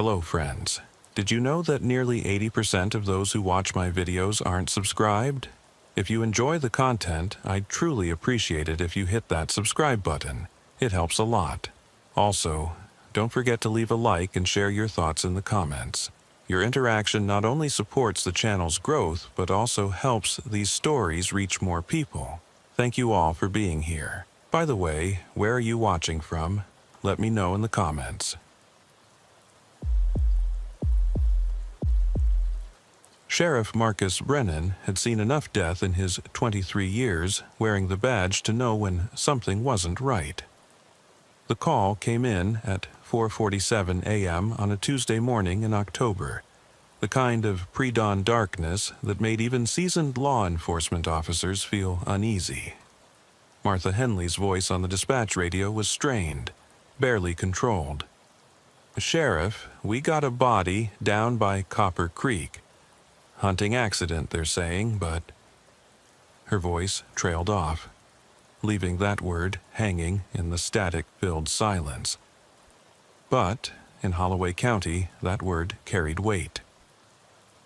Hello, friends. Did you know that nearly 80% of those who watch my videos aren't subscribed? If you enjoy the content, I'd truly appreciate it if you hit that subscribe button. It helps a lot. Also, don't forget to leave a like and share your thoughts in the comments. Your interaction not only supports the channel's growth, but also helps these stories reach more people. Thank you all for being here. By the way, where are you watching from? Let me know in the comments. Sheriff Marcus Brennan had seen enough death in his 23 years wearing the badge to know when something wasn't right. The call came in at 4:47 a.m. on a Tuesday morning in October, the kind of pre-dawn darkness that made even seasoned law enforcement officers feel uneasy. Martha Henley's voice on the dispatch radio was strained, barely controlled. "Sheriff, we got a body down by Copper Creek. Hunting accident, they're saying, but..." Her voice trailed off, leaving that word hanging in the static-filled silence. But, in Holloway County, that word carried weight.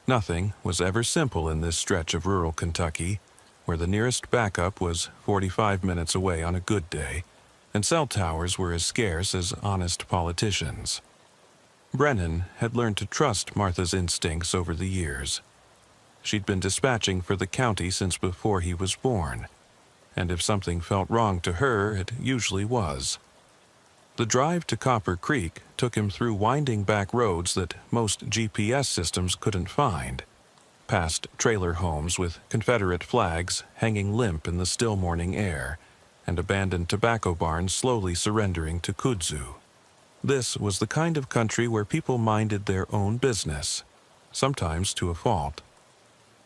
Nothing was ever simple in this stretch of rural Kentucky, where the nearest backup was 45 minutes away on a good day, and cell towers were as scarce as honest politicians. Brennan had learned to trust Martha's instincts over the years. She'd been dispatching for the county since before he was born, and if something felt wrong to her, it usually was. The drive to Copper Creek took him through winding back roads that most GPS systems couldn't find, past trailer homes with Confederate flags hanging limp in the still morning air, and abandoned tobacco barns slowly surrendering to kudzu. This was the kind of country where people minded their own business, sometimes to a fault,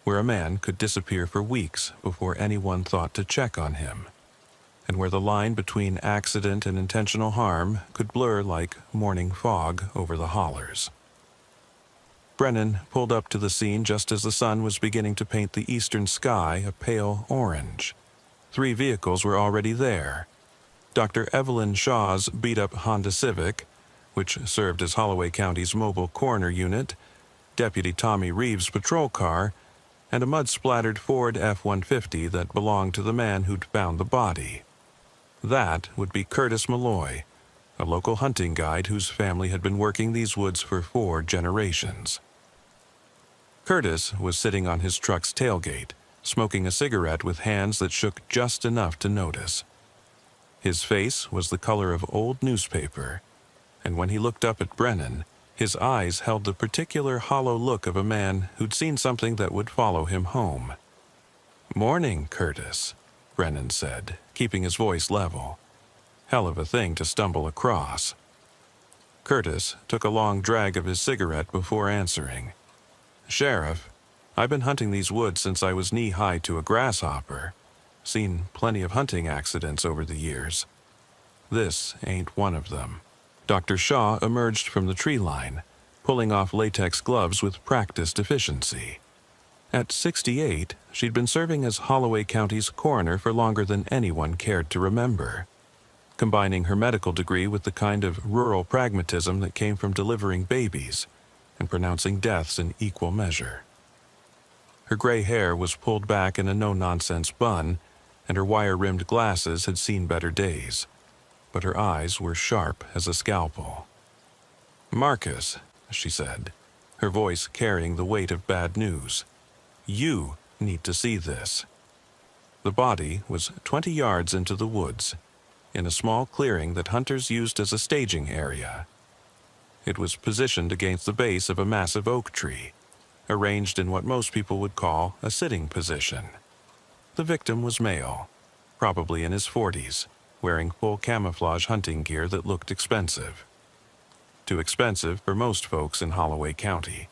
where a man could disappear for weeks before anyone thought to check on him, and where the line between accident and intentional harm could blur like morning fog over the hollers. Brennan pulled up to the scene just as the sun was beginning to paint the eastern sky a pale orange. 3 vehicles were already there. Dr. Evelyn Shaw's beat-up Honda Civic, which served as Holloway County's mobile coroner unit, Deputy Tommy Reeves' patrol car, and a mud-splattered Ford F-150 that belonged to the man who'd found the body. That would be Curtis Malloy, a local hunting guide whose family had been working these woods for 4 generations. Curtis was sitting on his truck's tailgate, smoking a cigarette with hands that shook just enough to notice. His face was the color of old newspaper, and when he looked up at Brennan, his eyes held the particular hollow look of a man who'd seen something that would follow him home. "Morning, Curtis," Brennan said, keeping his voice level. Hell of a thing to stumble across. Curtis took a long drag of his cigarette before answering. "Sheriff, I've been hunting these woods since I was knee-high to a grasshopper. Seen plenty of hunting accidents over the years. This ain't one of them." Dr. Shaw emerged from the tree line, pulling off latex gloves with practiced efficiency. At 68, she'd been serving as Holloway County's coroner for longer than anyone cared to remember, combining her medical degree with the kind of rural pragmatism that came from delivering babies and pronouncing deaths in equal measure. Her gray hair was pulled back in a no-nonsense bun, and her wire-rimmed glasses had seen better days, but her eyes were sharp as a scalpel. "Marcus," she said, her voice carrying the weight of bad news, "you need to see this." The body was 20 yards into the woods, in a small clearing that hunters used as a staging area. It was positioned against the base of a massive oak tree, arranged in what most people would call a sitting position. The victim was male, probably in his 40s, wearing full camouflage hunting gear that looked expensive. Too expensive for most folks in Holloway County.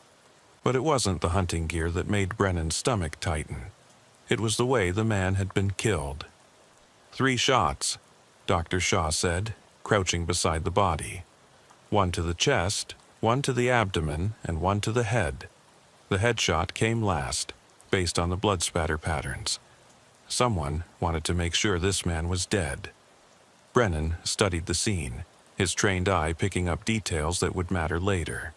But it wasn't the hunting gear that made Brennan's stomach tighten. It was the way the man had been killed. 3 shots, Dr. Shaw said, crouching beside the body. 1 to the chest, 1 to the abdomen, and 1 to the head. The headshot came last, based on the blood spatter patterns. Someone wanted to make sure this man was dead. Brennan studied the scene, his trained eye picking up details that would matter later.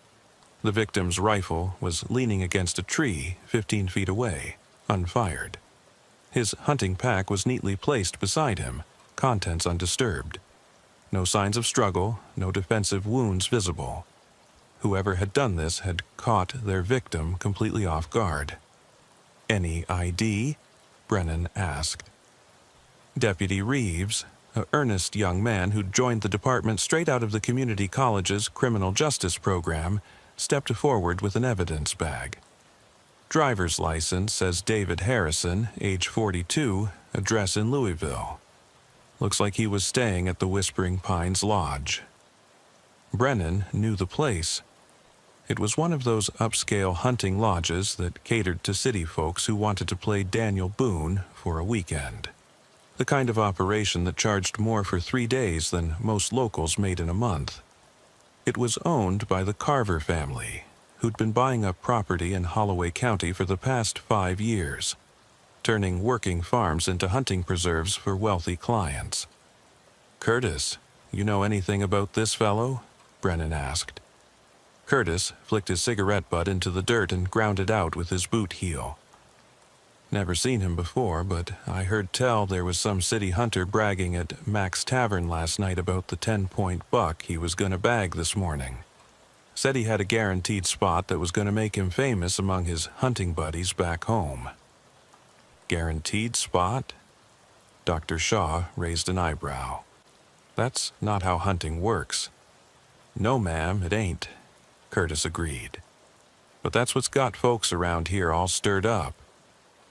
The victim's rifle was leaning against a tree 15 feet away, unfired. His hunting pack was neatly placed beside him, contents undisturbed. No signs of struggle, no defensive wounds visible. Whoever had done this had caught their victim completely off guard. "Any ID?" Brennan asked. Deputy Reeves, an earnest young man who'd joined the department straight out of the community college's criminal justice program, stepped forward with an evidence bag. Driver's license says David Harrison, age 42, address in Louisville. Looks like he was staying at the Whispering Pines Lodge. Brennan knew the place. It was one of those upscale hunting lodges that catered to city folks who wanted to play Daniel Boone for a weekend. The kind of operation that charged more for 3 days than most locals made in a month. It was owned by the Carver family, who'd been buying up property in Holloway County for the past 5 years, turning working farms into hunting preserves for wealthy clients. "Curtis, you know anything about this fellow?" Brennan asked. Curtis flicked his cigarette butt into the dirt and ground it out with his boot heel. "Never seen him before, but I heard tell there was some city hunter bragging at Mac's Tavern last night about the 10-point buck he was gonna bag this morning. Said he had a guaranteed spot that was gonna make him famous among his hunting buddies back home." "Guaranteed spot?" Dr. Shaw raised an eyebrow. "That's not how hunting works." "No, ma'am, it ain't," Curtis agreed. "But that's what's got folks around here all stirred up.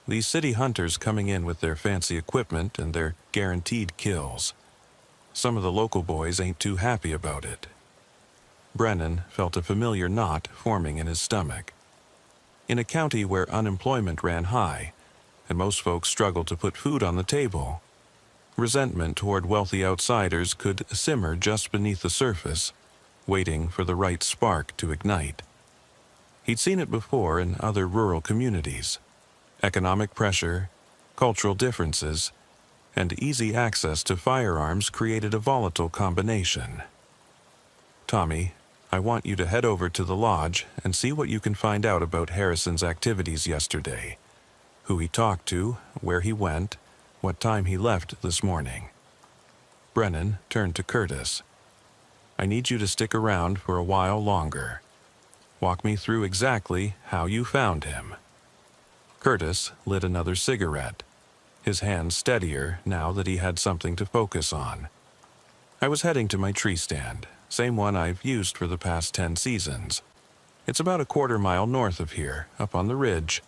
These city hunters coming in with their fancy equipment and their guaranteed kills. Some of the local boys ain't too happy about it." Brennan felt a familiar knot forming in his stomach. In a county where unemployment ran high, and most folks struggled to put food on the table, resentment toward wealthy outsiders could simmer just beneath the surface, waiting for the right spark to ignite. He'd seen it before in other rural communities. Economic pressure, cultural differences, and easy access to firearms created a volatile combination. "Tommy, I want you to head over to the lodge and see what you can find out about Harrison's activities yesterday. Who he talked to, where he went, what time he left this morning." Brennan turned to Curtis. "I need you to stick around for a while longer. Walk me through exactly how you found him." Curtis lit another cigarette, his hand steadier now that he had something to focus on. "I was heading to my tree stand, same one I've used for the past 10 seasons. It's about a quarter-mile north of here, up on the ridge.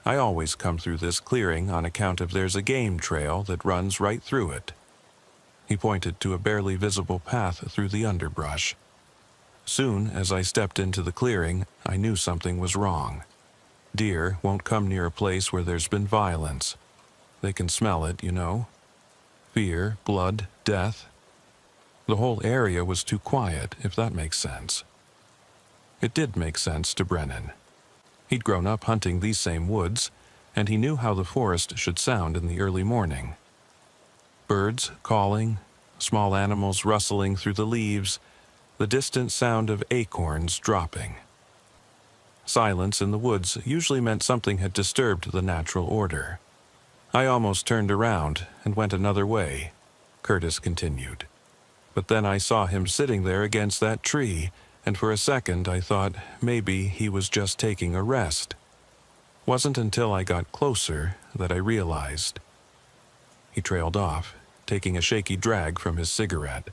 I always come through this clearing on account of there's a game trail that runs right through it." He pointed to a barely visible path through the underbrush. "Soon as I stepped into the clearing, I knew something was wrong. Deer won't come near a place where there's been violence. They can smell it, you know. Fear, blood, death. The whole area was too quiet, if that makes sense." It did make sense to Brennan. He'd grown up hunting these same woods, and he knew how the forest should sound in the early morning. Birds calling, small animals rustling through the leaves, the distant sound of acorns dropping. Silence in the woods usually meant something had disturbed the natural order. "I almost turned around and went another way," Curtis continued. "But then I saw him sitting there against that tree, and for a second I thought maybe he was just taking a rest. Wasn't until I got closer that I realized." He trailed off, taking a shaky drag from his cigarette.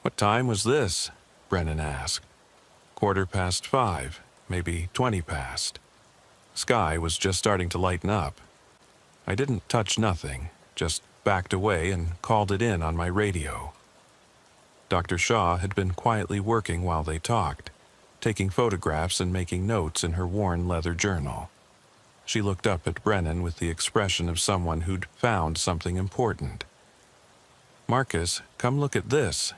"What time was this?" Brennan asked. 5:15, maybe 20 past. Sky was just starting to lighten up. I didn't touch nothing, just backed away and called it in on my radio." Dr. Shaw had been quietly working while they talked, taking photographs and making notes in her worn leather journal. She looked up at Brennan with the expression of someone who'd found something important. "Marcus, come look at this."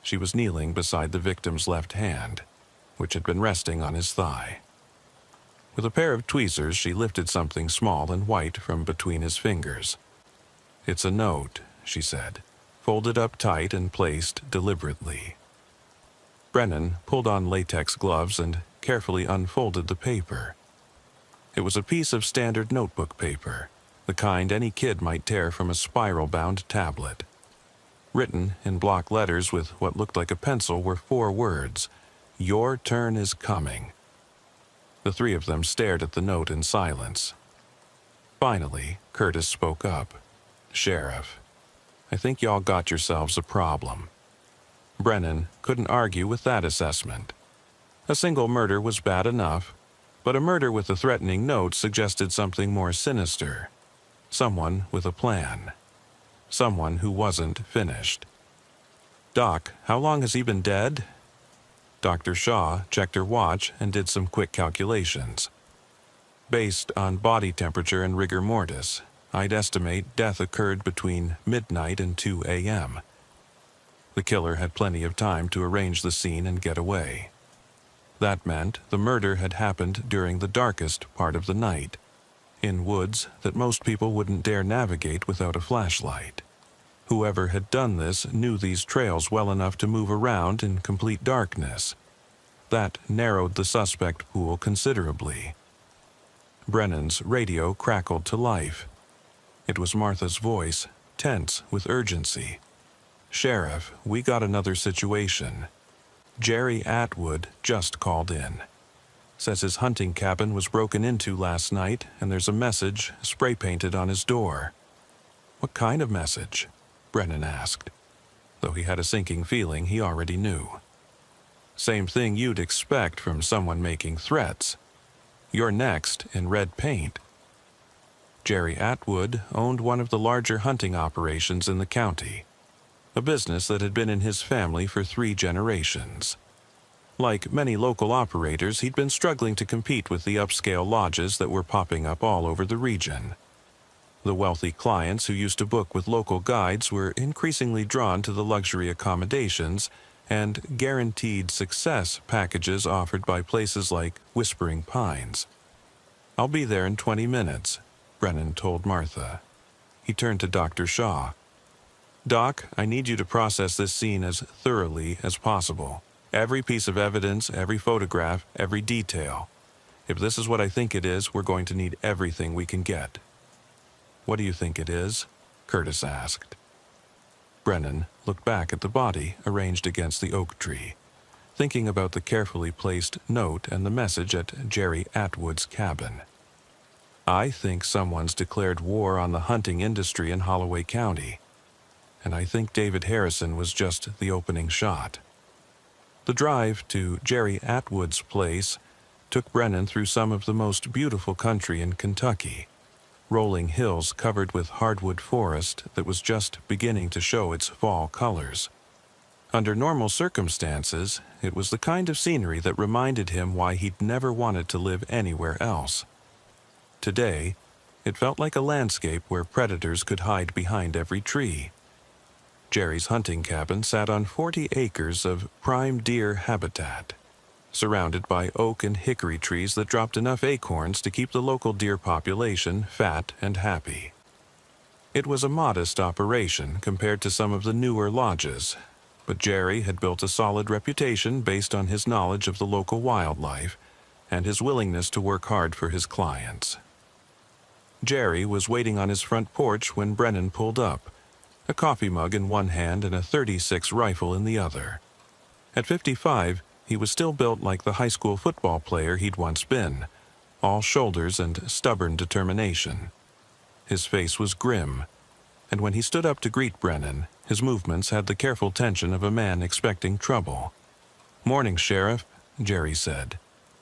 She was kneeling beside the victim's left hand, which had been resting on his thigh. With a pair of tweezers, she lifted something small and white from between his fingers. "It's a note," she said, folded up tight and placed deliberately. Brennan pulled on latex gloves and carefully unfolded the paper. It was a piece of standard notebook paper, the kind any kid might tear from a spiral-bound tablet. Written in block letters with what looked like a pencil were 4 words: "Your turn is coming." The 3 of them stared at the note in silence. Finally, Curtis spoke up. "Sheriff, I think y'all got yourselves a problem." Brennan couldn't argue with that assessment. A single murder was bad enough, but a murder with a threatening note suggested something more sinister. Someone with a plan. Someone who wasn't finished. "Doc, how long has he been dead?" Dr. Shaw checked her watch and did some quick calculations. "Based on body temperature and rigor mortis, I'd estimate death occurred between midnight and 2 a.m. The killer had plenty of time to arrange the scene and get away. That meant the murder had happened during the darkest part of the night, in woods that most people wouldn't dare navigate without a flashlight. Whoever had done this knew these trails well enough to move around in complete darkness. That narrowed the suspect pool considerably. Brennan's radio crackled to life. It was Martha's voice, tense with urgency. "Sheriff, we got another situation. Jerry Atwood just called in. Says his hunting cabin was broken into last night and there's a message spray-painted on his door." "What kind of message?" Brennan asked, though he had a sinking feeling he already knew. "Same thing you'd expect from someone making threats. You're next in red paint." Jerry Atwood owned one of the larger hunting operations in the county, a business that had been in his family for 3 generations. Like many local operators, he'd been struggling to compete with the upscale lodges that were popping up all over the region. The wealthy clients who used to book with local guides were increasingly drawn to the luxury accommodations and guaranteed success packages offered by places like Whispering Pines. "I'll be there in 20 minutes, Brennan told Martha. He turned to Dr. Shaw. "Doc, I need you to process this scene as thoroughly as possible. Every piece of evidence, every photograph, every detail. If this is what I think it is, we're going to need everything we can get." "What do you think it is?" Curtis asked. Brennan looked back at the body arranged against the oak tree, thinking about the carefully placed note and the message at Jerry Atwood's cabin. "I think someone's declared war on the hunting industry in Holloway County, and I think David Harrison was just the opening shot." The drive to Jerry Atwood's place took Brennan through some of the most beautiful country in Kentucky, rolling hills covered with hardwood forest that was just beginning to show its fall colors. Under normal circumstances, it was the kind of scenery that reminded him why he'd never wanted to live anywhere else. Today, it felt like a landscape where predators could hide behind every tree. Jerry's hunting cabin sat on 40 acres of prime deer habitat, surrounded by oak and hickory trees that dropped enough acorns to keep the local deer population fat and happy. It was a modest operation compared to some of the newer lodges, but Jerry had built a solid reputation based on his knowledge of the local wildlife and his willingness to work hard for his clients. Jerry was waiting on his front porch when Brennan pulled up, a coffee mug in one hand and a .36 rifle in the other. At 55, he was still built like the high school football player he'd once been, all shoulders and stubborn determination. His face was grim, and when he stood up to greet Brennan, his movements had the careful tension of a man expecting trouble. "Morning, Sheriff," Jerry said.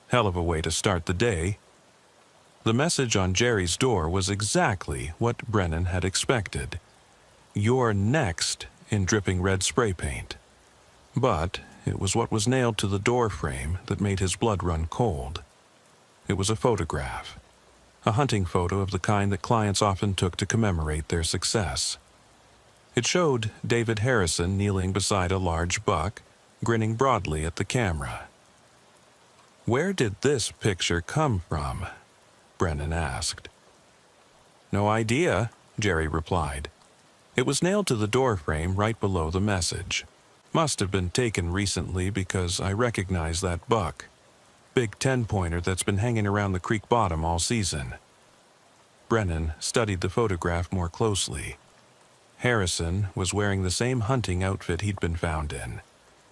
"Hell of a way to start the day." The message on Jerry's door was exactly what Brennan had expected. "You're next," in dripping red spray paint. But it was what was nailed to the door frame that made his blood run cold. It was a photograph. A hunting photo of the kind that clients often took to commemorate their success. It showed David Harrison kneeling beside a large buck, grinning broadly at the camera. "Where did this picture come from?" Brennan asked. "No idea," Jerry replied. It was nailed to the door frame right below the message. Must have been taken recently because I recognize that buck. Big 10-pointer that's been hanging around the creek bottom all season. Brennan studied the photograph more closely. Harrison was wearing the same hunting outfit he'd been found in,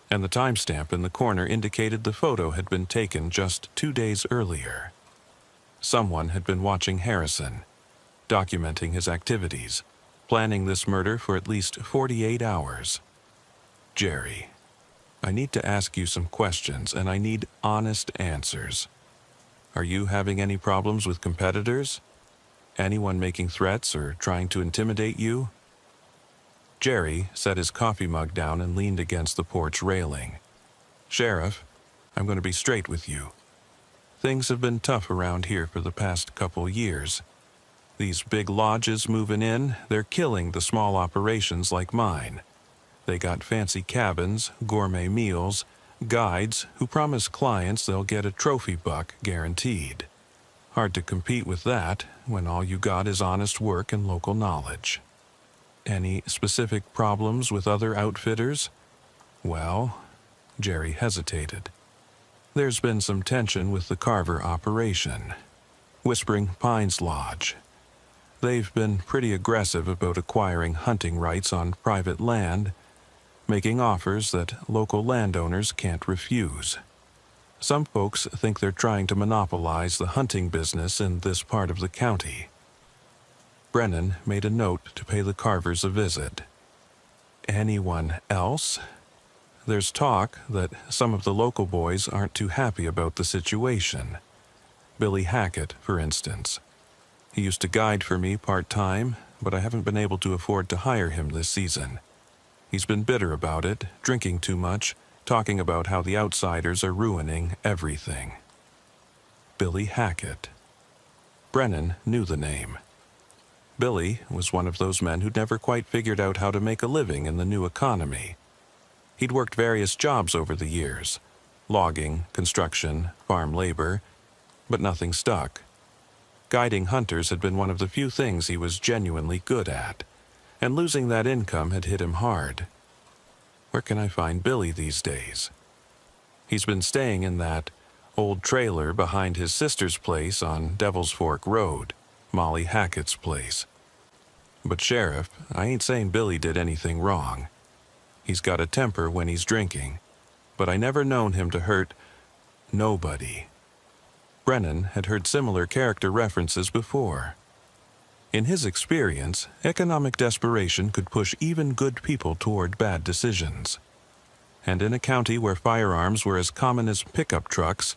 and the timestamp in the corner indicated the photo had been taken just 2 days earlier. Someone had been watching Harrison, documenting his activities, planning this murder for at least 48 hours. Jerry, I need to ask you some questions, and I need honest answers. Are you having any problems with competitors? Anyone making threats or trying to intimidate you? Jerry set his coffee mug down and leaned against the porch railing. Sheriff, I'm going to be straight with you. Things have been tough around here for the past couple years. These big lodges moving in, they're killing the small operations like mine. They got fancy cabins, gourmet meals, guides who promise clients they'll get a trophy buck guaranteed. Hard to compete with that when all you got is honest work and local knowledge. Any specific problems with other outfitters? Well, Jerry hesitated. There's been some tension with the Carver operation. Whispering Pines Lodge. They've been pretty aggressive about acquiring hunting rights on private land, making offers that local landowners can't refuse. Some folks think they're trying to monopolize the hunting business in this part of the county. Brennan made a note to pay the Carvers a visit. Anyone else? There's talk that some of the local boys aren't too happy about the situation. Billy Hackett, for instance. He used to guide for me part-time, but I haven't been able to afford to hire him this season. He's been bitter about it, drinking too much, talking about how the outsiders are ruining everything. Billy Hackett. Brennan knew the name. Billy was one of those men who'd never quite figured out how to make a living in the new economy. He'd worked various jobs over the years, logging, construction, farm labor, but nothing stuck. Guiding hunters had been one of the few things he was genuinely good at, and losing that income had hit him hard. Where can I find Billy these days? He's been staying in that old trailer behind his sister's place on Devil's Fork Road, Molly Hackett's place. But Sheriff, I ain't saying Billy did anything wrong. He's got a temper when he's drinking, but I never known him to hurt nobody. Brennan had heard similar character references before. In his experience, economic desperation could push even good people toward bad decisions. And in a county where firearms were as common as pickup trucks,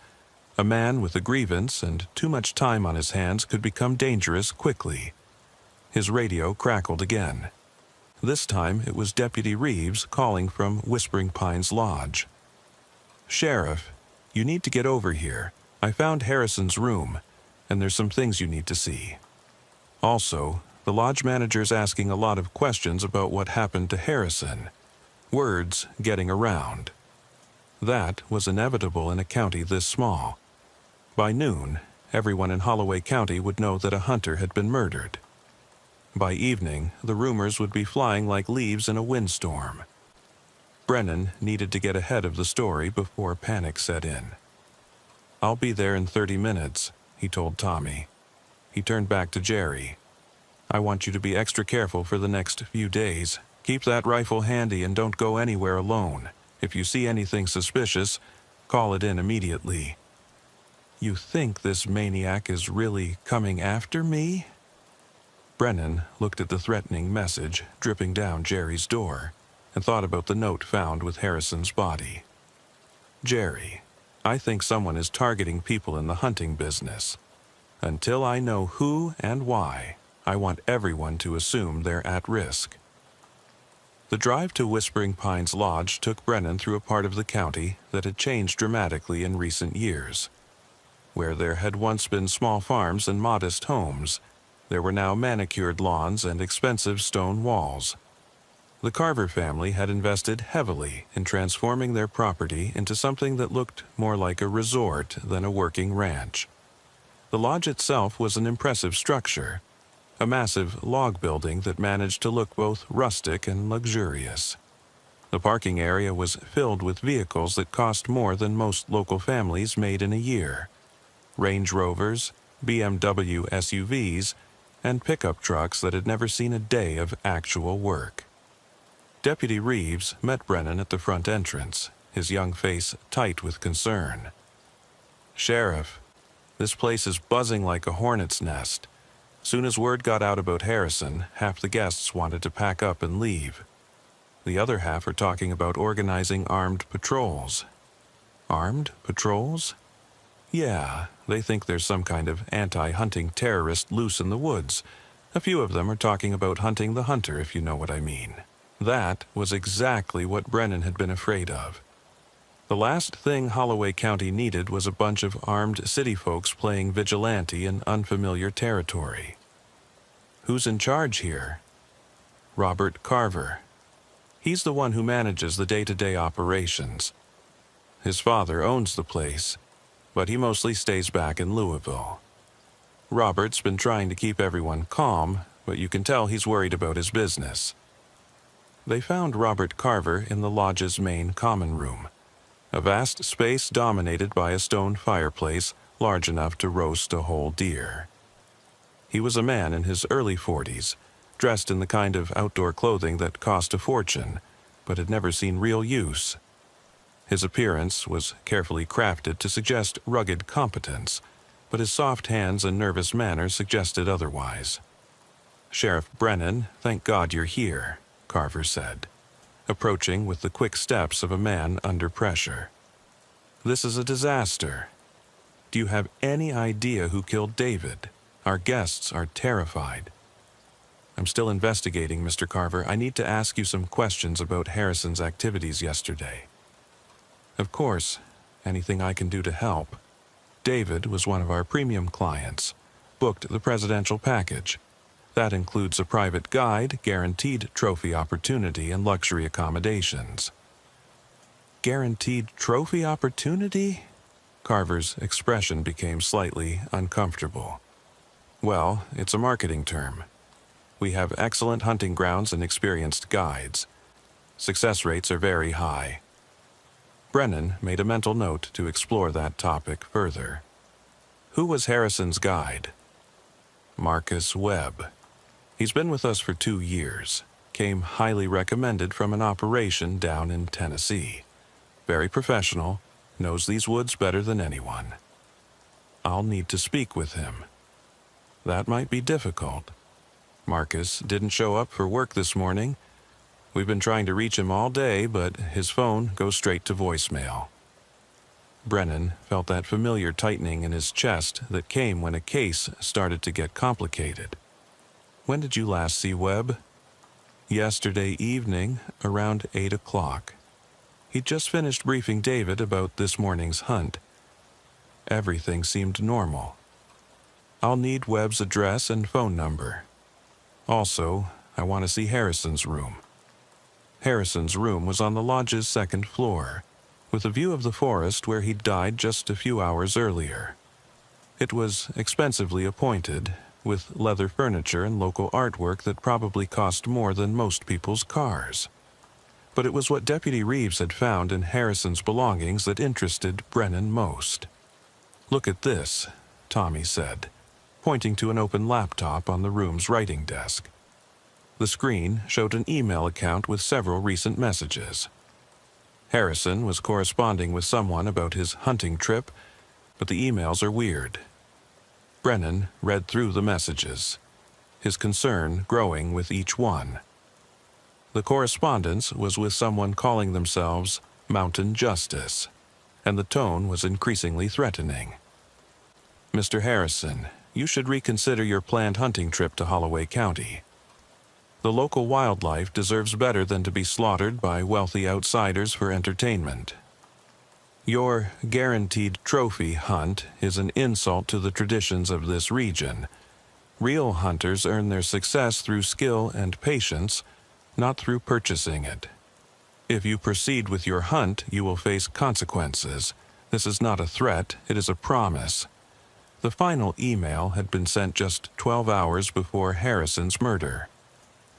a man with a grievance and too much time on his hands could become dangerous quickly. His radio crackled again. This time it was Deputy Reeves calling from Whispering Pines Lodge. Sheriff, you need to get over here. I found Harrison's room, and there's some things you need to see. Also, the lodge manager's asking a lot of questions about what happened to Harrison. Words getting around. That was inevitable in a county this small. By noon, everyone in Holloway County would know that a hunter had been murdered. By evening, the rumors would be flying like leaves in a windstorm. Brennan needed to get ahead of the story before panic set in. I'll be there in 30 minutes, he told Tommy. He turned back to Jerry. I want you to be extra careful for the next few days. Keep that rifle handy and don't go anywhere alone. If you see anything suspicious, call it in immediately. You think this maniac is really coming after me? Brennan looked at the threatening message dripping down Jerry's door and thought about the note found with Harrison's body. Jerry, I think someone is targeting people in the hunting business. Until I know who and why, I want everyone to assume they're at risk. The drive to Whispering Pines Lodge took Brennan through a part of the county that had changed dramatically in recent years. Where there had once been small farms and modest homes, there were now manicured lawns and expensive stone walls. The Carver family had invested heavily in transforming their property into something that looked more like a resort than a working ranch. The lodge itself was an impressive structure, a massive log building that managed to look both rustic and luxurious. The parking area was filled with vehicles that cost more than most local families made in a year. Range Rovers, BMW SUVs, and pickup trucks that had never seen a day of actual work. Deputy Reeves met Brennan at the front entrance, his young face tight with concern. "Sheriff, this place is buzzing like a hornet's nest. Soon as word got out about Harrison, half the guests wanted to pack up and leave. The other half are talking about organizing armed patrols." "Armed patrols?" "Yeah, they think there's some kind of anti-hunting terrorist loose in the woods. A few of them are talking about hunting the hunter, if you know what I mean." That was exactly what Brennan had been afraid of. The last thing Holloway County needed was a bunch of armed city folks playing vigilante in unfamiliar territory. "Who's in charge here?" "Robert Carver. He's the one who manages the day-to-day operations. His father owns the place, but he mostly stays back in Louisville. Robert's been trying to keep everyone calm, but you can tell he's worried about his business." They found Robert Carver in the lodge's main common room, a vast space dominated by a stone fireplace large enough to roast a whole deer. He was a man in his early 40s, dressed in the kind of outdoor clothing that cost a fortune, but had never seen real use. His appearance was carefully crafted to suggest rugged competence, but his soft hands and nervous manner suggested otherwise. "Sheriff Brennan, thank God you're here," Carver said, approaching with the quick steps of a man under pressure. "This is a disaster. Do you have any idea who killed David? Our guests are terrified." "I'm still investigating, Mr. Carver. I need to ask you some questions about Harrison's activities yesterday." "Of course. Anything I can do to help. David was one of our premium clients, booked the presidential package. That includes a private guide, guaranteed trophy opportunity, and luxury accommodations." "Guaranteed trophy opportunity?" Carver's expression became slightly uncomfortable. "Well, it's a marketing term. We have excellent hunting grounds and experienced guides. Success rates are very high." Brennan made a mental note to explore that topic further. "Who was Harrison's guide?" "Marcus Webb. He's been with us for 2 years. Came highly recommended from an operation down in Tennessee. Very professional, knows these woods better than anyone." "I'll need to speak with him." "That might be difficult. Marcus didn't show up for work this morning. We've been trying to reach him all day, but his phone goes straight to voicemail." Brennan felt that familiar tightening in his chest that came when a case started to get complicated. "When did you last see Webb?" "Yesterday evening, around 8 o'clock. He'd just finished briefing David about this morning's hunt. Everything seemed normal. I'll need Webb's address and phone number. Also, I want to see Harrison's room." Harrison's room was on the lodge's second floor, with a view of the forest where he'd died just a few hours earlier. It was expensively appointed, with leather furniture and local artwork that probably cost more than most people's cars. But it was what Deputy Reeves had found in Harrison's belongings that interested Brennan most. "Look at this," Tommy said, pointing to an open laptop on the room's writing desk. The screen showed an email account with several recent messages. Harrison was corresponding with someone about his hunting trip, but the emails are weird. Brennan read through the messages, his concern growing with each one. The correspondence was with someone calling themselves Mountain Justice, and the tone was increasingly threatening. "Mr. Harrison, you should reconsider your planned hunting trip to Holloway County. The local wildlife deserves better than to be slaughtered by wealthy outsiders for entertainment. Your guaranteed trophy hunt is an insult to the traditions of this region. Real hunters earn their success through skill and patience, not through purchasing it. If you proceed with your hunt, you will face consequences. This is not a threat, it is a promise." The final email had been sent just 12 hours before Harrison's murder.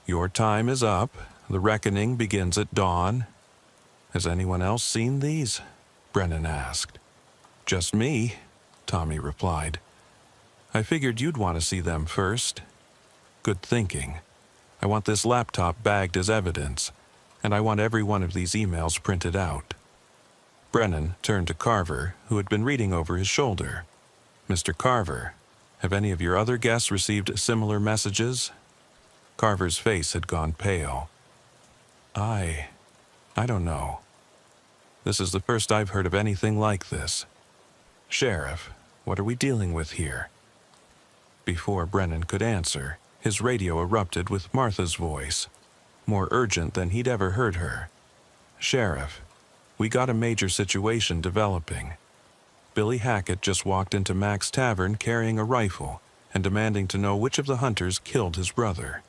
"Your time is up. The reckoning begins at dawn. Has anyone else seen these? Brennan asked. Just me, Tommy replied. I figured you'd want to see them first. Good thinking. I want this laptop bagged as evidence, and I want every one of these emails printed out. Brennan turned to Carver, who had been reading over his shoulder. Mr. Carver, have any of your other guests received similar messages? Carver's face had gone pale. I don't know. This is the first I've heard of anything like this. Sheriff, what are we dealing with here? Before Brennan could answer, his radio erupted with Martha's voice, more urgent than he'd ever heard her. Sheriff, we got a major situation developing. Billy Hackett just walked into Mac's Tavern carrying a rifle and demanding to know which of the hunters killed his brother.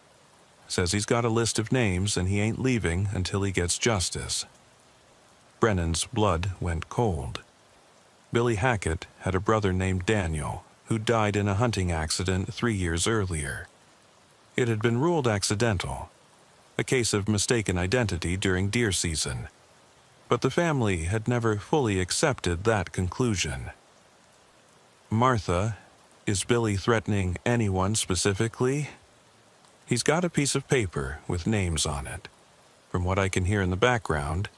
Says he's got a list of names and he ain't leaving until he gets justice. Brennan's blood went cold. Billy Hackett had a brother named Daniel who died in a hunting accident 3 years earlier. It had been ruled accidental, a case of mistaken identity during deer season. But the family had never fully accepted that conclusion. Martha, is Billy threatening anyone specifically? He's got a piece of paper with names on it. From what I can hear in the background,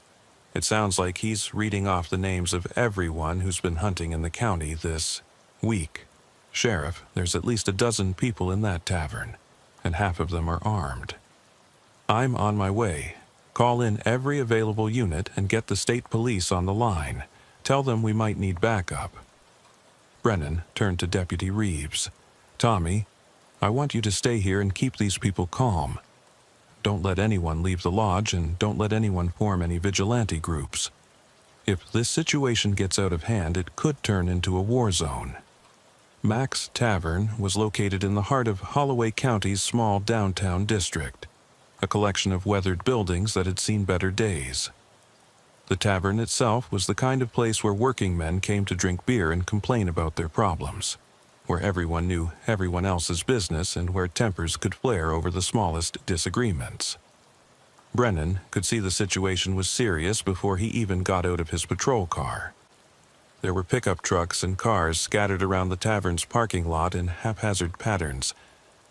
it sounds like he's reading off the names of everyone who's been hunting in the county this week. Sheriff, there's at least a dozen people in that tavern, and half of them are armed. I'm on my way. Call in every available unit and get the state police on the line. Tell them we might need backup. Brennan turned to Deputy Reeves. Tommy, I want you to stay here and keep these people calm. Don't let anyone leave the lodge and don't let anyone form any vigilante groups. If this situation gets out of hand, it could turn into a war zone. Mac's Tavern was located in the heart of Holloway County's small downtown district, a collection of weathered buildings that had seen better days. The tavern itself was the kind of place where working men came to drink beer and complain about their problems, where everyone knew everyone else's business and where tempers could flare over the smallest disagreements. Brennan could see the situation was serious before he even got out of his patrol car. There were pickup trucks and cars scattered around the tavern's parking lot in haphazard patterns,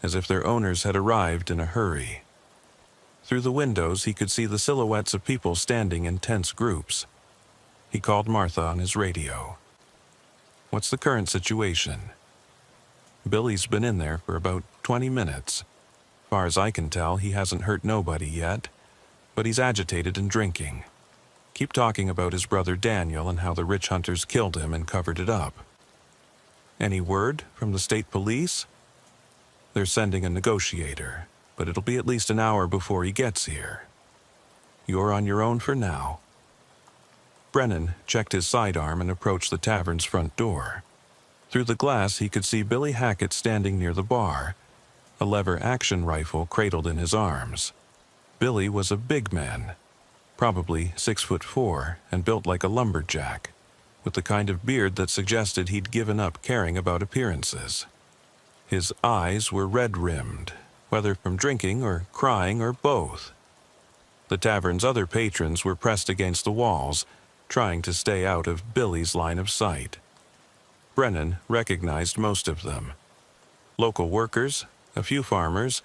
as if their owners had arrived in a hurry. Through the windows, he could see the silhouettes of people standing in tense groups. He called Martha on his radio. What's the current situation? Billy's been in there for about 20 minutes. Far as I can tell, he hasn't hurt nobody yet, but he's agitated and drinking. Keep talking about his brother Daniel and how the rich hunters killed him and covered it up. Any word from the state police? They're sending a negotiator, but it'll be at least an hour before he gets here. You're on your own for now. Brennan checked his sidearm and approached the tavern's front door. Through the glass, he could see Billy Hackett standing near the bar, a lever-action rifle cradled in his arms. Billy was a big man, probably 6'4" and built like a lumberjack, with the kind of beard that suggested he'd given up caring about appearances. His eyes were red-rimmed, whether from drinking or crying or both. The tavern's other patrons were pressed against the walls, trying to stay out of Billy's line of sight. Brennan recognized most of them. Local workers, a few farmers,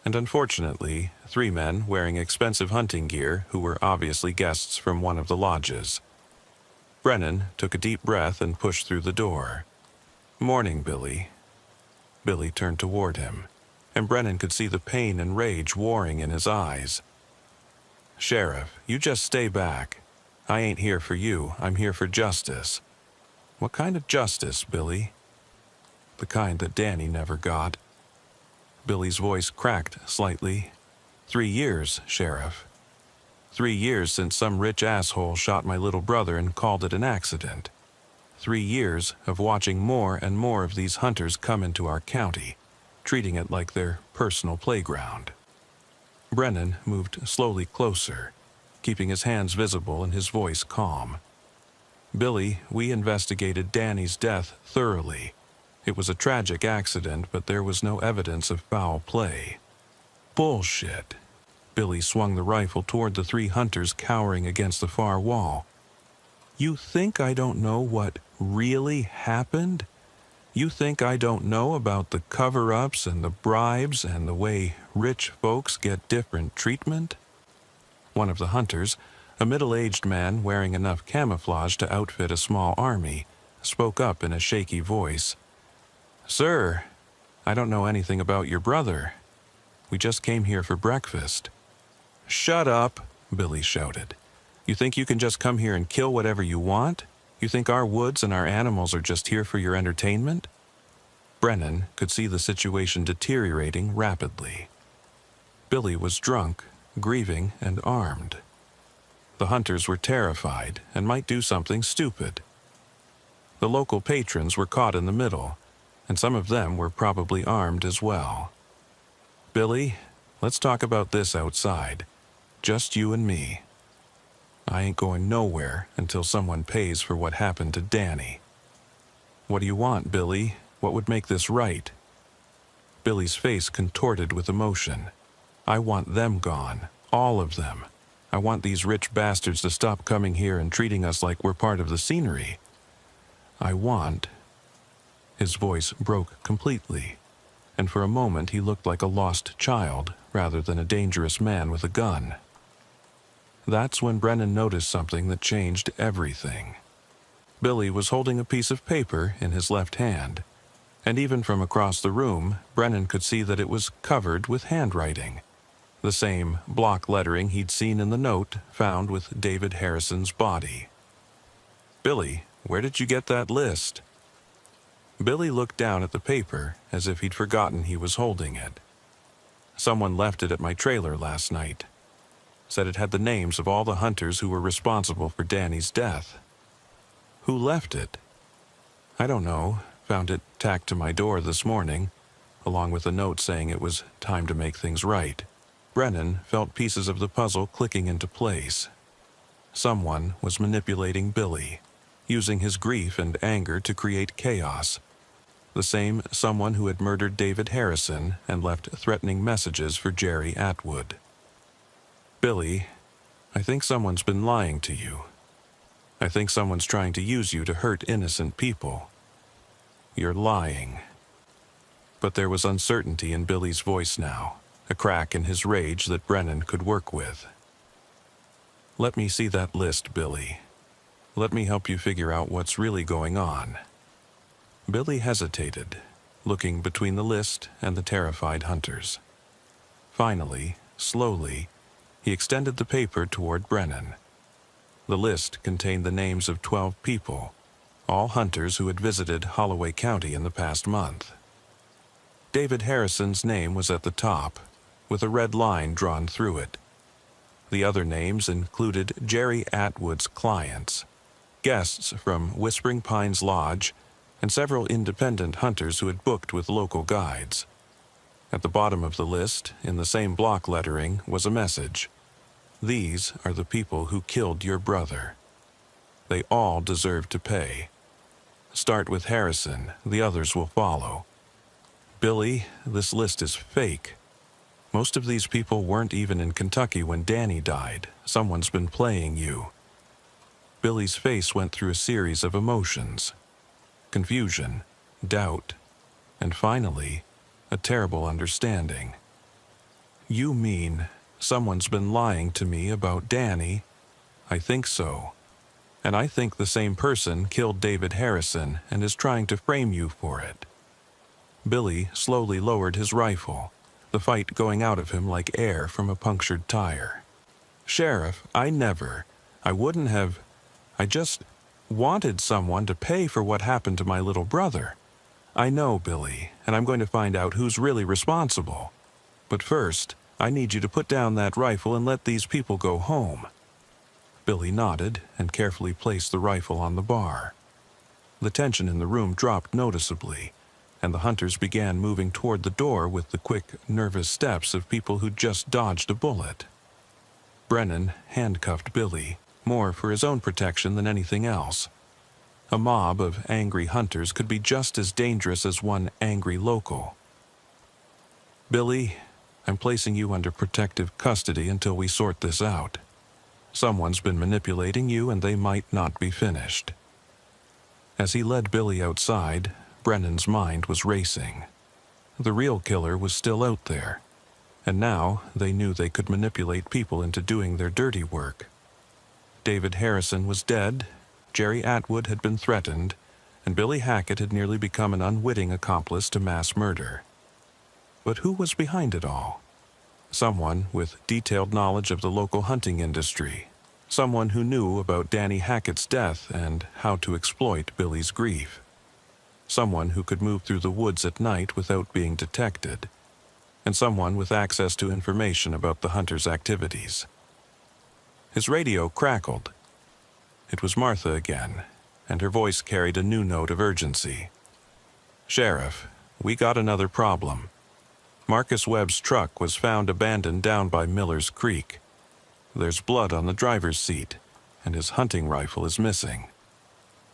and unfortunately, 3 men wearing expensive hunting gear who were obviously guests from one of the lodges. Brennan took a deep breath and pushed through the door. "Morning, Billy." Billy turned toward him, and Brennan could see the pain and rage warring in his eyes. "Sheriff, you just stay back. I ain't here for you, I'm here for justice." "What kind of justice, Billy?" "The kind that Danny never got." Billy's voice cracked slightly. 3 years, Sheriff. 3 years since some rich asshole shot my little brother and called it an accident. 3 years of watching more and more of these hunters come into our county, treating it like their personal playground. Brennan moved slowly closer, keeping his hands visible and his voice calm. "Billy, we investigated Danny's death thoroughly. It was a tragic accident, but there was no evidence of foul play." "Bullshit." Billy swung the rifle toward the 3 hunters cowering against the far wall. "You think I don't know what really happened? You think I don't know about the cover-ups and the bribes and the way rich folks get different treatment?" One of the hunters, a middle-aged man wearing enough camouflage to outfit a small army, spoke up in a shaky voice. "Sir, I don't know anything about your brother. We just came here for breakfast." "Shut up," Billy shouted. "You think you can just come here and kill whatever you want? You think our woods and our animals are just here for your entertainment?" Brennan could see the situation deteriorating rapidly. Billy was drunk, grieving, and armed. The hunters were terrified and might do something stupid. The local patrons were caught in the middle, and some of them were probably armed as well. "Billy, let's talk about this outside. Just you and me. I ain't going nowhere until someone pays for what happened to Danny." "What do you want, Billy? What would make this right?" Billy's face contorted with emotion. "I want them gone. All of them. I want these rich bastards to stop coming here and treating us like we're part of the scenery. I want—" His voice broke completely, and for a moment he looked like a lost child rather than a dangerous man with a gun. That's when Brennan noticed something that changed everything. Billy was holding a piece of paper in his left hand, and even from across the room, Brennan could see that it was covered with handwriting, the same block lettering he'd seen in the note found with David Harrison's body. "Billy, where did you get that list?" Billy looked down at the paper as if he'd forgotten he was holding it. "Someone left it at my trailer last night. Said it had the names of all the hunters who were responsible for Danny's death." "Who left it?" "I don't know. Found it tacked to my door this morning, along with a note saying it was time to make things right." Brennan felt pieces of the puzzle clicking into place. Someone was manipulating Billy, using his grief and anger to create chaos. The same someone who had murdered David Harrison and left threatening messages for Jerry Atwood. "Billy, I think someone's been lying to you. I think someone's trying to use you to hurt innocent people. You're lying." But there was uncertainty in Billy's voice now, a crack in his rage that Brennan could work with. "Let me see that list, Billy. Let me help you figure out what's really going on." Billy hesitated, looking between the list and the terrified hunters. Finally, slowly, he extended the paper toward Brennan. The list contained the names of 12 people, all hunters who had visited Holloway County in the past month. David Harrison's name was at the top, with a red line drawn through it. The other names included Jerry Atwood's clients, guests from Whispering Pines Lodge, and several independent hunters who had booked with local guides. At the bottom of the list, in the same block lettering, was a message. "These are the people who killed your brother. They all deserve to pay. Start with Harrison, the others will follow." "Billy, this list is fake. Most of these people weren't even in Kentucky when Danny died. Someone's been playing you." Billy's face went through a series of emotions: confusion, doubt, and finally, a terrible understanding. "You mean someone's been lying to me about Danny?" "I think so. And I think the same person killed David Harrison and is trying to frame you for it." Billy slowly lowered his rifle, the fight going out of him like air from a punctured tire. "Sheriff, I wouldn't have. I just wanted someone to pay for what happened to my little brother. I know, Billy, and I'm going to find out who's really responsible. But first, I need you to put down that rifle and let these people go home." Billy nodded and carefully placed the rifle on the bar. The tension in the room dropped noticeably, and the hunters began moving toward the door with the quick, nervous steps of people who'd just dodged a bullet. Brennan handcuffed Billy, more for his own protection than anything else. A mob of angry hunters could be just as dangerous as one angry local. "Billy, I'm placing you under protective custody until we sort this out. Someone's been manipulating you and they might not be finished." As he led Billy outside, Brennan's mind was racing. The real killer was still out there, and now they knew they could manipulate people into doing their dirty work. David Harrison was dead, Jerry Atwood had been threatened, and Billy Hackett had nearly become an unwitting accomplice to mass murder. But who was behind it all? Someone with detailed knowledge of the local hunting industry. Someone who knew about Danny Hackett's death and how to exploit Billy's grief. Someone who could move through the woods at night without being detected. And someone with access to information about the hunter's activities. His radio crackled. It was Martha again, and her voice carried a new note of urgency. "Sheriff, we got another problem. Marcus Webb's truck was found abandoned down by Miller's Creek. There's blood on the driver's seat, and his hunting rifle is missing."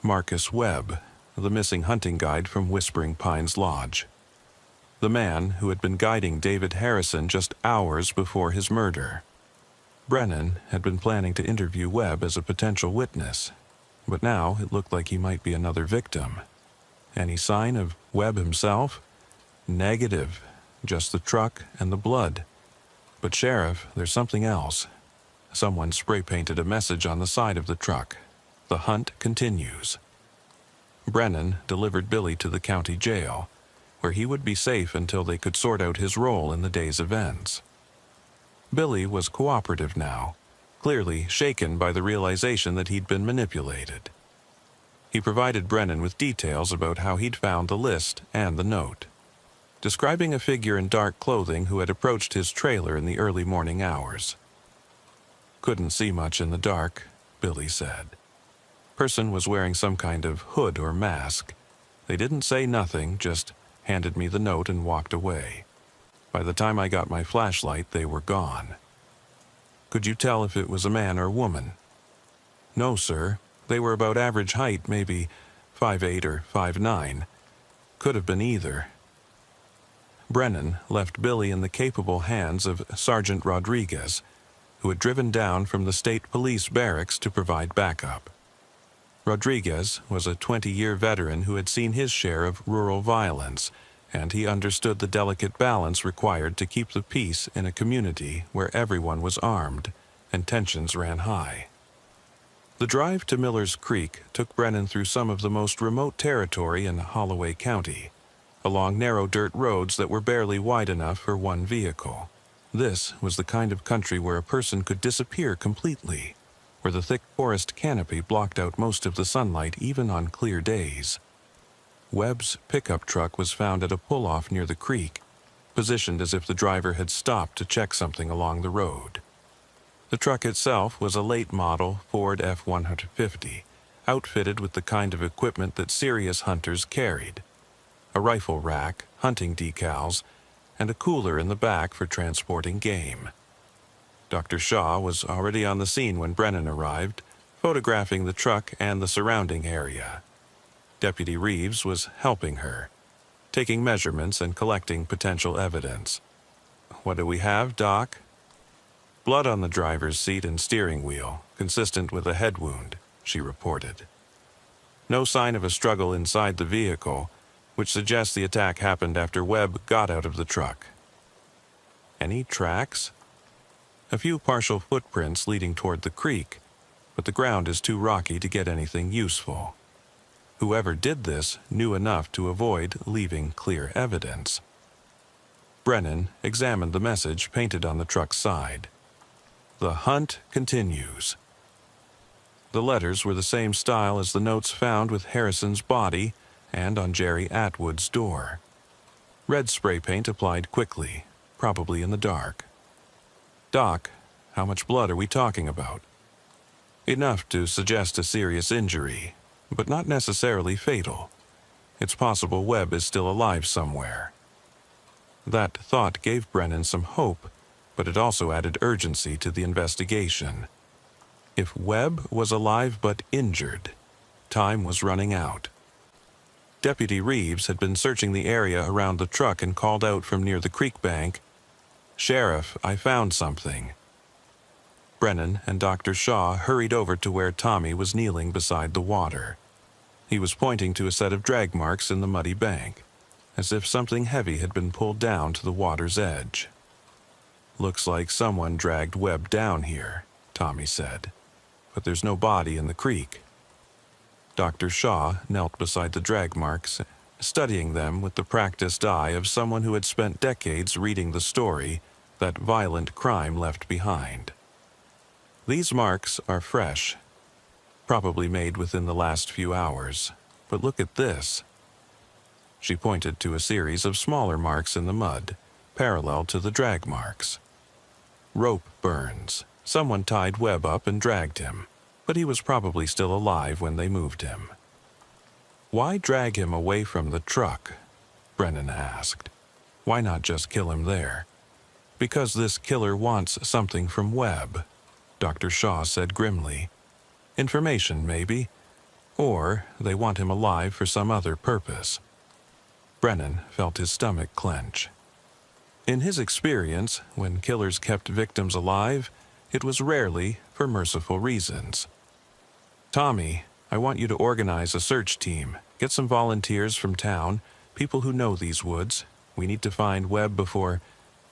Marcus Webb, the missing hunting guide from Whispering Pines Lodge. The man who had been guiding David Harrison just hours before his murder. Brennan had been planning to interview Webb as a potential witness, but now it looked like he might be another victim. Any sign of Webb himself? Negative. Just the truck and the blood. But Sheriff, there's something else. Someone spray-painted a message on the side of the truck. "The hunt continues." Brennan delivered Billy to the county jail, where he would be safe until they could sort out his role in the day's events. Billy was cooperative now, clearly shaken by the realization that he'd been manipulated. He provided Brennan with details about how he'd found the list and the note, describing a figure in dark clothing who had approached his trailer in the early morning hours. "Couldn't see much in the dark," Billy said. "Person was wearing some kind of hood or mask. They didn't say nothing, just handed me the note and walked away. By the time I got my flashlight, they were gone." "Could you tell if it was a man or woman?" "No, sir. They were about average height, maybe 5'8" or 5'9". Could have been either." Brennan left Billy in the capable hands of Sergeant Rodriguez, who had driven down from the state police barracks to provide backup. Rodriguez was a 20-year veteran who had seen his share of rural violence, and he understood the delicate balance required to keep the peace in a community where everyone was armed and tensions ran high. The drive to Miller's Creek took Brennan through some of the most remote territory in Holloway County, along narrow dirt roads that were barely wide enough for one vehicle. This was the kind of country where a person could disappear completely, where the thick forest canopy blocked out most of the sunlight even on clear days. Webb's pickup truck was found at a pull-off near the creek, positioned as if the driver had stopped to check something along the road. The truck itself was a late-model Ford F-150, outfitted with the kind of equipment that serious hunters carried. A rifle rack, hunting decals, and a cooler in the back for transporting game. Dr. Shaw was already on the scene when Brennan arrived, photographing the truck and the surrounding area. Deputy Reeves was helping her, taking measurements and collecting potential evidence. "What do we have, Doc?" "Blood on the driver's seat and steering wheel, consistent with a head wound," she reported. "No sign of a struggle inside the vehicle, which suggests the attack happened after Webb got out of the truck." "Any tracks?" "A few partial footprints leading toward the creek, but the ground is too rocky to get anything useful. Whoever did this knew enough to avoid leaving clear evidence." Brennan examined the message painted on the truck's side. "The hunt continues." The letters were the same style as the notes found with Harrison's body and on Jerry Atwood's door. Red spray paint applied quickly, probably in the dark. "Doc, how much blood are we talking about?" "Enough to suggest a serious injury, but not necessarily fatal. It's possible Webb is still alive somewhere." That thought gave Brennan some hope, but it also added urgency to the investigation. If Webb was alive but injured, time was running out. Deputy Reeves had been searching the area around the truck and called out from near the creek bank, "Sheriff, I found something." Brennan and Dr. Shaw hurried over to where Tommy was kneeling beside the water. He was pointing to a set of drag marks in the muddy bank, as if something heavy had been pulled down to the water's edge. "Looks like someone dragged Webb down here," Tommy said, "but there's no body in the creek." Dr. Shaw knelt beside the drag marks, studying them with the practiced eye of someone who had spent decades reading the story that violent crime left behind. "These marks are fresh, probably made within the last few hours, but look at this." She pointed to a series of smaller marks in the mud, parallel to the drag marks. "Rope burns. Someone tied Webb up and dragged him, but he was probably still alive when they moved him." "Why drag him away from the truck?" Brennan asked. "Why not just kill him there?" "Because this killer wants something from Webb," Dr. Shaw said grimly. "Information, maybe. Or they want him alive for some other purpose." Brennan felt his stomach clench. In his experience, when killers kept victims alive, it was rarely for merciful reasons. "Tommy, I want you to organize a search team. Get some volunteers from town, people who know these woods. We need to find Webb before—"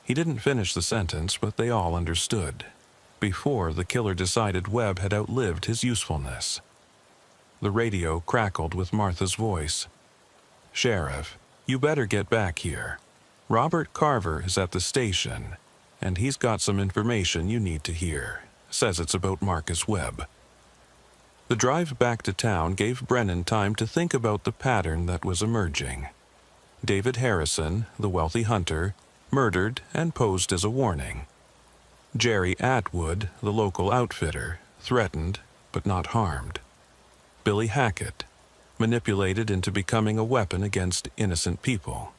He didn't finish the sentence, but they all understood. Before the killer decided Webb had outlived his usefulness. The radio crackled with Martha's voice. "Sheriff, you better get back here. Robert Carver is at the station, and he's got some information you need to hear. Says it's about Marcus Webb." The drive back to town gave Brennan time to think about the pattern that was emerging. David Harrison, the wealthy hunter, murdered and posed as a warning. Jerry Atwood, the local outfitter, threatened but not harmed. Billy Hackett, manipulated into becoming a weapon against innocent people.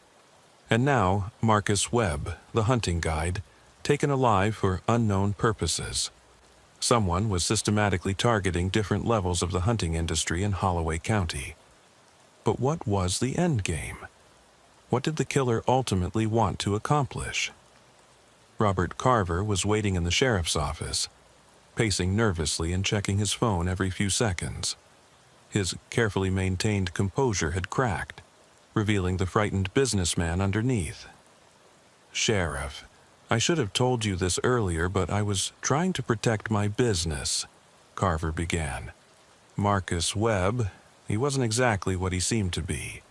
And now Marcus Webb, the hunting guide, taken alive for unknown purposes. Someone was systematically targeting different levels of the hunting industry in Holloway County. But what was the end game? What did the killer ultimately want to accomplish? Robert Carver was waiting in the sheriff's office, pacing nervously and checking his phone every few seconds. His carefully maintained composure had cracked, revealing the frightened businessman underneath. "Sheriff, I should have told you this earlier, but I was trying to protect my business," Carver began. "Marcus Webb, he wasn't exactly what he seemed to be."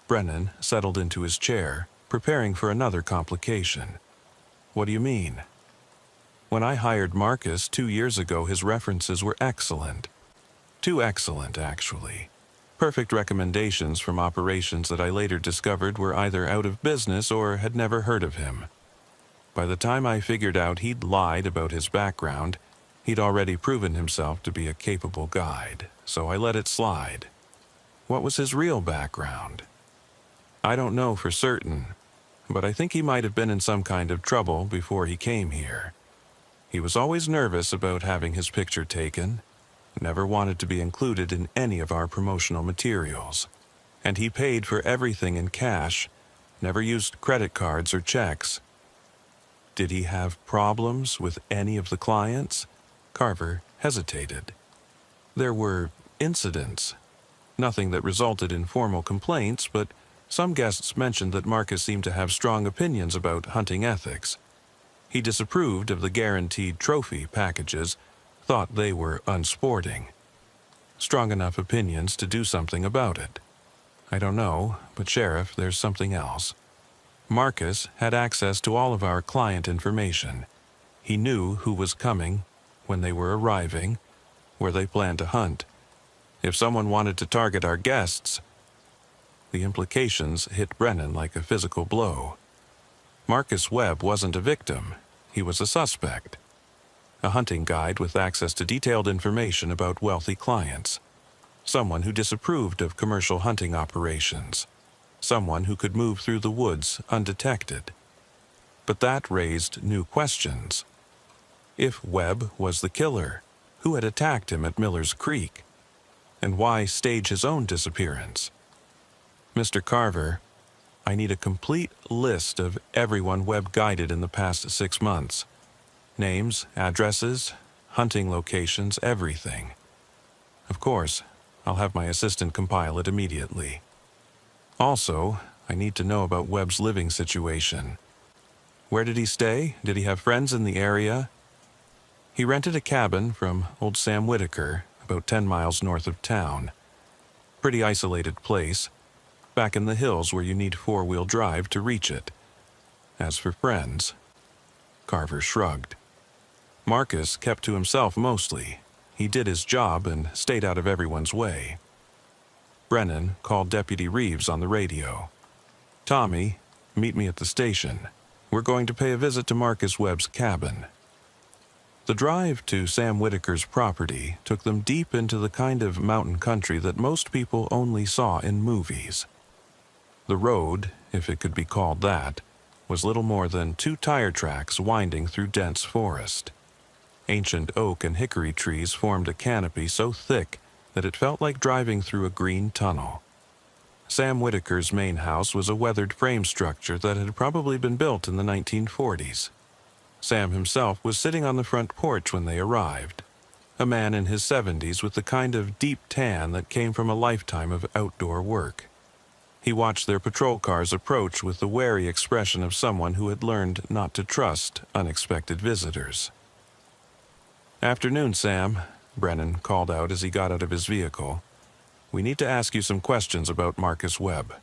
Brennan settled into his chair, preparing for another complication. "What do you mean?" "When I hired Marcus 2 years ago, his references were excellent. Too excellent, actually. Perfect recommendations from operations that I later discovered were either out of business or had never heard of him. By the time I figured out he'd lied about his background, he'd already proven himself to be a capable guide, so I let it slide." "What was his real background?" "I don't know for certain, but I think he might have been in some kind of trouble before he came here. He was always nervous about having his picture taken, never wanted to be included in any of our promotional materials, and he paid for everything in cash, never used credit cards or checks." "Did he have problems with any of the clients?" Carver hesitated. "There were incidents. Nothing that resulted in formal complaints, but some guests mentioned that Marcus seemed to have strong opinions about hunting ethics. He disapproved of the guaranteed trophy packages, thought they were unsporting. Strong enough opinions to do something about it. I don't know, but Sheriff, there's something else. Marcus had access to all of our client information. He knew who was coming, when they were arriving, where they planned to hunt. If someone wanted to target our guests—" The implications hit Brennan like a physical blow. Marcus Webb wasn't a victim. He was a suspect. A hunting guide with access to detailed information about wealthy clients. Someone who disapproved of commercial hunting operations. Someone who could move through the woods undetected. But that raised new questions. If Webb was the killer, who had attacked him at Miller's Creek? And why stage his own disappearance? "Mr. Carver, I need a complete list of everyone Webb guided in the past 6 months. Names, addresses, hunting locations, everything. Of course, I'll have my assistant compile it immediately. Also, I need to know about Webb's living situation. Where did he stay? Did he have friends in the area? He rented a cabin from old Sam Whitaker, about 10 miles north of town. Pretty isolated place, back in the hills where you need 4-wheel drive to reach it. As for friends, Carver shrugged. Marcus kept to himself mostly. He did his job and stayed out of everyone's way. Brennan called Deputy Reeves on the radio. Tommy, meet me at the station. We're going to pay a visit to Marcus Webb's cabin. The drive to Sam Whitaker's property took them deep into the kind of mountain country that most people only saw in movies. The road, if it could be called that, was little more than 2 tire tracks winding through dense forest. Ancient oak and hickory trees formed a canopy so thick that it felt like driving through a green tunnel. Sam Whitaker's main house was a weathered frame structure that had probably been built in the 1940s. Sam himself was sitting on the front porch when they arrived, a man in his 70s with the kind of deep tan that came from a lifetime of outdoor work. He watched their patrol cars approach with the wary expression of someone who had learned not to trust unexpected visitors. "Afternoon, Sam," Brennan called out as he got out of his vehicle. "We need to ask you some questions about Marcus Webb."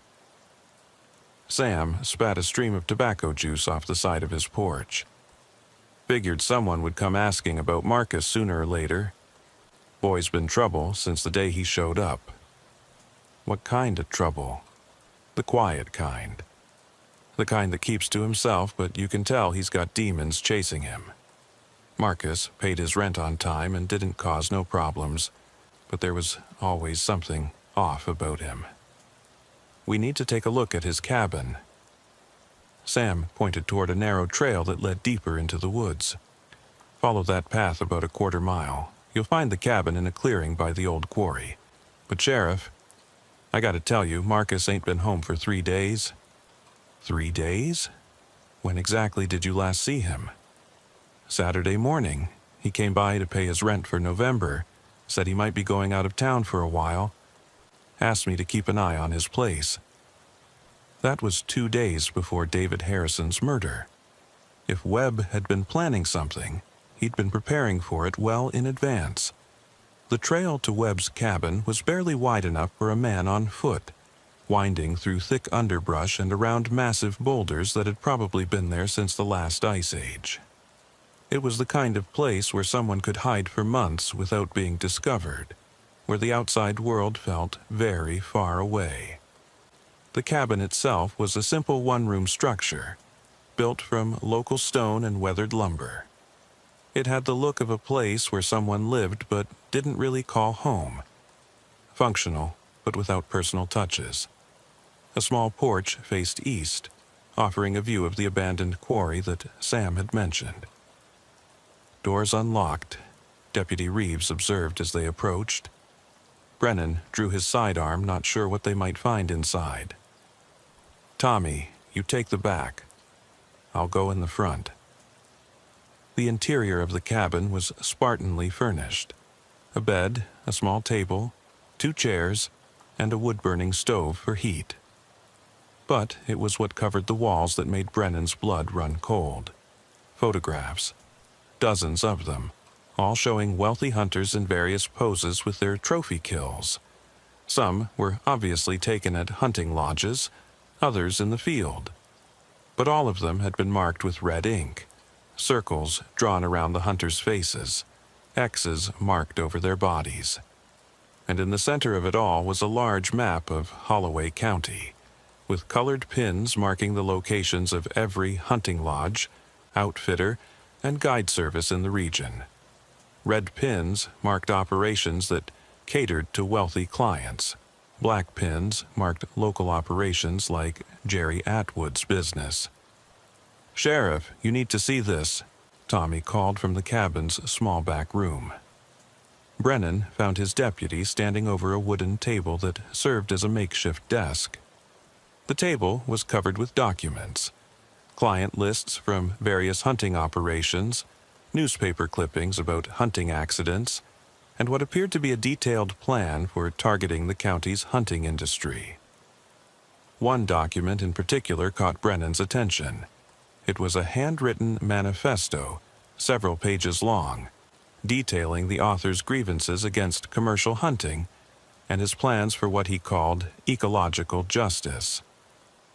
Sam spat a stream of tobacco juice off the side of his porch. Figured someone would come asking about Marcus sooner or later. Boy's been trouble since the day he showed up. What kind of trouble? The quiet kind. The kind that keeps to himself, but you can tell he's got demons chasing him. Marcus paid his rent on time and didn't cause no problems, but there was always something off about him. "We need to take a look at his cabin." Sam pointed toward a narrow trail that led deeper into the woods. "Follow that path about a 1/4 mile. You'll find the cabin in a clearing by the old quarry. But Sheriff, I gotta tell you, Marcus ain't been home for 3 days." "3 days? When exactly did you last see him?" "Saturday morning. He came by to pay his rent for November, said he might be going out of town for a while. Asked me to keep an eye on his place." That was 2 days before David Harrison's murder. If Webb had been planning something, he'd been preparing for it well in advance. The trail to Webb's cabin was barely wide enough for a man on foot, winding through thick underbrush and around massive boulders that had probably been there since the last ice age. It was the kind of place where someone could hide for months without being discovered, where the outside world felt very far away. The cabin itself was a simple 1-room structure, built from local stone and weathered lumber. It had the look of a place where someone lived but didn't really call home. Functional, but without personal touches. A small porch faced east, offering a view of the abandoned quarry that Sam had mentioned. Doors unlocked, Deputy Reeves observed as they approached. Brennan drew his sidearm, not sure what they might find inside. "Tommy, you take the back. I'll go in the front." The interior of the cabin was spartanly furnished. A bed, a small table, 2 chairs, and a wood-burning stove for heat. But it was what covered the walls that made Brennan's blood run cold. Photographs. Dozens of them, all showing wealthy hunters in various poses with their trophy kills. Some were obviously taken at hunting lodges, others in the field. But all of them had been marked with red ink, circles drawn around the hunters' faces, X's marked over their bodies. And in the center of it all was a large map of Holloway County, with colored pins marking the locations of every hunting lodge, outfitter, and guide service in the region. Red pins marked operations that catered to wealthy clients. Black pins marked local operations like Jerry Atwood's business. "Sheriff, you need to see this," Tommy called from the cabin's small back room. Brennan found his deputy standing over a wooden table that served as a makeshift desk. The table was covered with documents, client lists from various hunting operations, newspaper clippings about hunting accidents, and what appeared to be a detailed plan for targeting the county's hunting industry. One document in particular caught Brennan's attention. It was a handwritten manifesto, several pages long, detailing the author's grievances against commercial hunting and his plans for what he called ecological justice.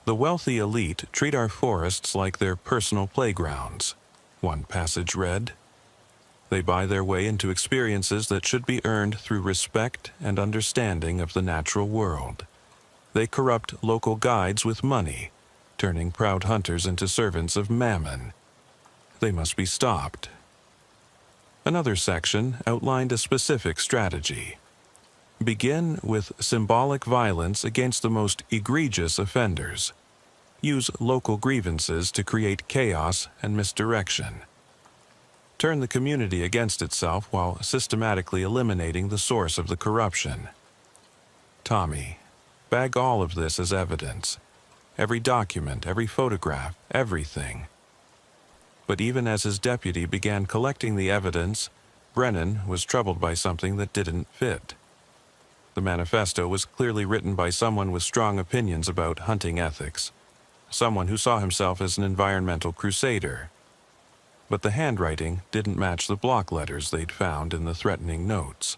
The wealthy elite treat our forests like their personal playgrounds, one passage read. They buy their way into experiences that should be earned through respect and understanding of the natural world. They corrupt local guides with money, turning proud hunters into servants of mammon. They must be stopped. Another section outlined a specific strategy. Begin with symbolic violence against the most egregious offenders. Use local grievances to create chaos and misdirection. Turn the community against itself while systematically eliminating the source of the corruption. Tommy, bag all of this as evidence. Every document, every photograph, everything. But even as his deputy began collecting the evidence, Brennan was troubled by something that didn't fit. The manifesto was clearly written by someone with strong opinions about hunting ethics, someone who saw himself as an environmental crusader. But the handwriting didn't match the block letters they'd found in the threatening notes.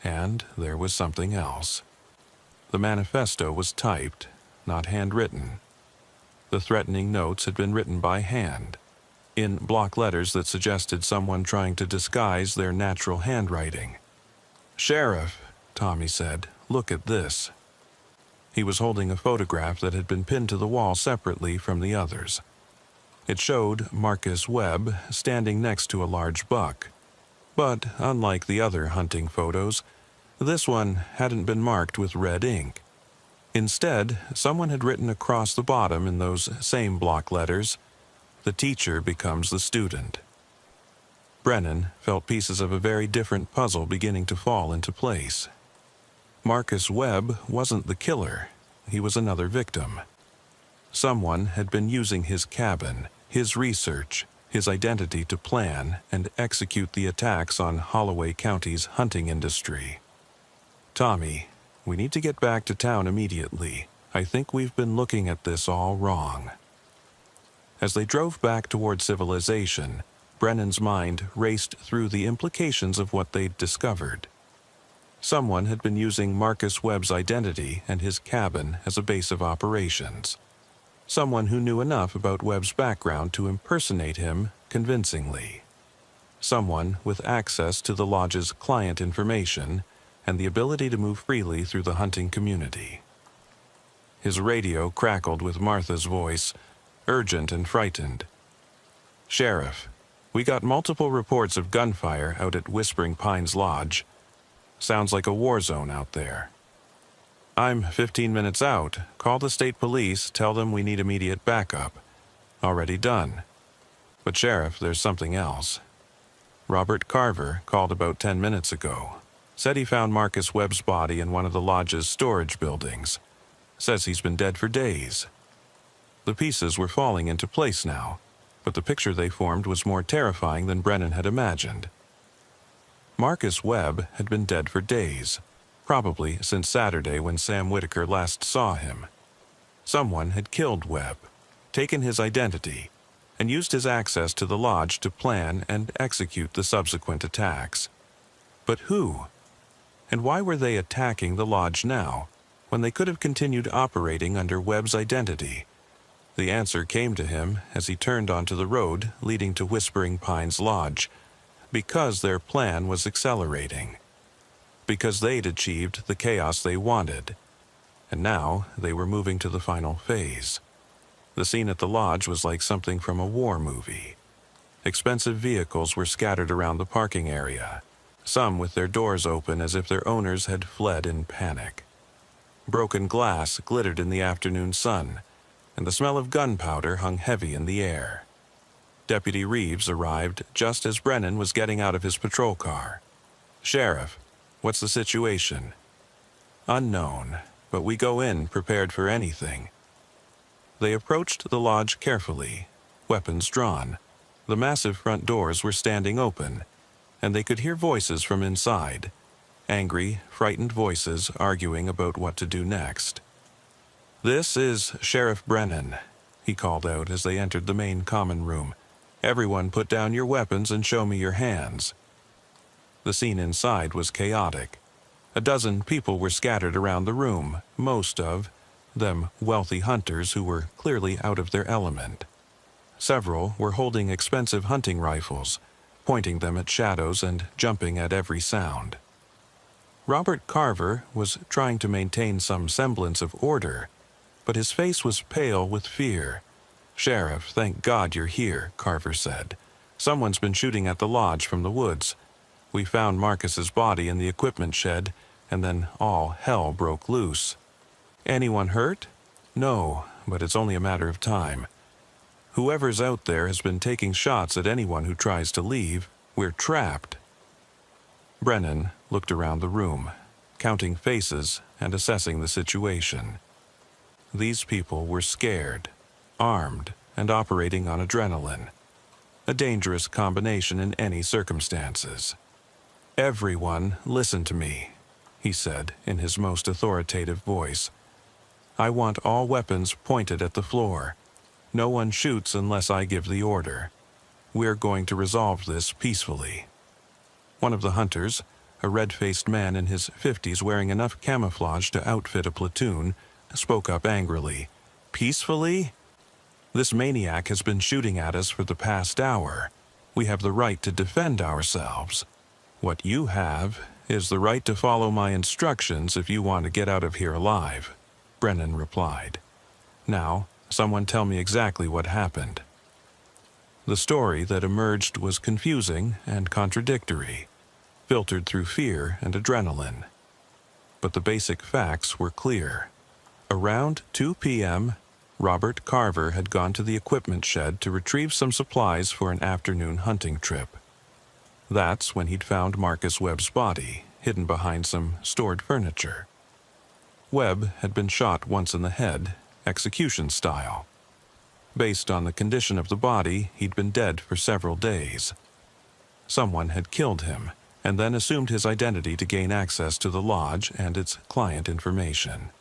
And there was something else. The manifesto was typed, not handwritten. The threatening notes had been written by hand, in block letters that suggested someone trying to disguise their natural handwriting. "Sheriff," Tommy said, "look at this." He was holding a photograph that had been pinned to the wall separately from the others. It showed Marcus Webb standing next to a large buck. But unlike the other hunting photos, this one hadn't been marked with red ink. Instead, someone had written across the bottom in those same block letters, "The teacher becomes the student." Brennan felt pieces of a very different puzzle beginning to fall into place. Marcus Webb wasn't the killer. He was another victim. Someone had been using his cabin, his research, his identity to plan and execute the attacks on Holloway County's hunting industry. "Tommy, we need to get back to town immediately. I think we've been looking at this all wrong." As they drove back toward civilization, Brennan's mind raced through the implications of what they'd discovered. Someone had been using Marcus Webb's identity and his cabin as a base of operations. Someone who knew enough about Webb's background to impersonate him convincingly. Someone with access to the lodge's client information and the ability to move freely through the hunting community. His radio crackled with Martha's voice, urgent and frightened. "Sheriff, we got multiple reports of gunfire out at Whispering Pines Lodge. Sounds like a war zone out there." "I'm 15 minutes out. Call the state police, tell them we need immediate backup." "Already done." "But Sheriff, there's something else. Robert Carver called about 10 minutes ago. Said he found Marcus Webb's body in one of the lodge's storage buildings. Says he's been dead for days." The pieces were falling into place now, but the picture they formed was more terrifying than Brennan had imagined. Marcus Webb had been dead for days, probably since Saturday when Sam Whitaker last saw him. Someone had killed Webb, taken his identity, and used his access to the lodge to plan and execute the subsequent attacks. But who? And why were they attacking the lodge now, when they could have continued operating under Webb's identity? The answer came to him as he turned onto the road leading to Whispering Pines Lodge, because their plan was accelerating. Because they'd achieved the chaos they wanted, and now they were moving to the final phase. The scene at the lodge was like something from a war movie. Expensive vehicles were scattered around the parking area, some with their doors open as if their owners had fled in panic. Broken glass glittered in the afternoon sun, and the smell of gunpowder hung heavy in the air. Deputy Reeves arrived just as Brennan was getting out of his patrol car. "Sheriff, what's the situation?" "Unknown, but we go in prepared for anything. They approached the lodge carefully, weapons drawn. The massive front doors were standing open, and they could hear voices from inside, angry, frightened voices arguing about what to do next. "This is Sheriff Brennan," he called out as they entered the main common room. "Everyone put down your weapons and show me your hands." The scene inside was chaotic. A dozen people were scattered around the room, most of them wealthy hunters who were clearly out of their element. Several were holding expensive hunting rifles, pointing them at shadows and jumping at every sound. Robert Carver was trying to maintain some semblance of order, but his face was pale with fear. "Sheriff, thank God you're here," Carver said. "Someone's been shooting at the lodge from the woods. We found Marcus's body in the equipment shed, and then all hell broke loose." "Anyone hurt?" "No, but it's only a matter of time. Whoever's out there has been taking shots at anyone who tries to leave. We're trapped." Brennan looked around the room, counting faces and assessing the situation. These people were scared, armed, and operating on adrenaline. A dangerous combination in any circumstances. "Everyone, listen to me," he said in his most authoritative voice. "I want all weapons pointed at the floor. No one shoots unless I give the order. We're going to resolve this peacefully." One of the hunters, a red-faced man in his 50s wearing enough camouflage to outfit a platoon, spoke up angrily. "Peacefully? This maniac has been shooting at us for the past hour. We have the right to defend ourselves. What you have is the right to follow my instructions if you want to get out of here alive," Brennan replied. "Now, someone tell me exactly what happened." The story that emerged was confusing and contradictory, filtered through fear and adrenaline. But the basic facts were clear. Around 2 p.m., Robert Carver had gone to the equipment shed to retrieve some supplies for an afternoon hunting trip. That's when he'd found Marcus Webb's body, hidden behind some stored furniture. Webb had been shot once in the head, execution style. Based on the condition of the body, he'd been dead for several days. Someone had killed him, and then assumed his identity to gain access to the lodge and its client information.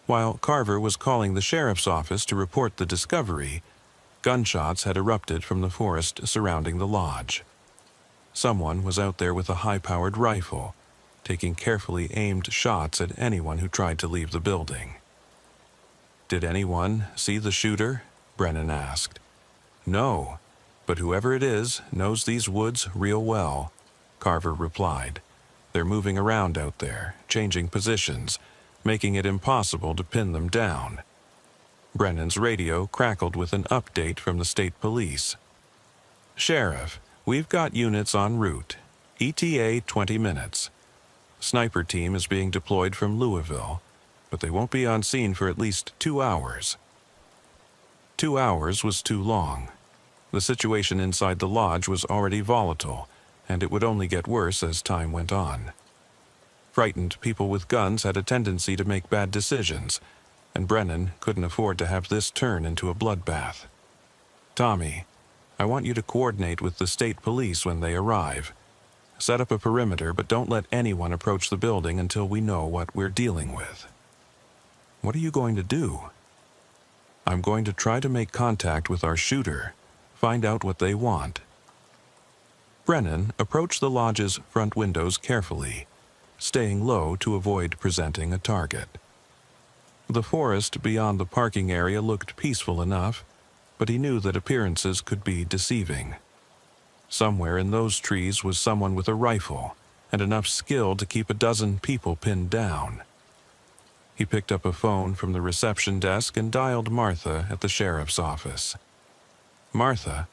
While Carver was calling the sheriff's office to report the discovery, gunshots had erupted from the forest surrounding the lodge. Someone was out there with a high-powered rifle, taking carefully aimed shots at anyone who tried to leave the building. "Did anyone see the shooter?" Brennan asked. "No, but whoever it is knows these woods real well," Carver replied. "They're moving around out there, changing positions, making it impossible to pin them down." Brennan's radio crackled with an update from the state police. "Sheriff, we've got units en route. ETA 20 minutes. Sniper team is being deployed from Louisville, but they won't be on scene for at least 2 hours." 2 hours was too long. The situation inside the lodge was already volatile, and it would only get worse as time went on. Frightened people with guns had a tendency to make bad decisions, and Brennan couldn't afford to have this turn into a bloodbath. "Tommy, I want you to coordinate with the state police when they arrive. Set up a perimeter, but don't let anyone approach the building until we know what we're dealing with." "What are you going to do?" "I'm going to try to make contact with our shooter, find out what they want." Brennan approached the lodge's front windows carefully, staying low to avoid presenting a target. The forest beyond the parking area looked peaceful enough, but he knew that appearances could be deceiving. Somewhere in those trees was someone with a rifle and enough skill to keep a dozen people pinned down. He picked up a phone from the reception desk and dialed Martha at the sheriff's office. "Martha,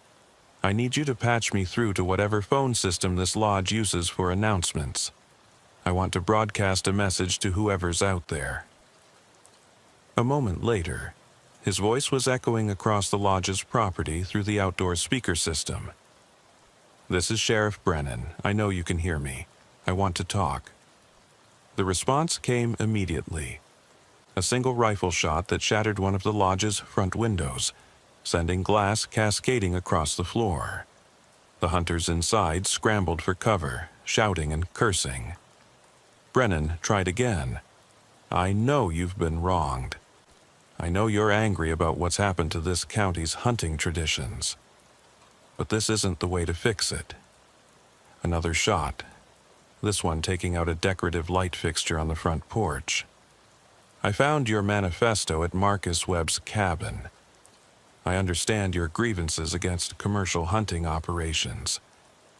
I need you to patch me through to whatever phone system this lodge uses for announcements. I want to broadcast a message to whoever's out there." A moment later, his voice was echoing across the lodge's property through the outdoor speaker system. "This is Sheriff Brennan. I know you can hear me. I want to talk." The response came immediately. A single rifle shot that shattered one of the lodge's front windows, sending glass cascading across the floor. The hunters inside scrambled for cover, shouting and cursing. Brennan tried again. I know you've been wronged. I know you're angry about what's happened to this county's hunting traditions. But this isn't the way to fix it. Another shot, this one taking out a decorative light fixture on the front porch. I found your manifesto at Marcus Webb's cabin. I understand your grievances against commercial hunting operations,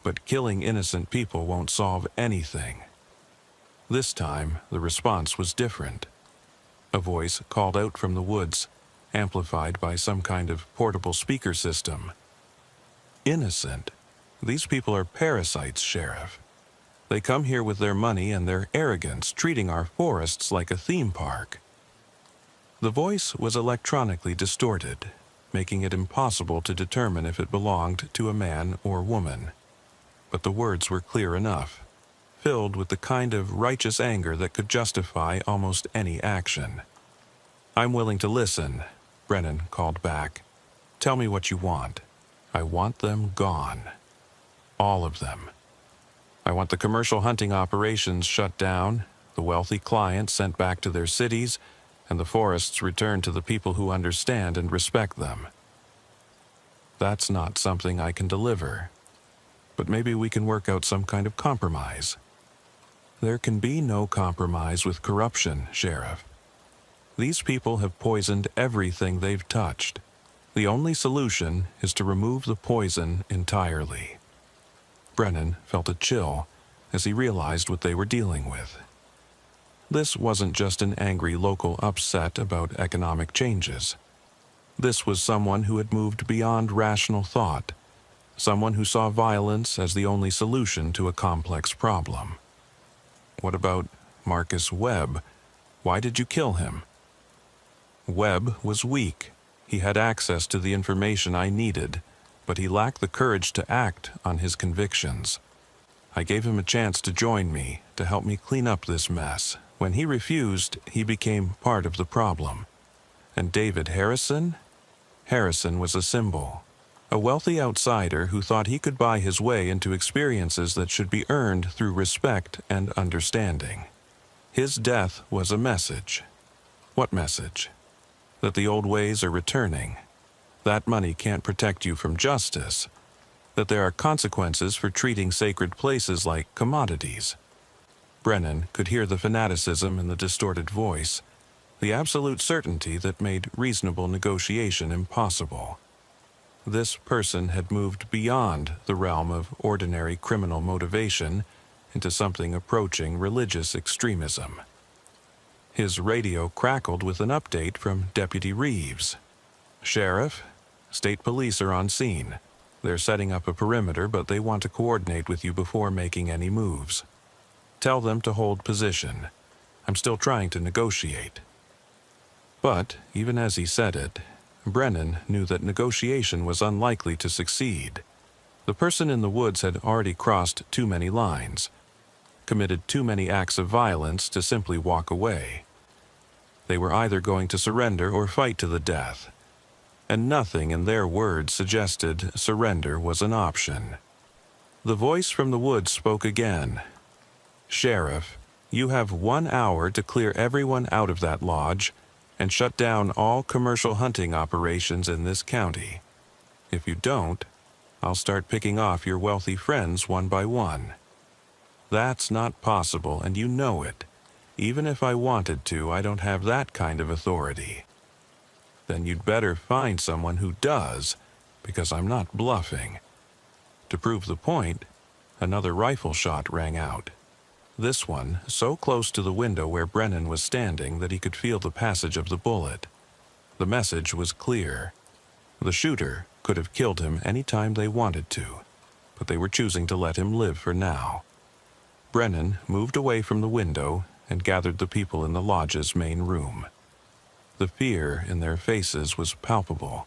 but killing innocent people won't solve anything. This time, the response was different. A voice called out from the woods, amplified by some kind of portable speaker system. Innocent? These people are parasites, Sheriff. They come here with their money and their arrogance, treating our forests like a theme park. The voice was electronically distorted, making it impossible to determine if it belonged to a man or woman. But the words were clear enough, filled with the kind of righteous anger that could justify almost any action. I'm willing to listen, Brennan called back. Tell me what you want. I want them gone. All of them. I want the commercial hunting operations shut down, the wealthy clients sent back to their cities, and the forests returned to the people who understand and respect them. That's not something I can deliver, but maybe we can work out some kind of compromise. There can be no compromise with corruption, Sheriff. These people have poisoned everything they've touched. The only solution is to remove the poison entirely. Brennan felt a chill as he realized what they were dealing with. This wasn't just an angry local upset about economic changes. This was someone who had moved beyond rational thought, someone who saw violence as the only solution to a complex problem. What about Marcus Webb? Why did you kill him? Webb was weak. He had access to the information I needed, but he lacked the courage to act on his convictions. I gave him a chance to join me, to help me clean up this mess. When he refused, he became part of the problem. And David Harrison? Harrison was a symbol. A wealthy outsider who thought he could buy his way into experiences that should be earned through respect and understanding. His death was a message. What message? That the old ways are returning. That money can't protect you from justice. That there are consequences for treating sacred places like commodities. Brennan could hear the fanaticism in the distorted voice, the absolute certainty that made reasonable negotiation impossible. This person had moved beyond the realm of ordinary criminal motivation into something approaching religious extremism. His radio crackled with an update from Deputy Reeves. Sheriff, state police are on scene. They're setting up a perimeter, but they want to coordinate with you before making any moves. Tell them to hold position. I'm still trying to negotiate. But, even as he said it, Brennan knew that negotiation was unlikely to succeed. The person in the woods had already crossed too many lines, committed too many acts of violence to simply walk away. They were either going to surrender or fight to the death, and nothing in their words suggested surrender was an option. The voice from the woods spoke again. Sheriff, you have 1 hour to clear everyone out of that lodge and shut down all commercial hunting operations in this county. If you don't, I'll start picking off your wealthy friends one by one. That's not possible, and you know it. Even if I wanted to, I don't have that kind of authority. Then you'd better find someone who does, because I'm not bluffing. To prove the point, another rifle shot rang out. This one so close to the window where Brennan was standing that he could feel the passage of the bullet. The message was clear. The shooter could have killed him any time they wanted to, but they were choosing to let him live for now. Brennan moved away from the window and gathered the people in the lodge's main room. The fear in their faces was palpable,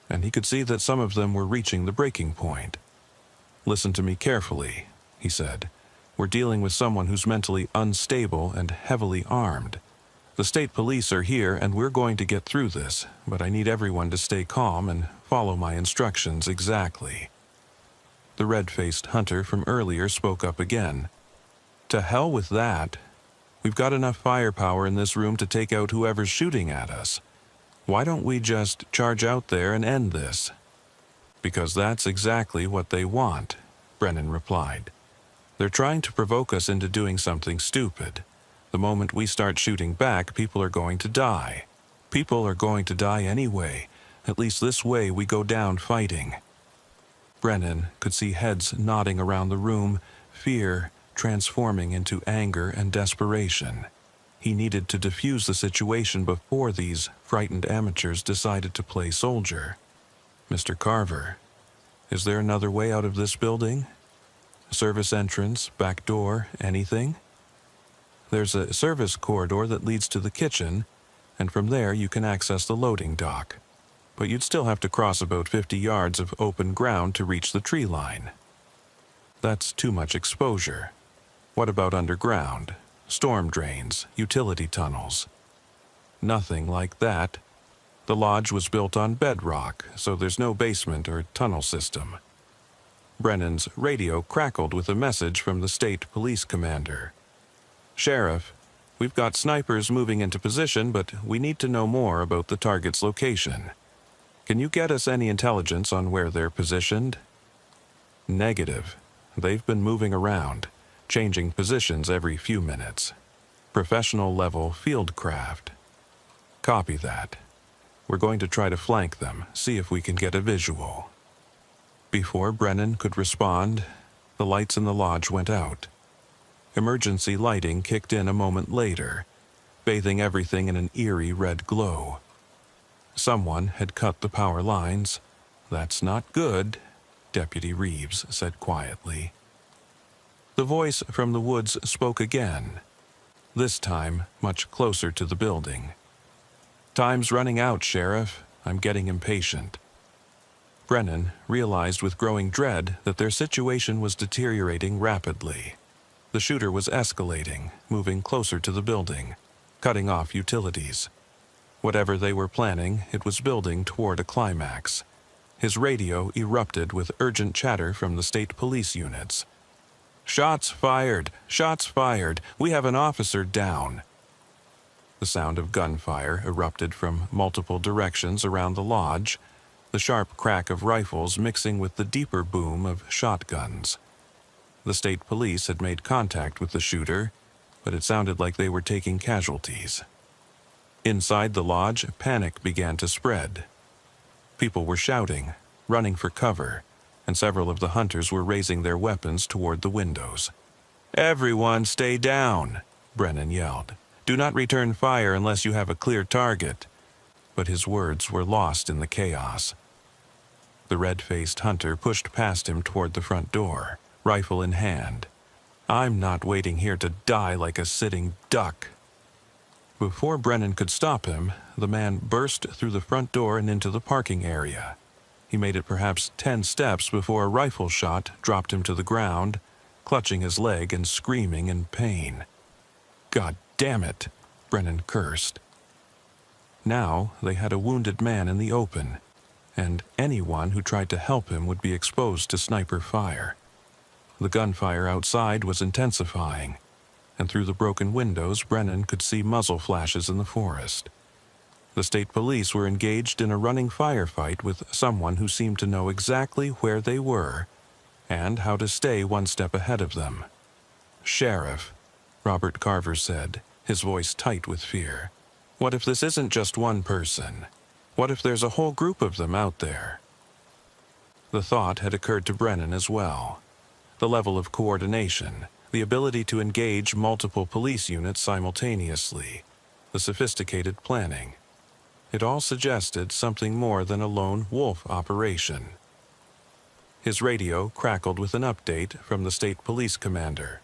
and he could see that some of them were reaching the breaking point. Listen to me carefully, he said. We're dealing with someone who's mentally unstable and heavily armed. The state police are here and we're going to get through this, but I need everyone to stay calm and follow my instructions exactly. The red-faced hunter from earlier spoke up again. To hell with that. We've got enough firepower in this room to take out whoever's shooting at us. Why don't we just charge out there and end this? Because that's exactly what they want, Brennan replied. They're trying to provoke us into doing something stupid. The moment we start shooting back, people are going to die. People are going to die anyway. At least this way we go down fighting. Brennan could see heads nodding around the room, fear transforming into anger and desperation. He needed to defuse the situation before these frightened amateurs decided to play soldier. Mr. Carver, is there another way out of this building? Service entrance, back door, anything? There's a service corridor that leads to the kitchen, and from there you can access the loading dock. But you'd still have to cross about 50 yards of open ground to reach the tree line. That's too much exposure. What about underground? Storm drains, utility tunnels? Nothing like that. The lodge was built on bedrock, so there's no basement or tunnel system. Brennan's radio crackled with a message from the state police commander. Sheriff, we've got snipers moving into position, but we need to know more about the target's location. Can you get us any intelligence on where they're positioned? Negative. They've been moving around, changing positions every few minutes. Professional-level fieldcraft. Copy that. We're going to try to flank them, see if we can get a visual. Before Brennan could respond, the lights in the lodge went out. Emergency lighting kicked in a moment later, bathing everything in an eerie red glow. Someone had cut the power lines. That's not good, Deputy Reeves said quietly. The voice from the woods spoke again, this time much closer to the building. Time's running out, Sheriff. I'm getting impatient. Brennan realized with growing dread that their situation was deteriorating rapidly. The shooter was escalating, moving closer to the building, cutting off utilities. Whatever they were planning, it was building toward a climax. His radio erupted with urgent chatter from the state police units. Shots fired! Shots fired! We have an officer down! The sound of gunfire erupted from multiple directions around the lodge, the sharp crack of rifles mixing with the deeper boom of shotguns. The state police had made contact with the shooter, but it sounded like they were taking casualties. Inside the lodge, panic began to spread. People were shouting, running for cover, and several of the hunters were raising their weapons toward the windows. Everyone stay down, Brennan yelled. Do not return fire unless you have a clear target. But his words were lost in the chaos. The red-faced hunter pushed past him toward the front door, rifle in hand. I'm not waiting here to die like a sitting duck. Before Brennan could stop him, the man burst through the front door and into the parking area. He made it perhaps 10 steps before a rifle shot dropped him to the ground, clutching his leg and screaming in pain. God damn it, Brennan cursed. Now they had a wounded man in the open, and anyone who tried to help him would be exposed to sniper fire. The gunfire outside was intensifying, and through the broken windows Brennan could see muzzle flashes in the forest. The state police were engaged in a running firefight with someone who seemed to know exactly where they were and how to stay one step ahead of them. Sheriff, Robert Carver said, his voice tight with fear. What if this isn't just one person? What if there's a whole group of them out there? The thought had occurred to Brennan as well. The level of coordination, the ability to engage multiple police units simultaneously, the sophisticated planning. It all suggested something more than a lone wolf operation. His radio crackled with an update from the state police commander.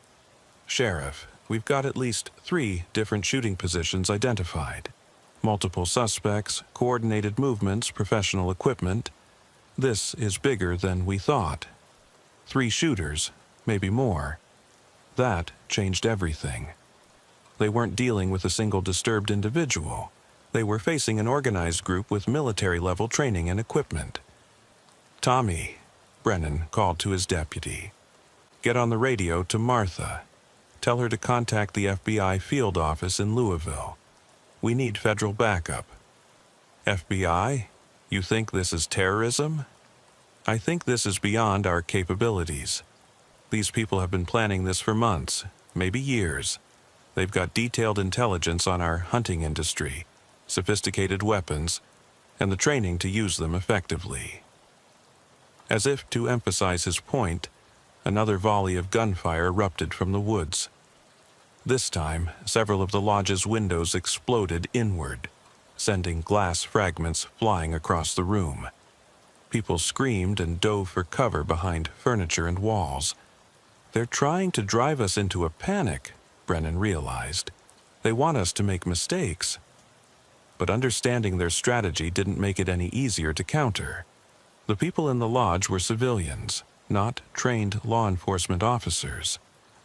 Sheriff, we've got at least 3 different shooting positions identified. Multiple suspects, coordinated movements, professional equipment. This is bigger than we thought. 3 shooters, maybe more. That changed everything. They weren't dealing with a single disturbed individual. They were facing an organized group with military-level training and equipment. "Tommy," Brennan called to his deputy. "Get on the radio to Martha. Tell her to contact the FBI field office in Louisville. We need federal backup." "FBI? You think this is terrorism?" "I think this is beyond our capabilities. These people have been planning this for months, maybe years. They've got detailed intelligence on our hunting industry, sophisticated weapons, and the training to use them effectively." As if to emphasize his point, another volley of gunfire erupted from the woods. This time, several of the lodge's windows exploded inward, sending glass fragments flying across the room. People screamed and dove for cover behind furniture and walls. "They're trying to drive us into a panic," Brennan realized. "They want us to make mistakes." But understanding their strategy didn't make it any easier to counter. The people in the lodge were civilians, not trained law enforcement officers.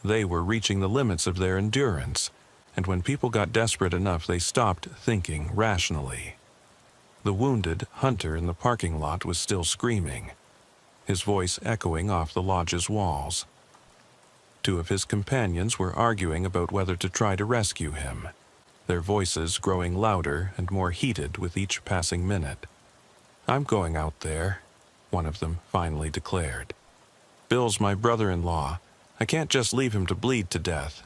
They were reaching the limits of their endurance, and when people got desperate enough, they stopped thinking rationally. The wounded hunter in the parking lot was still screaming, his voice echoing off the lodge's walls. Two of his companions were arguing about whether to try to rescue him, their voices growing louder and more heated with each passing minute. "I'm going out there," one of them finally declared. "Bill's my brother-in-law. I can't just leave him to bleed to death."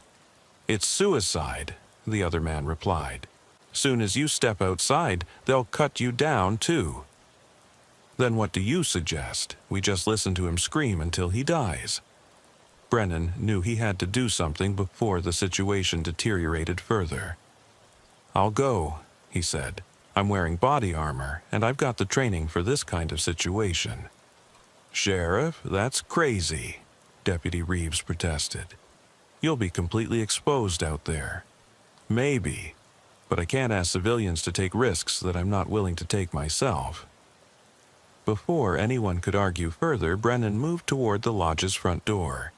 "It's suicide," the other man replied. "Soon as you step outside, they'll cut you down, too." "Then what do you suggest? We just listen to him scream until he dies?" Brennan knew he had to do something before the situation deteriorated further. "I'll go," he said. "I'm wearing body armor, and I've got the training for this kind of situation." "Sheriff, that's crazy," Deputy Reeves protested. "You'll be completely exposed out there." "Maybe, but I can't ask civilians to take risks that I'm not willing to take myself." Before anyone could argue further, Brennan moved toward the lodge's front door.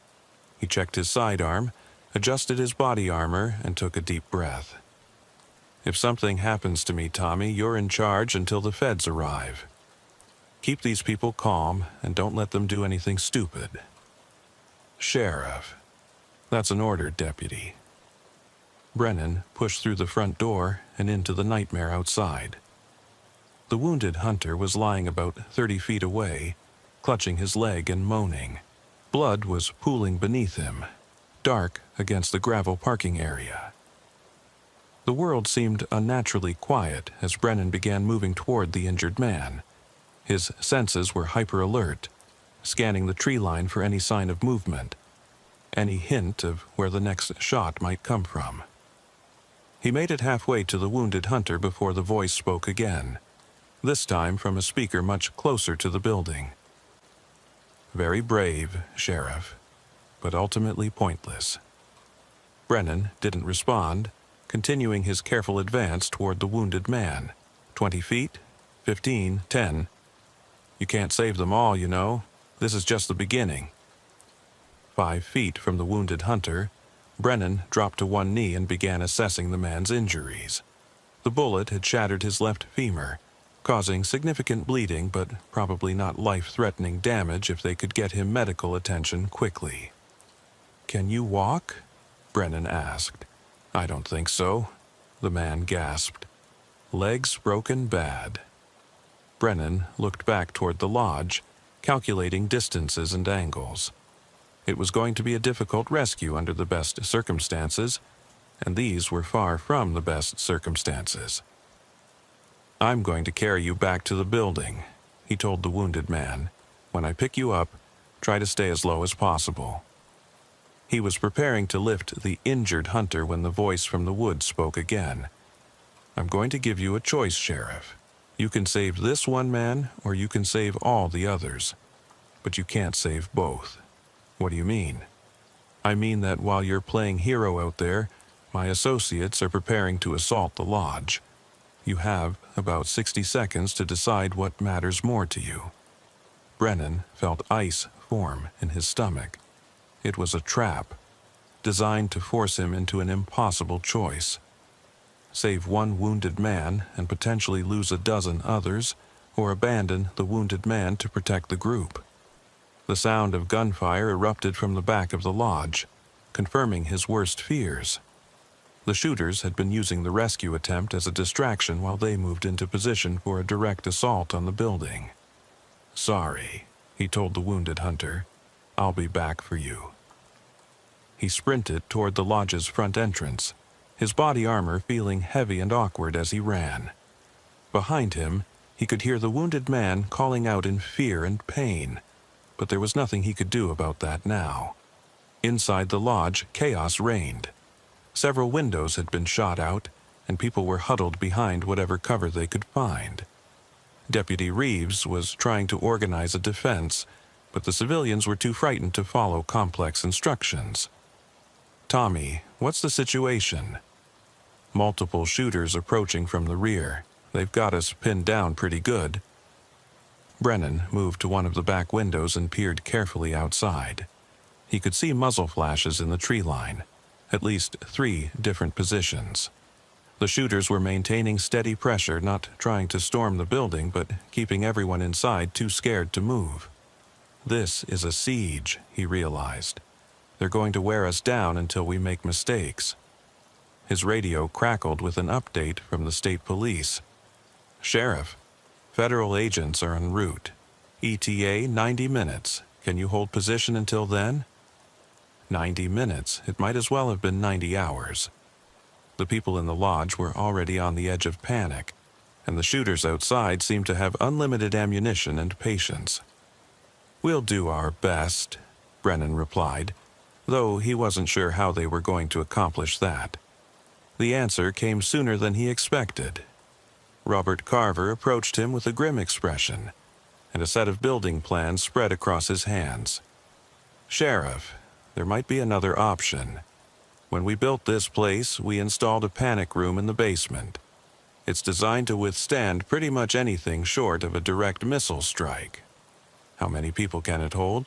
He checked his sidearm, adjusted his body armor, and took a deep breath. "If something happens to me, Tommy, you're in charge until the feds arrive. Keep these people calm and don't let them do anything stupid." "Sheriff." "That's an order, Deputy." Brennan pushed through the front door and into the nightmare outside. The wounded hunter was lying about 30 feet away, clutching his leg and moaning. Blood was pooling beneath him, dark against the gravel parking area. The world seemed unnaturally quiet as Brennan began moving toward the injured man. His senses were hyper-alert, scanning the tree line for any sign of movement, any hint of where the next shot might come from. He made it halfway to the wounded hunter before the voice spoke again, this time from a speaker much closer to the building. "Very brave, Sheriff, but ultimately pointless." Brennan didn't respond, continuing his careful advance toward the wounded man. 20 feet, 15, 10. "You can't save them all, you know. This is just the beginning." 5 feet from the wounded hunter, Brennan dropped to one knee and began assessing the man's injuries. The bullet had shattered his left femur, causing significant bleeding but probably not life-threatening damage if they could get him medical attention quickly. "Can you walk?" Brennan asked. "I don't think so," the man gasped. "Legs broken bad." Brennan looked back toward the lodge, calculating distances and angles. It was going to be a difficult rescue under the best circumstances, and these were far from the best circumstances. "I'm going to carry you back to the building," he told the wounded man. "When I pick you up, try to stay as low as possible." He was preparing to lift the injured hunter when the voice from the woods spoke again. "I'm going to give you a choice, Sheriff. You can save this one man, or you can save all the others. But you can't save both." "What do you mean?" "I mean that while you're playing hero out there, my associates are preparing to assault the lodge. You have about 60 seconds to decide what matters more to you." Brennan felt ice form in his stomach. It was a trap. designed to force him into an impossible choice. Save one wounded man and potentially lose a dozen others, or abandon the wounded man to protect the group. The sound of gunfire erupted from the back of the lodge, confirming his worst fears. The shooters had been using the rescue attempt as a distraction while they moved into position for a direct assault on the building. "Sorry," he told the wounded hunter. "I'll be back for you." He sprinted toward the lodge's front entrance, his body armor feeling heavy and awkward as he ran. Behind him, he could hear the wounded man calling out in fear and pain, but there was nothing he could do about that now. Inside the lodge, chaos reigned. Several windows had been shot out, and people were huddled behind whatever cover they could find. Deputy Reeves was trying to organize a defense, but the civilians were too frightened to follow complex instructions. "Tommy, what's the situation?" "Multiple shooters approaching from the rear. They've got us pinned down pretty good." Brennan moved to one of the back windows and peered carefully outside. He could see muzzle flashes in the tree line, at least 3 different positions. The shooters were maintaining steady pressure, not trying to storm the building, but keeping everyone inside too scared to move. This is a siege, he realized. They're going to wear us down until we make mistakes. His radio crackled with an update from the state police. "Sheriff, federal agents are en route. ETA 90 minutes. Can you hold position until then?" 90 minutes. It might as well have been 90 hours. The people in the lodge were already on the edge of panic, and the shooters outside seemed to have unlimited ammunition and patience. "We'll do our best," Brennan replied, though he wasn't sure how they were going to accomplish that. The answer came sooner than he expected. Robert Carver approached him with a grim expression, and a set of building plans spread across his hands. "Sheriff, there might be another option. When we built this place, we installed a panic room in the basement. It's designed to withstand pretty much anything short of a direct missile strike. How many people can it hold?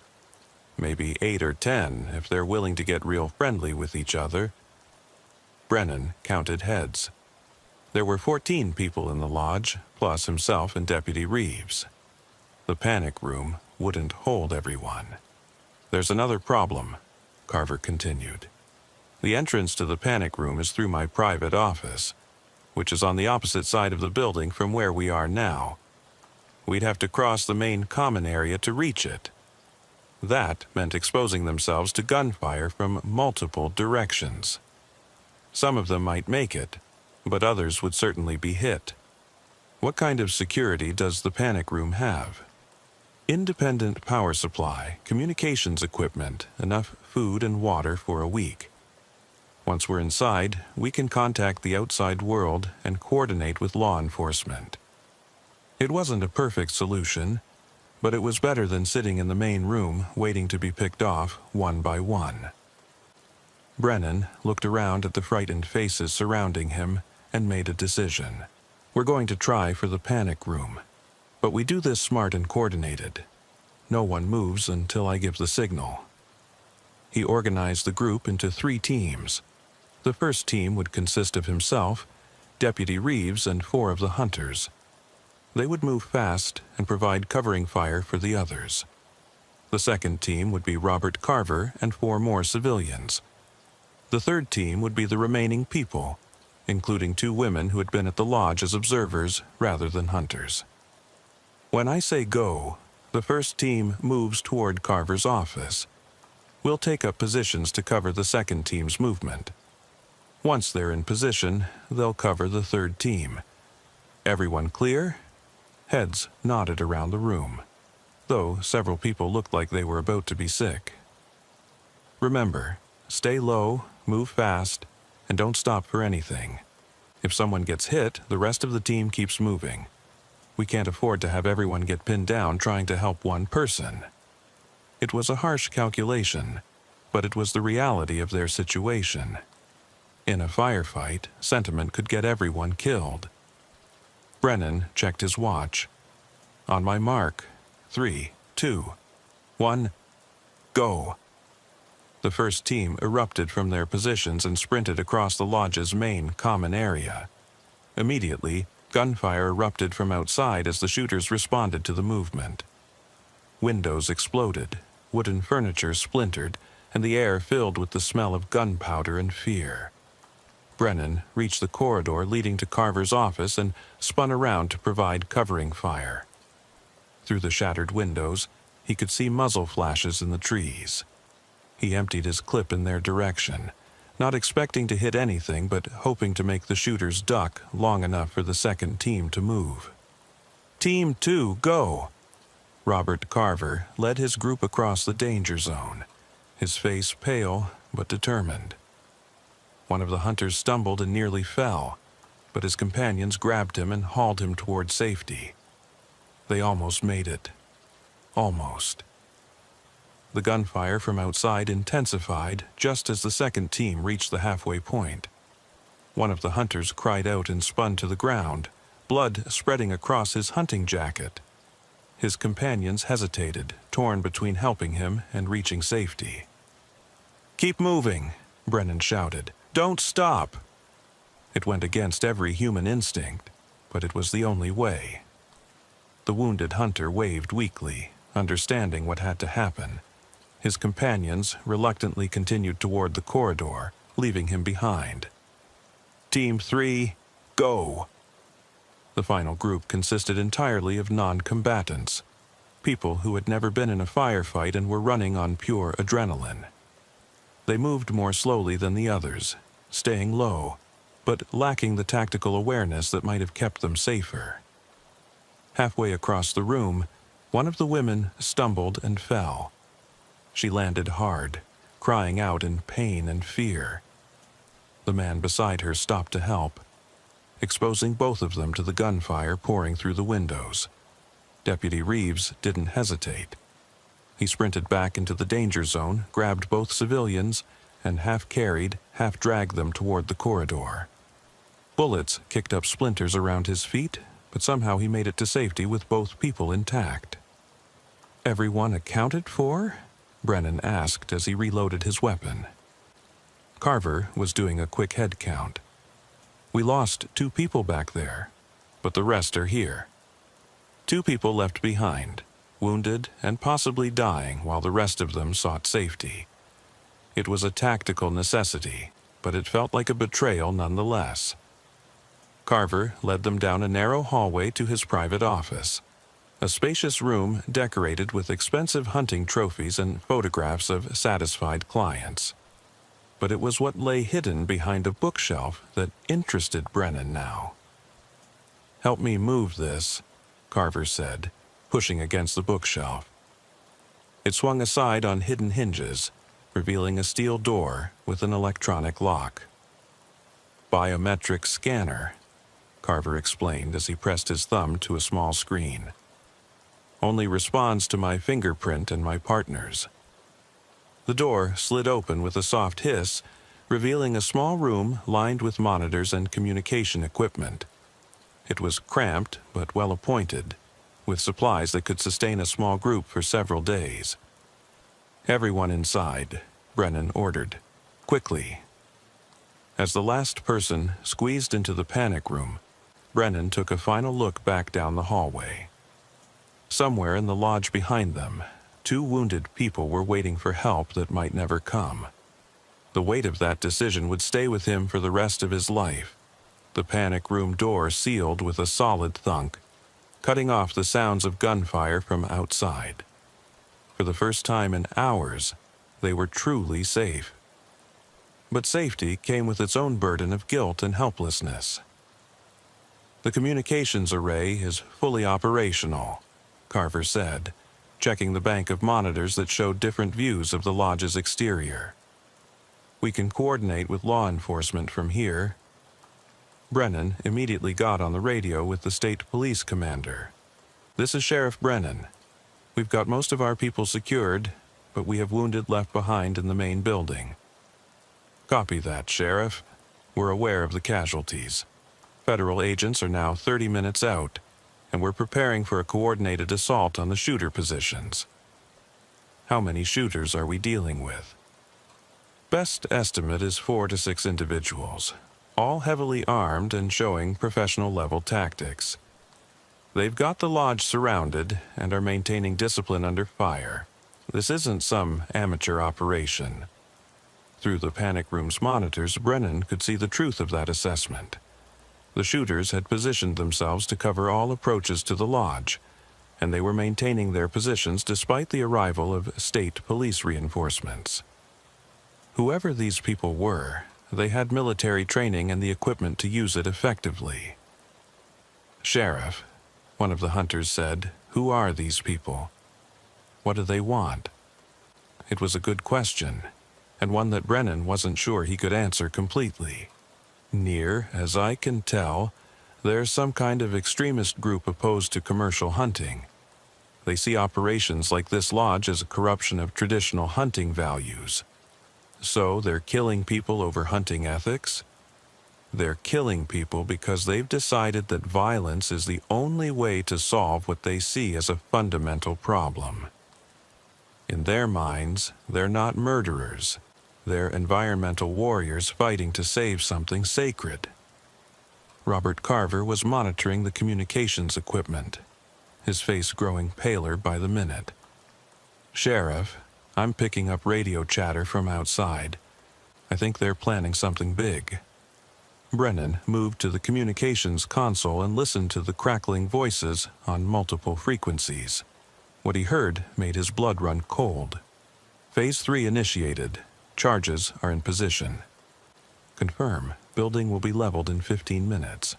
Maybe 8 or 10 if they're willing to get real friendly with each other." Brennan counted heads. There were 14 people in the lodge, plus himself and Deputy Reeves. The panic room wouldn't hold everyone. "There's another problem," Carver continued. "The entrance to the panic room is through my private office, which is on the opposite side of the building from where we are now. We'd have to cross the main common area to reach it. That meant exposing themselves to gunfire from multiple directions. Some of them might make it, but others would certainly be hit. What kind of security does the panic room have? Independent power supply, communications equipment, enough food and water for a week. Once we're inside, we can contact the outside world and coordinate with law enforcement." It wasn't a perfect solution, but it was better than sitting in the main room waiting to be picked off one by one. Brennan looked around at the frightened faces surrounding him and made a decision. "We're going to try for the panic room, but we do this smart and coordinated. No one moves until I give the signal." He organized the group into 3 teams. The first team would consist of himself, Deputy Reeves, and 4 of the hunters. They would move fast and provide covering fire for the others. The second team would be Robert Carver and 4 more civilians. The third team would be the remaining people, including 2 women who had been at the lodge as observers rather than hunters. When I say go, the first team moves toward Carver's office. We'll take up positions to cover the second team's movement. Once they're in position, they'll cover the third team. Everyone clear? Heads nodded around the room, though several people looked like they were about to be sick. "Remember, stay low, move fast, and don't stop for anything. If someone gets hit, the rest of the team keeps moving. We can't afford to have everyone get pinned down trying to help one person." It was a harsh calculation, but it was the reality of their situation. In a firefight, sentiment could get everyone killed. Brennan checked his watch. "On my mark. 3, 2, 1, go." The first team erupted from their positions and sprinted across the lodge's main common area. Immediately, gunfire erupted from outside as the shooters responded to the movement. Windows exploded, wooden furniture splintered, and the air filled with the smell of gunpowder and fear. Brennan reached the corridor leading to Carver's office and spun around to provide covering fire. Through the shattered windows, he could see muzzle flashes in the trees. He emptied his clip in their direction, not expecting to hit anything but hoping to make the shooters duck long enough for the second team to move. "Team 2, go!" Robert Carver led his group across the danger zone, his face pale but determined. One of the hunters stumbled and nearly fell, but his companions grabbed him and hauled him toward safety. They almost made it. Almost. The gunfire from outside intensified just as the second team reached the halfway point. One of the hunters cried out and spun to the ground, blood spreading across his hunting jacket. His companions hesitated, torn between helping him and reaching safety. "Keep moving," Brennan shouted. "Don't stop." It went against every human instinct, but it was the only way. The wounded hunter waved weakly, understanding what had to happen. His companions reluctantly continued toward the corridor, leaving him behind. "Team 3, go!" The final group consisted entirely of non-combatants, people who had never been in a firefight and were running on pure adrenaline. They moved more slowly than the others, staying low, but lacking the tactical awareness that might have kept them safer. Halfway across the room, one of the women stumbled and fell. She landed hard, crying out in pain and fear. The man beside her stopped to help, exposing both of them to the gunfire pouring through the windows. Deputy Reeves didn't hesitate. He sprinted back into the danger zone, grabbed both civilians, and half-carried, half-dragged them toward the corridor. Bullets kicked up splinters around his feet, but somehow he made it to safety with both people intact. "Everyone accounted for?" Brennan asked as he reloaded his weapon. Carver was doing a quick head count. "We lost 2 people back there, but the rest are here. 2 people left behind, wounded and possibly dying while the rest of them sought safety. It was a tactical necessity, but it felt like a betrayal nonetheless." Carver led them down a narrow hallway to his private office, a spacious room decorated with expensive hunting trophies and photographs of satisfied clients. But it was what lay hidden behind a bookshelf that interested Brennan now. "Help me move this," Carver said, pushing against the bookshelf. It swung aside on hidden hinges, revealing a steel door with an electronic lock. "Biometric scanner," Carver explained as he pressed his thumb to a small screen. "Only responds to my fingerprint and my partner's." The door slid open with a soft hiss, revealing a small room lined with monitors and communication equipment. It was cramped but well appointed, with supplies that could sustain a small group for several days. "Everyone inside," Brennan ordered. "Quickly." As the last person squeezed into the panic room, Brennan took a final look back down the hallway. Somewhere in the lodge behind them, 2 wounded people were waiting for help that might never come. The weight of that decision would stay with him for the rest of his life. The panic room door sealed with a solid thunk, cutting off the sounds of gunfire from outside. For the first time in hours, they were truly safe. But safety came with its own burden of guilt and helplessness. "The communications array is fully operational," Carver said, checking the bank of monitors that showed different views of the lodge's exterior. "We can coordinate with law enforcement from here." Brennan immediately got on the radio with the state police commander. "This is Sheriff Brennan. We've got most of our people secured, but we have wounded left behind in the main building." "Copy that, Sheriff. We're aware of the casualties. Federal agents are now 30 minutes out, and we're preparing for a coordinated assault on the shooter positions." "How many shooters are we dealing with?" Best estimate is 4 to 6 individuals, all heavily armed and showing professional-level tactics. They've got the lodge surrounded and are maintaining discipline under fire. This isn't some amateur operation. Through the panic room's monitors, Brennan could see the truth of that assessment. The shooters had positioned themselves to cover all approaches to the lodge, and they were maintaining their positions despite the arrival of state police reinforcements. Whoever these people were, they had military training and the equipment to use it effectively. "Sheriff," one of the hunters said, "who are these people? What do they want?" It was a good question, and one that Brennan wasn't sure he could answer completely. "Near as I can tell, there's some kind of extremist group opposed to commercial hunting. They see operations like this lodge as a corruption of traditional hunting values. So they're killing people over hunting ethics? They're killing people because they've decided that violence is the only way to solve what they see as a fundamental problem. In their minds, they're not murderers. They're environmental warriors fighting to save something sacred." Robert Carver was monitoring the communications equipment, his face growing paler by the minute. "Sheriff, I'm picking up radio chatter from outside. I think they're planning something big." Brennan moved to the communications console and listened to the crackling voices on multiple frequencies. What he heard made his blood run cold. Phase 3 initiated. Charges are in position. Confirm. Building will be leveled in 15 minutes.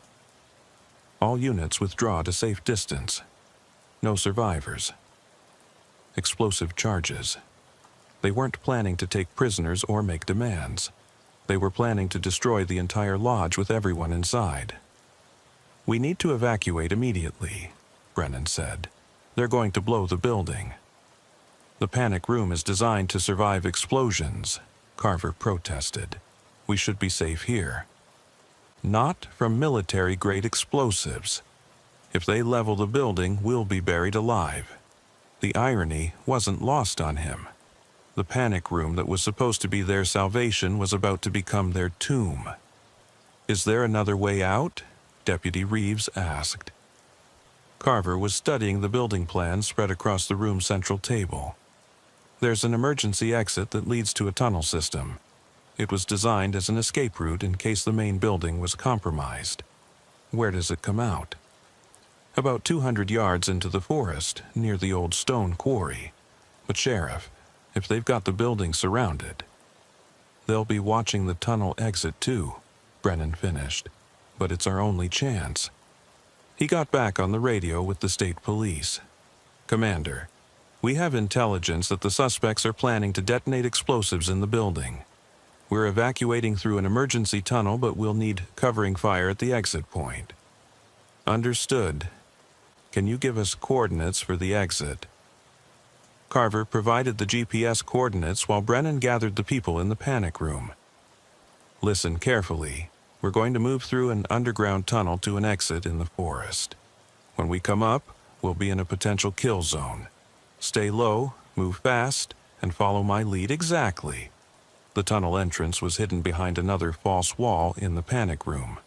All units withdraw to safe distance. No survivors. Explosive charges. They weren't planning to take prisoners or make demands. They were planning to destroy the entire lodge with everyone inside. "We need to evacuate immediately," Brennan said. "They're going to blow the building." "The panic room is designed to survive explosions," Carver protested. "We should be safe here." "Not from military-grade explosives. If they level the building, we'll be buried alive." The irony wasn't lost on him. The panic room that was supposed to be their salvation was about to become their tomb. "Is there another way out?" Deputy Reeves asked. Carver was studying the building plan spread across the room's central table. "There's an emergency exit that leads to a tunnel system. It was designed as an escape route in case the main building was compromised." "Where does it come out?" "About 200 yards into the forest, near the old stone quarry. But Sheriff, if they've got the building surrounded..." "They'll be watching the tunnel exit too," Brennan finished. "But it's our only chance." He got back on the radio with the state police. "Commander, we have intelligence that the suspects are planning to detonate explosives in the building. We're evacuating through an emergency tunnel, but we'll need covering fire at the exit point." "Understood. Can you give us coordinates for the exit?" Carver provided the GPS coordinates while Brennan gathered the people in the panic room. "Listen carefully. We're going to move through an underground tunnel to an exit in the forest. When we come up, we'll be in a potential kill zone. Stay low, move fast, and follow my lead exactly." The tunnel entrance was hidden behind another false wall in the panic room.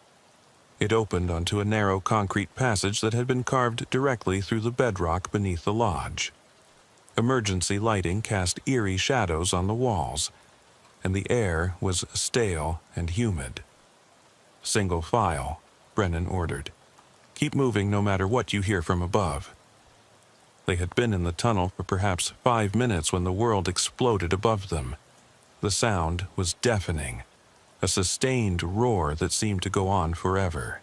It opened onto a narrow concrete passage that had been carved directly through the bedrock beneath the lodge. Emergency lighting cast eerie shadows on the walls, and the air was stale and humid. "Single file," Brennan ordered. "Keep moving no matter what you hear from above." They had been in the tunnel for perhaps 5 minutes when the world exploded above them. The sound was deafening, a sustained roar that seemed to go on forever.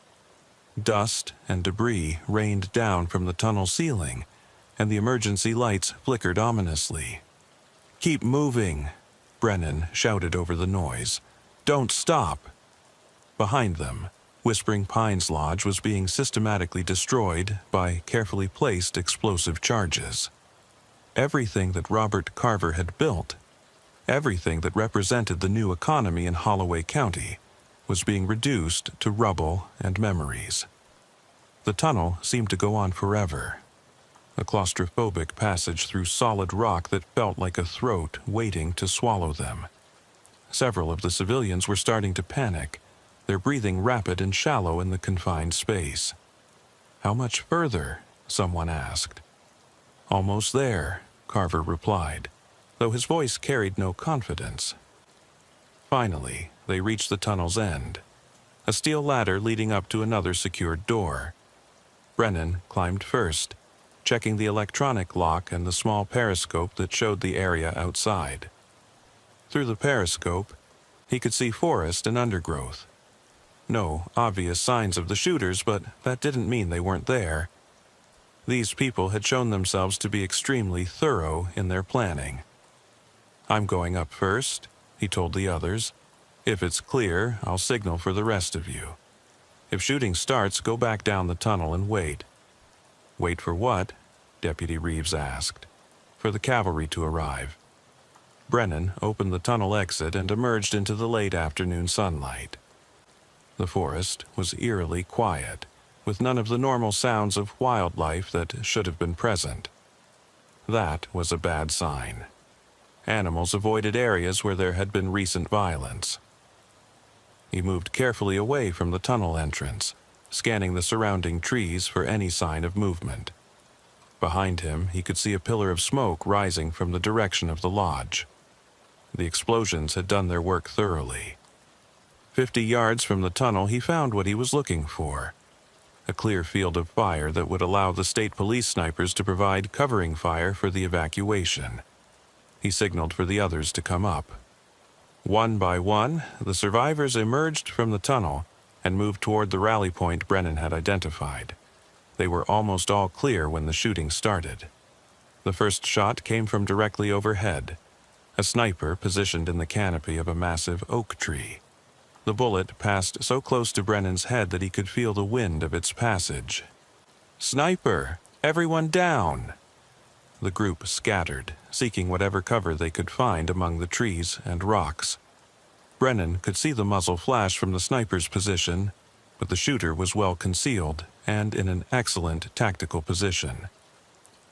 Dust and debris rained down from the tunnel ceiling, and the emergency lights flickered ominously. "Keep moving," Brennan shouted over the noise. "Don't stop." Behind them, Whispering Pines Lodge was being systematically destroyed by carefully placed explosive charges. Everything that Robert Carver had built, everything that represented the new economy in Holloway County, was being reduced to rubble and memories. The tunnel seemed to go on forever, a claustrophobic passage through solid rock that felt like a throat waiting to swallow them. Several of the civilians were starting to panic, their breathing rapid and shallow in the confined space. "How much further?" someone asked. "Almost there," Carver replied, though his voice carried no confidence. Finally, they reached the tunnel's end, a steel ladder leading up to another secured door. Brennan climbed first, checking the electronic lock and the small periscope that showed the area outside. Through the periscope, he could see forest and undergrowth. No obvious signs of the shooters, but that didn't mean they weren't there. These people had shown themselves to be extremely thorough in their planning. "I'm going up first," he told the others. "If it's clear, I'll signal for the rest of you. If shooting starts, go back down the tunnel and wait." "Wait for what?" Deputy Reeves asked. "For the cavalry to arrive." Brennan opened the tunnel exit and emerged into the late afternoon sunlight. The forest was eerily quiet, with none of the normal sounds of wildlife that should have been present. That was a bad sign. Animals avoided areas where there had been recent violence. He moved carefully away from the tunnel entrance, scanning the surrounding trees for any sign of movement. Behind him, he could see a pillar of smoke rising from the direction of the lodge. The explosions had done their work thoroughly. 50 yards from the tunnel, he found what he was looking for: a clear field of fire that would allow the state police snipers to provide covering fire for the evacuation. He signaled for the others to come up. One by one, the survivors emerged from the tunnel and moved toward the rally point Brennan had identified. They were almost all clear when the shooting started. The first shot came from directly overhead, a sniper positioned in the canopy of a massive oak tree. The bullet passed so close to Brennan's head that he could feel the wind of its passage. "Sniper! Everyone down!" The group scattered, seeking whatever cover they could find among the trees and rocks. Brennan could see the muzzle flash from the sniper's position, but the shooter was well concealed and in an excellent tactical position.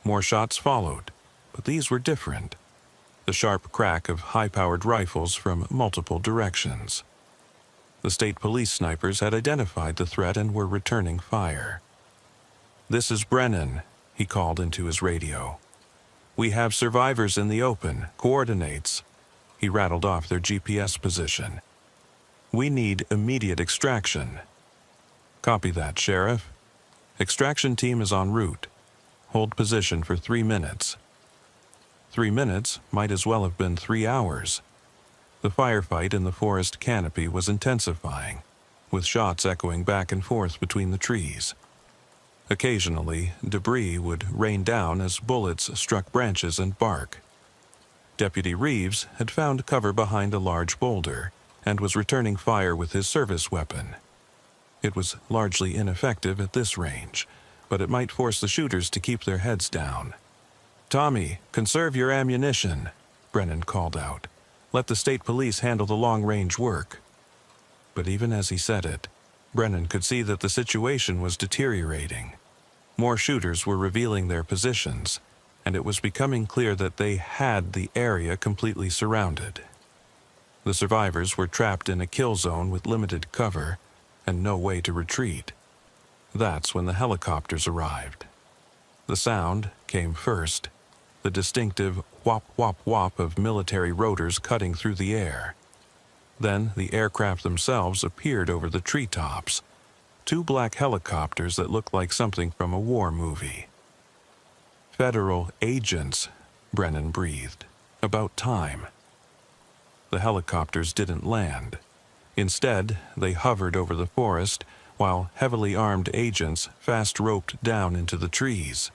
More shots followed, but these were different: the sharp crack of high-powered rifles from multiple directions. The state police snipers had identified the threat and were returning fire. "This is Brennan," he called into his radio. "We have survivors in the open. Coordinates." He rattled off their GPS position. "We need immediate extraction." "Copy that, Sheriff. Extraction team is en route. Hold position for 3 minutes." 3 minutes might as well have been 3 hours. The firefight in the forest canopy was intensifying, with shots echoing back and forth between the trees. Occasionally, debris would rain down as bullets struck branches and bark. Deputy Reeves had found cover behind a large boulder and was returning fire with his service weapon. It was largely ineffective at this range, but it might force the shooters to keep their heads down. "Tommy, conserve your ammunition," Brennan called out. "Let the state police handle the long-range work." But even as he said it, Brennan could see that the situation was deteriorating. More shooters were revealing their positions, and it was becoming clear that they had the area completely surrounded. The survivors were trapped in a kill zone with limited cover and no way to retreat. That's when the helicopters arrived. The sound came first, the distinctive whop-whop-whop of military rotors cutting through the air. Then the aircraft themselves appeared over the treetops, 2 black helicopters that looked like something from a war movie. "Federal agents," Brennan breathed. "About time." The helicopters didn't land. Instead, they hovered over the forest while heavily armed agents fast-roped down into the trees.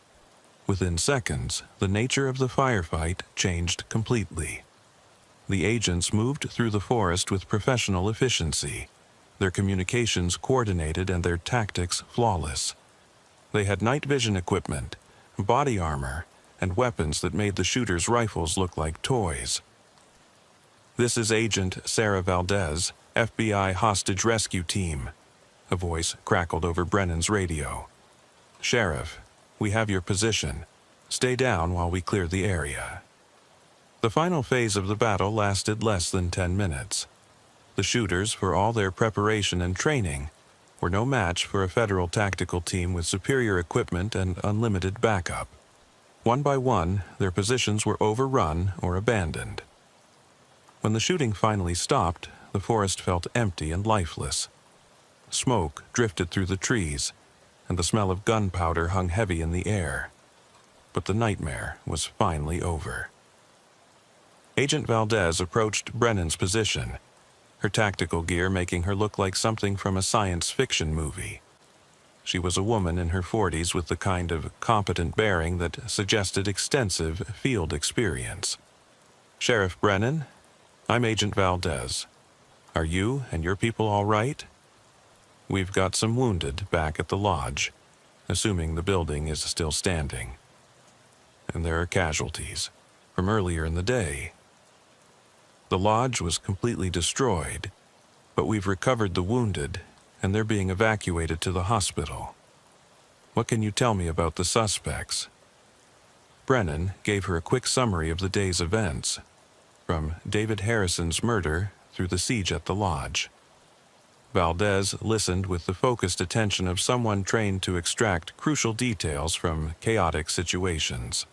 Within seconds, the nature of the firefight changed completely. The agents moved through the forest with professional efficiency, their communications coordinated and their tactics flawless. They had night vision equipment, body armor, and weapons that made the shooters' rifles look like toys. "This is Agent Sarah Valdez, FBI Hostage Rescue Team," a voice crackled over Brennan's radio. "Sheriff, we have your position. Stay down while we clear the area." The final phase of the battle lasted less than 10 minutes. The shooters, for all their preparation and training, were no match for a federal tactical team with superior equipment and unlimited backup. One by one, their positions were overrun or abandoned. When the shooting finally stopped, the forest felt empty and lifeless. Smoke drifted through the trees, and the smell of gunpowder hung heavy in the air. But the nightmare was finally over. Agent Valdez approached Brennan's position, her tactical gear making her look like something from a science fiction movie. She was a woman in her 40s with the kind of competent bearing that suggested extensive field experience. "Sheriff Brennan, I'm Agent Valdez. Are you and your people all right? We've got some wounded back at the lodge, assuming the building is still standing. And there are casualties from earlier in the day. The lodge was completely destroyed, but we've recovered the wounded, and they're being evacuated to the hospital. What can you tell me about the suspects?" Brennan gave her a quick summary of the day's events, from David Harrison's murder through the siege at the lodge. Valdez listened with the focused attention of someone trained to extract crucial details from chaotic situations.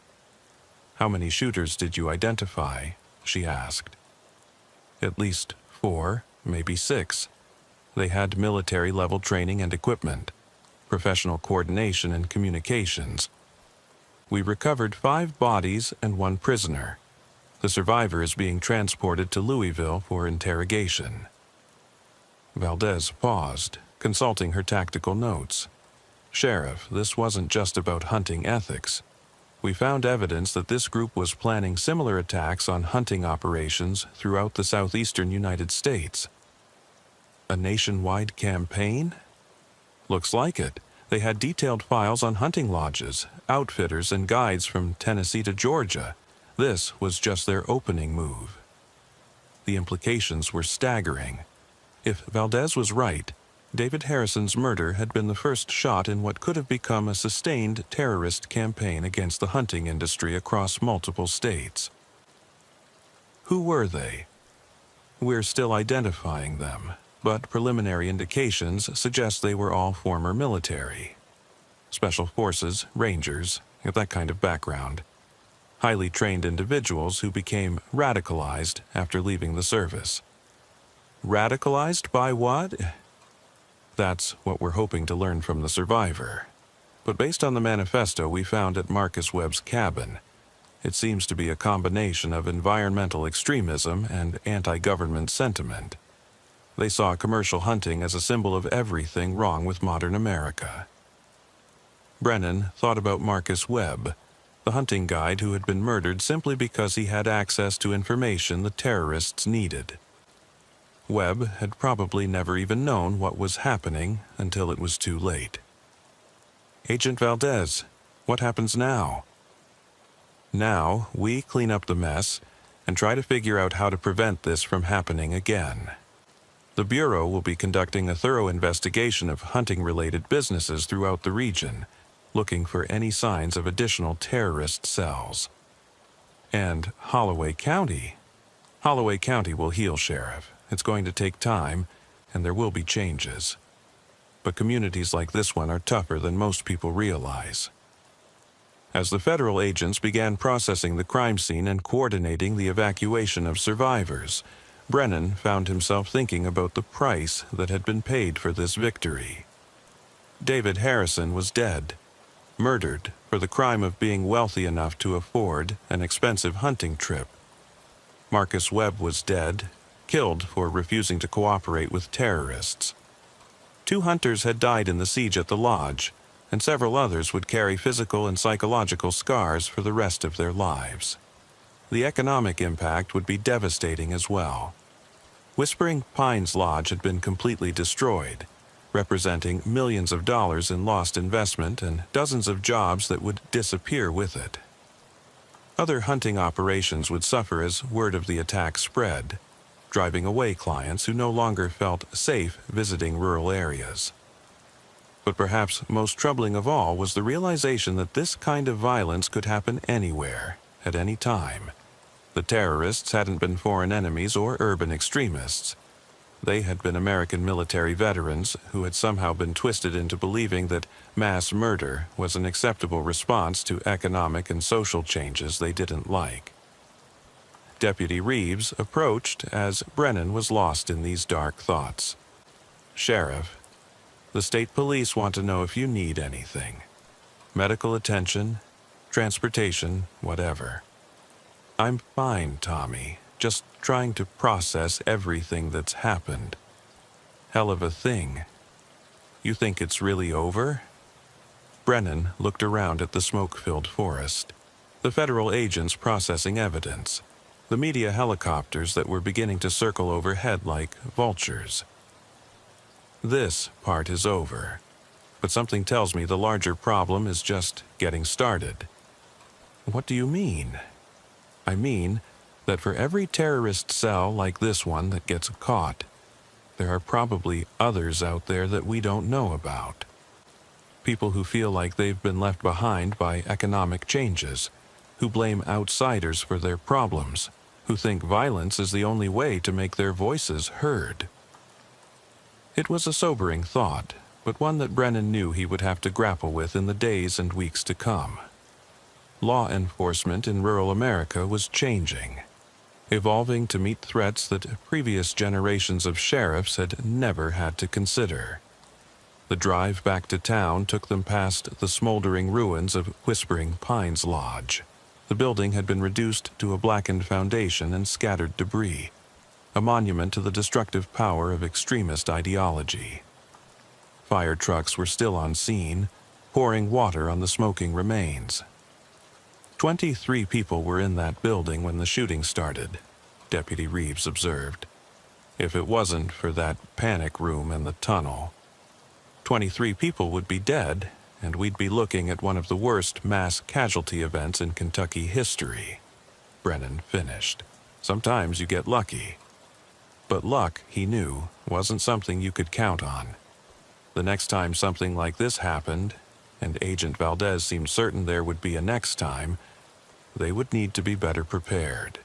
"How many shooters did you identify?" she asked. "At least 4, maybe 6. They had military-level training and equipment, professional coordination and communications. We recovered 5 bodies and 1 prisoner. The survivor is being transported to Louisville for interrogation." Valdez paused, consulting her tactical notes. "Sheriff, this wasn't just about hunting ethics. We found evidence that this group was planning similar attacks on hunting operations throughout the southeastern United States." "A nationwide campaign?" "Looks like it. They had detailed files on hunting lodges, outfitters, and guides from Tennessee to Georgia. This was just their opening move." The implications were staggering. If Valdez was right, David Harrison's murder had been the first shot in what could have become a sustained terrorist campaign against the hunting industry across multiple states. "Who were they?" "We're still identifying them, but preliminary indications suggest they were all former military. Special forces, rangers, that kind of background. Highly trained individuals who became radicalized after leaving the service." "Radicalized by what?" "That's what we're hoping to learn from the survivor. But based on the manifesto we found at Marcus Webb's cabin, it seems to be a combination of environmental extremism and anti-government sentiment. They saw commercial hunting as a symbol of everything wrong with modern America." Brennan thought about Marcus Webb, the hunting guide who had been murdered simply because he had access to information the terrorists needed. Webb had probably never even known what was happening until it was too late. "Agent Valdez, what happens now?" "Now, we clean up the mess and try to figure out how to prevent this from happening again. The Bureau will be conducting a thorough investigation of hunting-related businesses throughout the region, looking for any signs of additional terrorist cells. And Holloway County? Holloway County will heal, Sheriff. It's going to take time, and there will be changes. But communities like this one are tougher than most people realize." As the federal agents began processing the crime scene and coordinating the evacuation of survivors, Brennan found himself thinking about the price that had been paid for this victory. David Harrison was dead, murdered for the crime of being wealthy enough to afford an expensive hunting trip. Marcus Webb was dead, killed for refusing to cooperate with terrorists. 2 hunters had died in the siege at the lodge, and several others would carry physical and psychological scars for the rest of their lives. The economic impact would be devastating as well. Whispering Pines Lodge had been completely destroyed, representing millions of dollars in lost investment and dozens of jobs that would disappear with it. Other hunting operations would suffer as word of the attack spread, driving away clients who no longer felt safe visiting rural areas. But perhaps most troubling of all was the realization that this kind of violence could happen anywhere, at any time. The terrorists hadn't been foreign enemies or urban extremists. They had been American military veterans who had somehow been twisted into believing that mass murder was an acceptable response to economic and social changes they didn't like. Deputy Reeves approached as Brennan was lost in these dark thoughts. "Sheriff, the state police want to know if you need anything. Medical attention, transportation, whatever." "I'm fine, Tommy. Just trying to process everything that's happened." "Hell of a thing. You think it's really over?" Brennan looked around at the smoke-filled forest, the federal agents processing evidence, the media helicopters that were beginning to circle overhead like vultures. "This part is over, but something tells me the larger problem is just getting started." "What do you mean?" "I mean that for every terrorist cell like this one that gets caught, there are probably others out there that we don't know about. People who feel like they've been left behind by economic changes, who blame outsiders for their problems, who think violence is the only way to make their voices heard." It was a sobering thought, but one that Brennan knew he would have to grapple with in the days and weeks to come. Law enforcement in rural America was changing, evolving to meet threats that previous generations of sheriffs had never had to consider. The drive back to town took them past the smoldering ruins of Whispering Pines Lodge. The building had been reduced to a blackened foundation and scattered debris, a monument to the destructive power of extremist ideology. Fire trucks were still on scene, pouring water on the smoking remains. 23 people were in that building when the shooting started, Deputy Reeves observed. If it wasn't for that panic room and the tunnel, 23 people would be dead, and we'd be looking at one of the worst mass casualty events in Kentucky history. Brennan finished. Sometimes you get lucky. But luck, he knew, wasn't something you could count on. The next time something like this happened, and Agent Valdez seemed certain there would be a next time, they would need to be better prepared.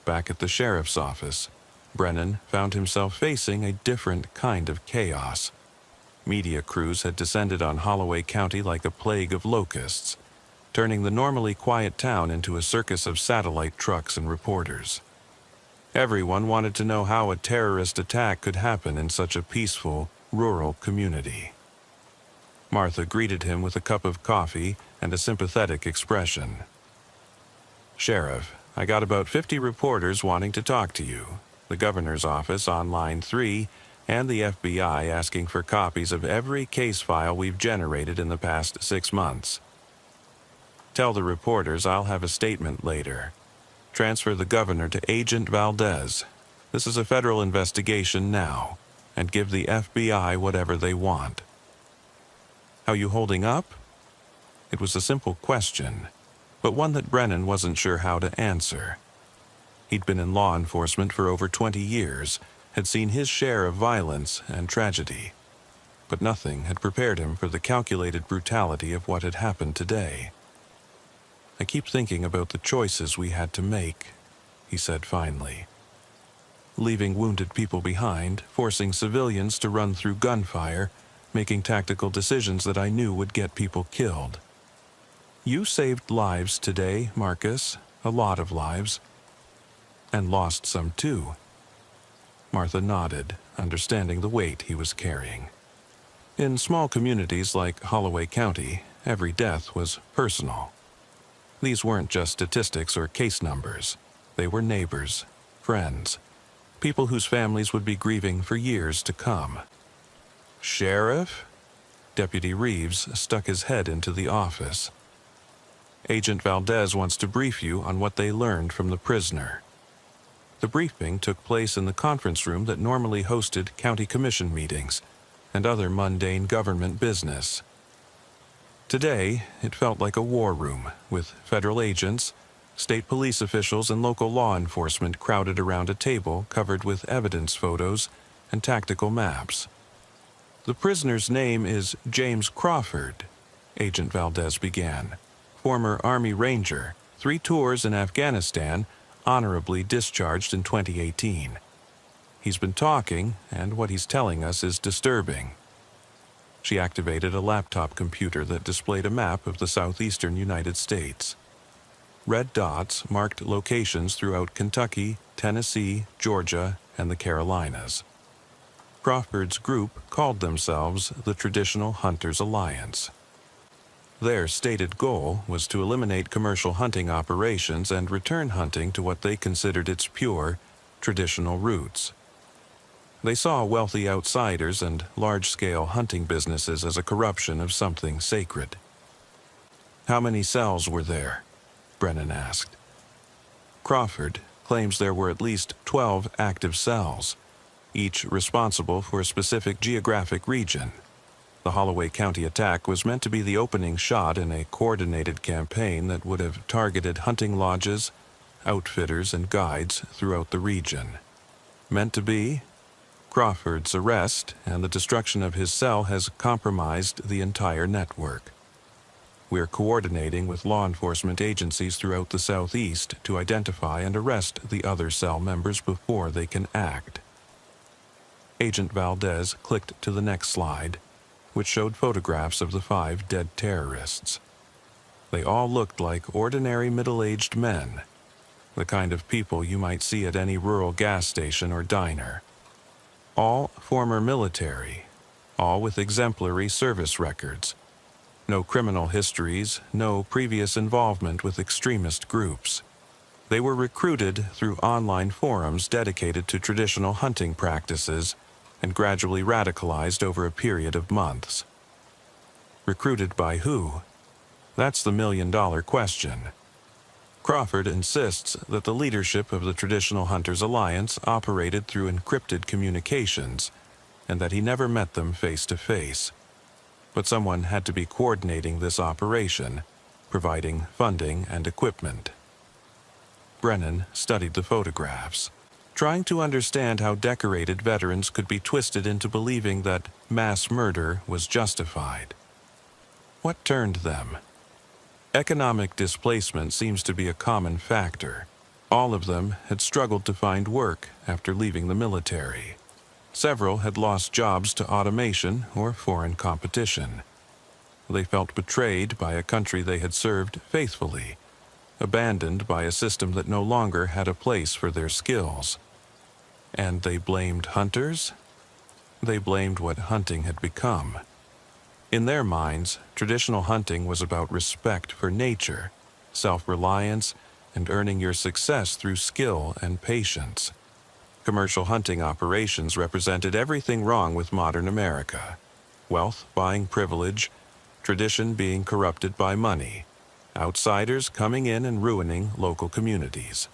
Back at the sheriff's office, Brennan found himself facing a different kind of chaos. Media crews had descended on Holloway County like a plague of locusts, turning the normally quiet town into a circus of satellite trucks and reporters. Everyone wanted to know how a terrorist attack could happen in such a peaceful, rural community. Martha greeted him with a cup of coffee and a sympathetic expression. "Sheriff, I got about 50 reporters wanting to talk to you. The governor's office on line 3 and the FBI asking for copies of every case file we've generated in the past 6 months. Tell the reporters I'll have a statement later. Transfer the governor to Agent Valdez. This is a federal investigation now, and give the FBI whatever they want." "How you holding up?" It was a simple question, but one that Brennan wasn't sure how to answer. He'd been in law enforcement for over 20 years, had seen his share of violence and tragedy, but nothing had prepared him for the calculated brutality of what had happened today. "I keep thinking about the choices we had to make," he said finally. "Leaving wounded people behind, forcing civilians to run through gunfire, making tactical decisions that I knew would get people killed. You saved lives today, Marcus, a lot of lives. And lost some too." Martha nodded, understanding the weight he was carrying. In small communities like Holloway County, every death was personal. These weren't just statistics or case numbers. They were neighbors, friends, people whose families would be grieving for years to come. "Sheriff?" Deputy Reeves stuck his head into the office. "Agent Valdez wants to brief you on what they learned from the prisoner." The briefing took place in the conference room that normally hosted county commission meetings and other mundane government business. Today, it felt like a war room, with federal agents, state police officials, and local law enforcement crowded around a table covered with evidence photos and tactical maps. "The prisoner's name is James Crawford," Agent Valdez began. "Former Army Ranger, 3 tours in Afghanistan, honorably discharged in 2018. He's been talking, and what he's telling us is disturbing. She activated a laptop computer that displayed a map of the southeastern United States. Red dots marked locations throughout Kentucky, Tennessee, Georgia, and the Carolinas. Crawford's group called themselves the Traditional Hunters Alliance. Their stated goal was to eliminate commercial hunting operations and return hunting to what they considered its pure, traditional roots. They saw wealthy outsiders and large-scale hunting businesses as a corruption of something sacred. "How many cells were there?" Brennan asked. Crawford claims there were at least 12 active cells, each responsible for a specific geographic region. The Holloway County attack was meant to be the opening shot in a coordinated campaign that would have targeted hunting lodges, outfitters, and guides throughout the region. Meant to be? Crawford's arrest and the destruction of his cell has compromised the entire network. We're coordinating with law enforcement agencies throughout the Southeast to identify and arrest the other cell members before they can act. Agent Valdez clicked to the next slide, which showed photographs of the 5 dead terrorists. They all looked like ordinary middle-aged men, the kind of people you might see at any rural gas station or diner. All former military, all with exemplary service records. No criminal histories, no previous involvement with extremist groups. They were recruited through online forums dedicated to traditional hunting practices and gradually radicalized over a period of months. Recruited by who? That's the million-dollar question. Crawford insists that the leadership of the Traditional Hunters Alliance operated through encrypted communications and that he never met them face-to-face. But someone had to be coordinating this operation, providing funding and equipment. Brennan studied the photographs, trying to understand how decorated veterans could be twisted into believing that mass murder was justified. What turned them? Economic displacement seems to be a common factor. All of them had struggled to find work after leaving the military. Several had lost jobs to automation or foreign competition. They felt betrayed by a country they had served faithfully, abandoned by a system that no longer had a place for their skills. And they blamed hunters? They blamed what hunting had become. In their minds, traditional hunting was about respect for nature, self-reliance, and earning your success through skill and patience. Commercial hunting operations represented everything wrong with modern America. Wealth buying privilege, tradition being corrupted by money, outsiders coming in and ruining local communities.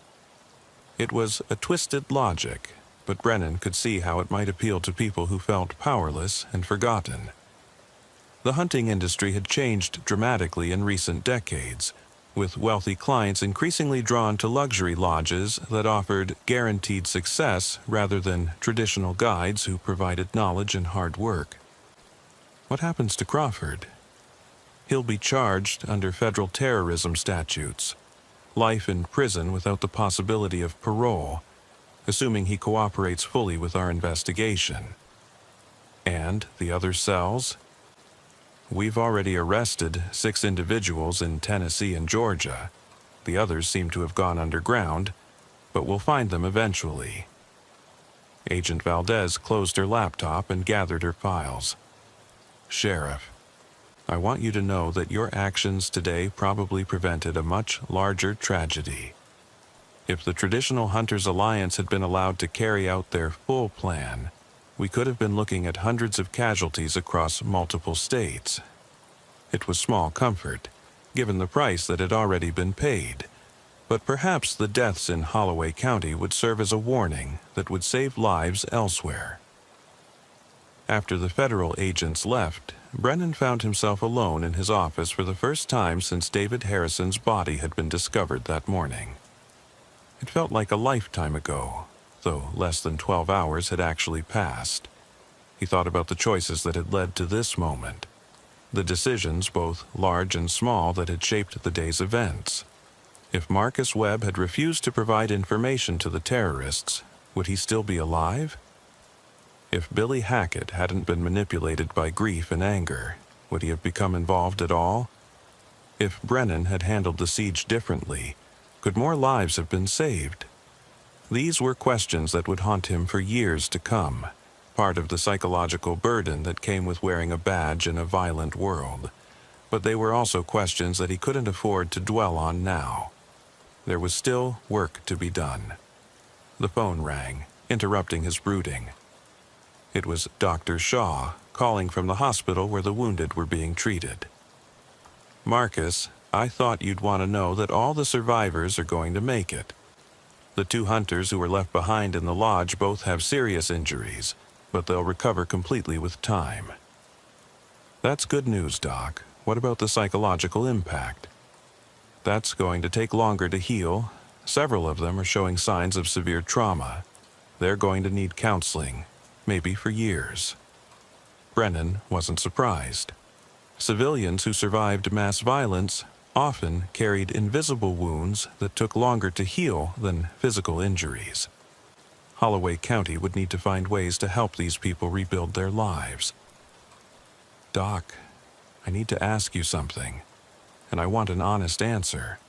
It was a twisted logic, but Brennan could see how it might appeal to people who felt powerless and forgotten. The hunting industry had changed dramatically in recent decades, with wealthy clients increasingly drawn to luxury lodges that offered guaranteed success rather than traditional guides who provided knowledge and hard work. What happens to Crawford? He'll be charged under federal terrorism statutes, life in prison without the possibility of parole, assuming he cooperates fully with our investigation. And the other cells? We've already arrested 6 individuals in Tennessee and Georgia. The others seem to have gone underground, but we'll find them eventually. Agent Valdez closed her laptop and gathered her files. "Sheriff, I want you to know that your actions today probably prevented a much larger tragedy. If the Traditional Hunters Alliance had been allowed to carry out their full plan, we could have been looking at hundreds of casualties across multiple states. It was small comfort, given the price that had already been paid, but perhaps the deaths in Holloway County would serve as a warning that would save lives elsewhere." After the federal agents left, Brennan found himself alone in his office for the first time since David Harrison's body had been discovered that morning. It felt like a lifetime ago, though less than 12 hours had actually passed. He thought about the choices that had led to this moment, the decisions, both large and small, that had shaped the day's events. If Marcus Webb had refused to provide information to the terrorists, would he still be alive? If Billy Hackett hadn't been manipulated by grief and anger, would he have become involved at all? If Brennan had handled the siege differently, could more lives have been saved? These were questions that would haunt him for years to come, part of the psychological burden that came with wearing a badge in a violent world. But they were also questions that he couldn't afford to dwell on now. There was still work to be done. The phone rang, interrupting his brooding. It was Dr. Shaw, calling from the hospital where the wounded were being treated. "Marcus, I thought you'd want to know that all the survivors are going to make it. The 2 hunters who were left behind in the lodge both have serious injuries, but they'll recover completely with time." "That's good news, Doc. What about the psychological impact?" "That's going to take longer to heal. Several of them are showing signs of severe trauma. They're going to need counseling, maybe for years." Brennan wasn't surprised. Civilians who survived mass violence often carried invisible wounds that took longer to heal than physical injuries. Holloway County would need to find ways to help these people rebuild their lives. "Doc, I need to ask you something, and I want an honest answer.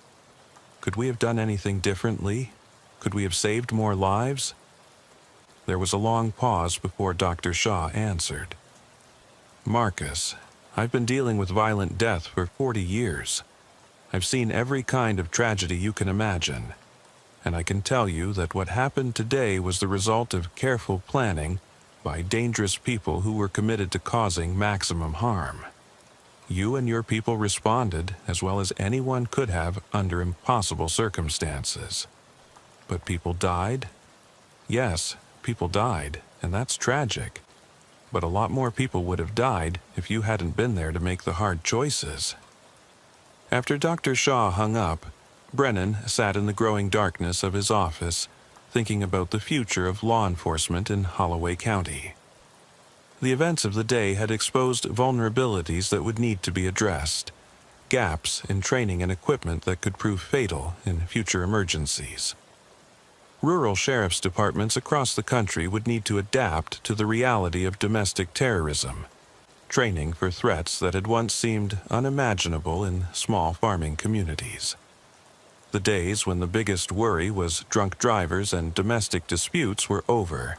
Could we have done anything differently? Could we have saved more lives?" There was a long pause before Dr. Shaw answered. "Marcus, I've been dealing with violent death for 40 years. I've seen every kind of tragedy you can imagine, and I can tell you that what happened today was the result of careful planning by dangerous people who were committed to causing maximum harm. You and your people responded as well as anyone could have under impossible circumstances. But people died? Yes, people died, and that's tragic. But a lot more people would have died if you hadn't been there to make the hard choices." After Dr. Shaw hung up, Brennan sat in the growing darkness of his office, thinking about the future of law enforcement in Holloway County. The events of the day had exposed vulnerabilities that would need to be addressed, gaps in training and equipment that could prove fatal in future emergencies. Rural sheriff's departments across the country would need to adapt to the reality of domestic terrorism, training for threats that had once seemed unimaginable in small farming communities. The days when the biggest worry was drunk drivers and domestic disputes were over.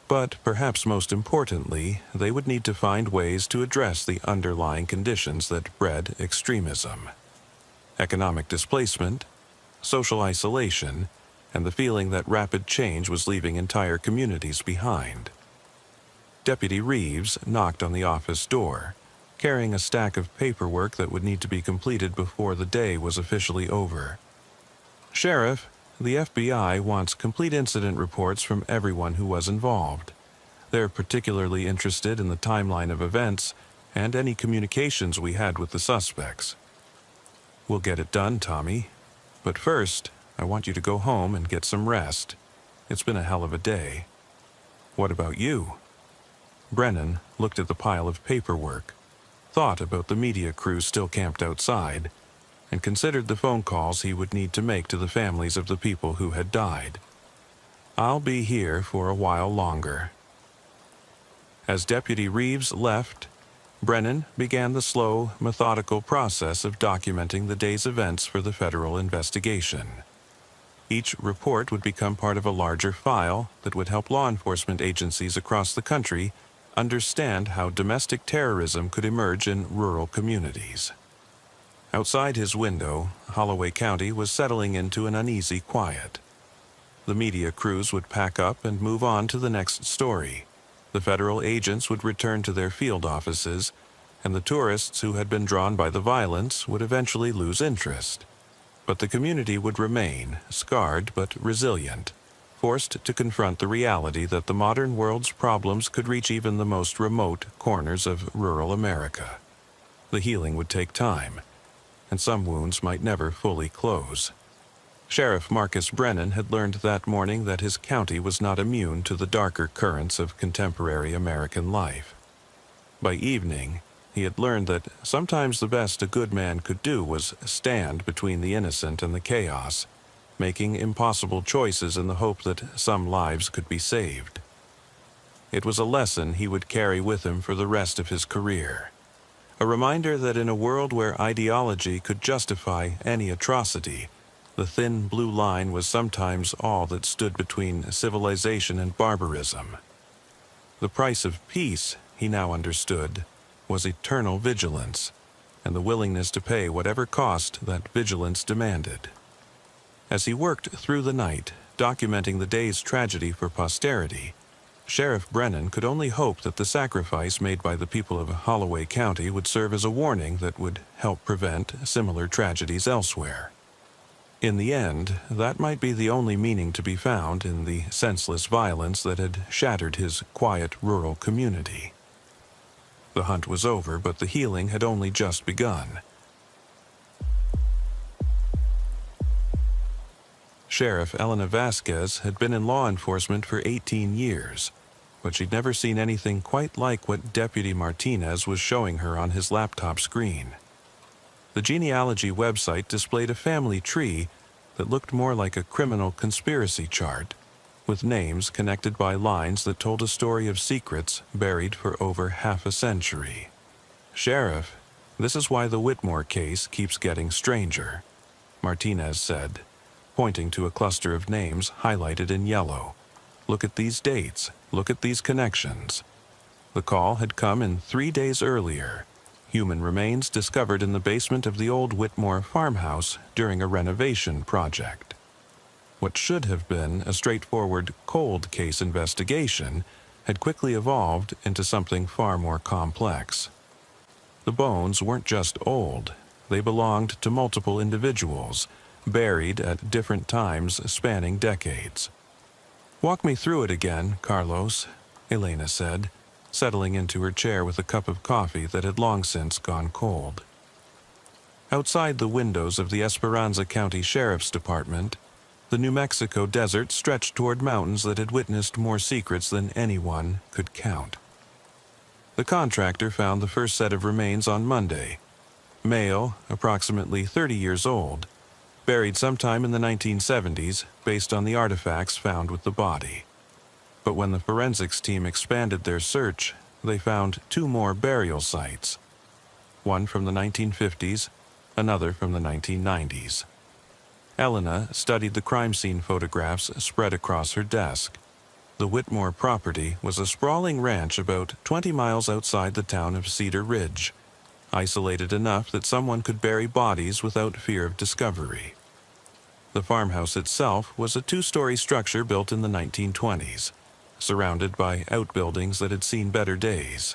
But perhaps most importantly, they would need to find ways to address the underlying conditions that bred extremism. Economic displacement, social isolation, and the feeling that rapid change was leaving entire communities behind. Deputy Reeves knocked on the office door, carrying a stack of paperwork that would need to be completed before the day was officially over. "Sheriff, the FBI wants complete incident reports from everyone who was involved. They're particularly interested in the timeline of events and any communications we had with the suspects." "We'll get it done, Tommy. But first, I want you to go home and get some rest. It's been a hell of a day." "What about you?" Brennan looked at the pile of paperwork, thought about the media crew still camped outside, and considered the phone calls he would need to make to the families of the people who had died. "I'll be here for a while longer." As Deputy Reeves left, Brennan began the slow, methodical process of documenting the day's events for the federal investigation. Each report would become part of a larger file that would help law enforcement agencies across the country understand how domestic terrorism could emerge in rural communities. Outside his window, Holloway County was settling into an uneasy quiet. The media crews would pack up and move on to the next story. The federal agents would return to their field offices, and the tourists who had been drawn by the violence would eventually lose interest. But the community would remain, scarred but resilient, forced to confront the reality that the modern world's problems could reach even the most remote corners of rural America. The healing would take time, and some wounds might never fully close. Sheriff Marcus Brennan had learned that morning that his county was not immune to the darker currents of contemporary American life. By evening, He had learned that sometimes the best a good man could do was stand between the innocent and the chaos, making impossible choices in the hope that some lives could be saved. It was a lesson he would carry with him for the rest of his career. A reminder that in a world where ideology could justify any atrocity, the thin blue line was sometimes all that stood between civilization and barbarism. The price of peace, he now understood, was eternal vigilance, and the willingness to pay whatever cost that vigilance demanded. As he worked through the night, documenting the day's tragedy for posterity, Sheriff Brennan could only hope that the sacrifice made by the people of Holloway County would serve as a warning that would help prevent similar tragedies elsewhere. In the end, that might be the only meaning to be found in the senseless violence that had shattered his quiet rural community. The hunt was over, but the healing had only just begun. Sheriff Elena Vasquez had been in law enforcement for 18 years, but she'd never seen anything quite like what Deputy Martinez was showing her on his laptop screen. The genealogy website displayed a family tree that looked more like a criminal conspiracy chart, with names connected by lines that told a story of secrets buried for over half a century. "Sheriff, this is why the Whitmore case keeps getting stranger," Martinez said, pointing to a cluster of names highlighted in yellow. "Look at these dates. Look at these connections." The call had come in 3 days earlier. Human remains discovered in the basement of the old Whitmore farmhouse during a renovation project. What should have been a straightforward cold case investigation had quickly evolved into something far more complex. The bones weren't just old. They belonged to multiple individuals, buried at different times spanning decades. "Walk me through it again, Carlos," Elena said, settling into her chair with a cup of coffee that had long since gone cold. Outside the windows of the Esperanza County Sheriff's Department, the New Mexico desert stretched toward mountains that had witnessed more secrets than anyone could count. The contractor found the first set of remains on Monday. Male, approximately 30 years old, buried sometime in the 1970s based on the artifacts found with the body. But when the forensics team expanded their search, they found 2 more burial sites, one from the 1950s, another from the 1990s. Elena studied the crime scene photographs spread across her desk. The Whitmore property was a sprawling ranch about 20 miles outside the town of Cedar Ridge, isolated enough that someone could bury bodies without fear of discovery. The farmhouse itself was a 2-story structure built in the 1920s, surrounded by outbuildings that had seen better days.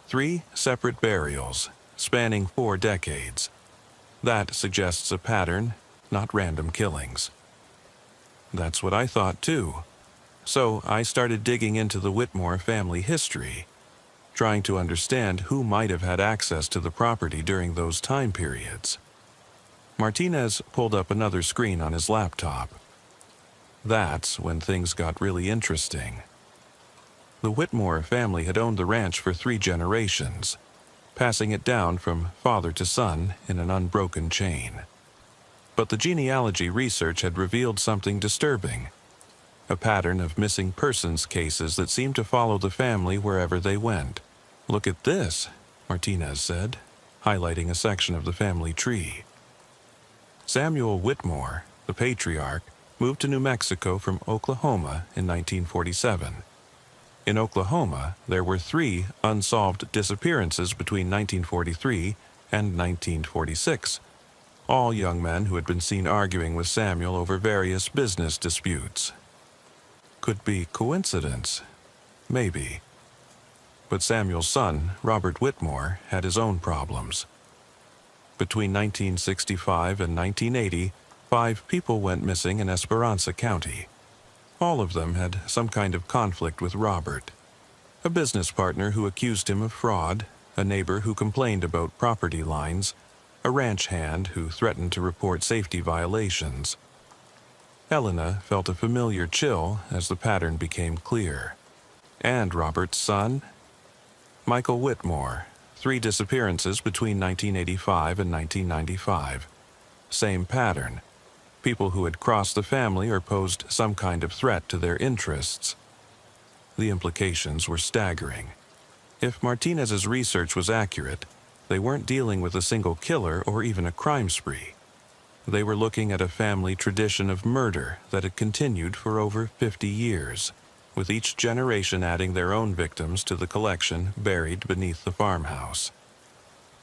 3 separate burials, spanning 4 decades. That suggests a pattern, not random killings. That's what I thought too. So I started digging into the Whitmore family history, trying to understand who might have had access to the property during those time periods. Martinez pulled up another screen on his laptop. That's when things got really interesting. The Whitmore family had owned the ranch for 3 generations, passing it down from father to son in an unbroken chain. But the genealogy research had revealed something disturbing, a pattern of missing persons cases that seemed to follow the family wherever they went. "Look at this," Martinez said, highlighting a section of the family tree. Samuel Whitmore, the patriarch, moved to New Mexico from Oklahoma in 1947. In Oklahoma, there were 3 unsolved disappearances between 1943 and 1946, all young men who had been seen arguing with Samuel over various business disputes. Could be coincidence, maybe. But Samuel's son, Robert Whitmore, had his own problems. Between 1965 and 1980, 5 people went missing in Esperanza County. All of them had some kind of conflict with Robert. A business partner who accused him of fraud, a neighbor who complained about property lines, a ranch hand who threatened to report safety violations. Elena felt a familiar chill as the pattern became clear. And Robert's son? Michael Whitmore, 3 disappearances between 1985 and 1995. Same pattern. People who had crossed the family or posed some kind of threat to their interests. The implications were staggering. If Martinez's research was accurate, they weren't dealing with a single killer or even a crime spree. They were looking at a family tradition of murder that had continued for over 50 years, with each generation adding their own victims to the collection buried beneath the farmhouse.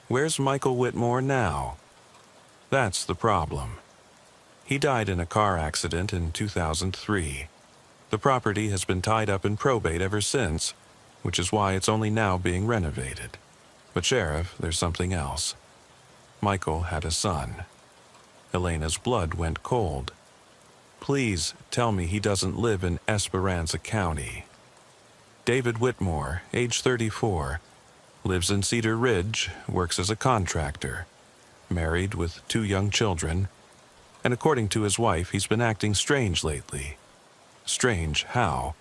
Where's Michael Whitmore now? That's the problem. He died in a car accident in 2003. The property has been tied up in probate ever since, which is why it's only now being renovated. But Sheriff, there's something else. Michael had a son. Elena's blood went cold. Please tell me he doesn't live in Esperanza County. David Whitmore, age 34, lives in Cedar Ridge, works as a contractor, married with 2 young children, and according to his wife, he's been acting strange lately. Strange how?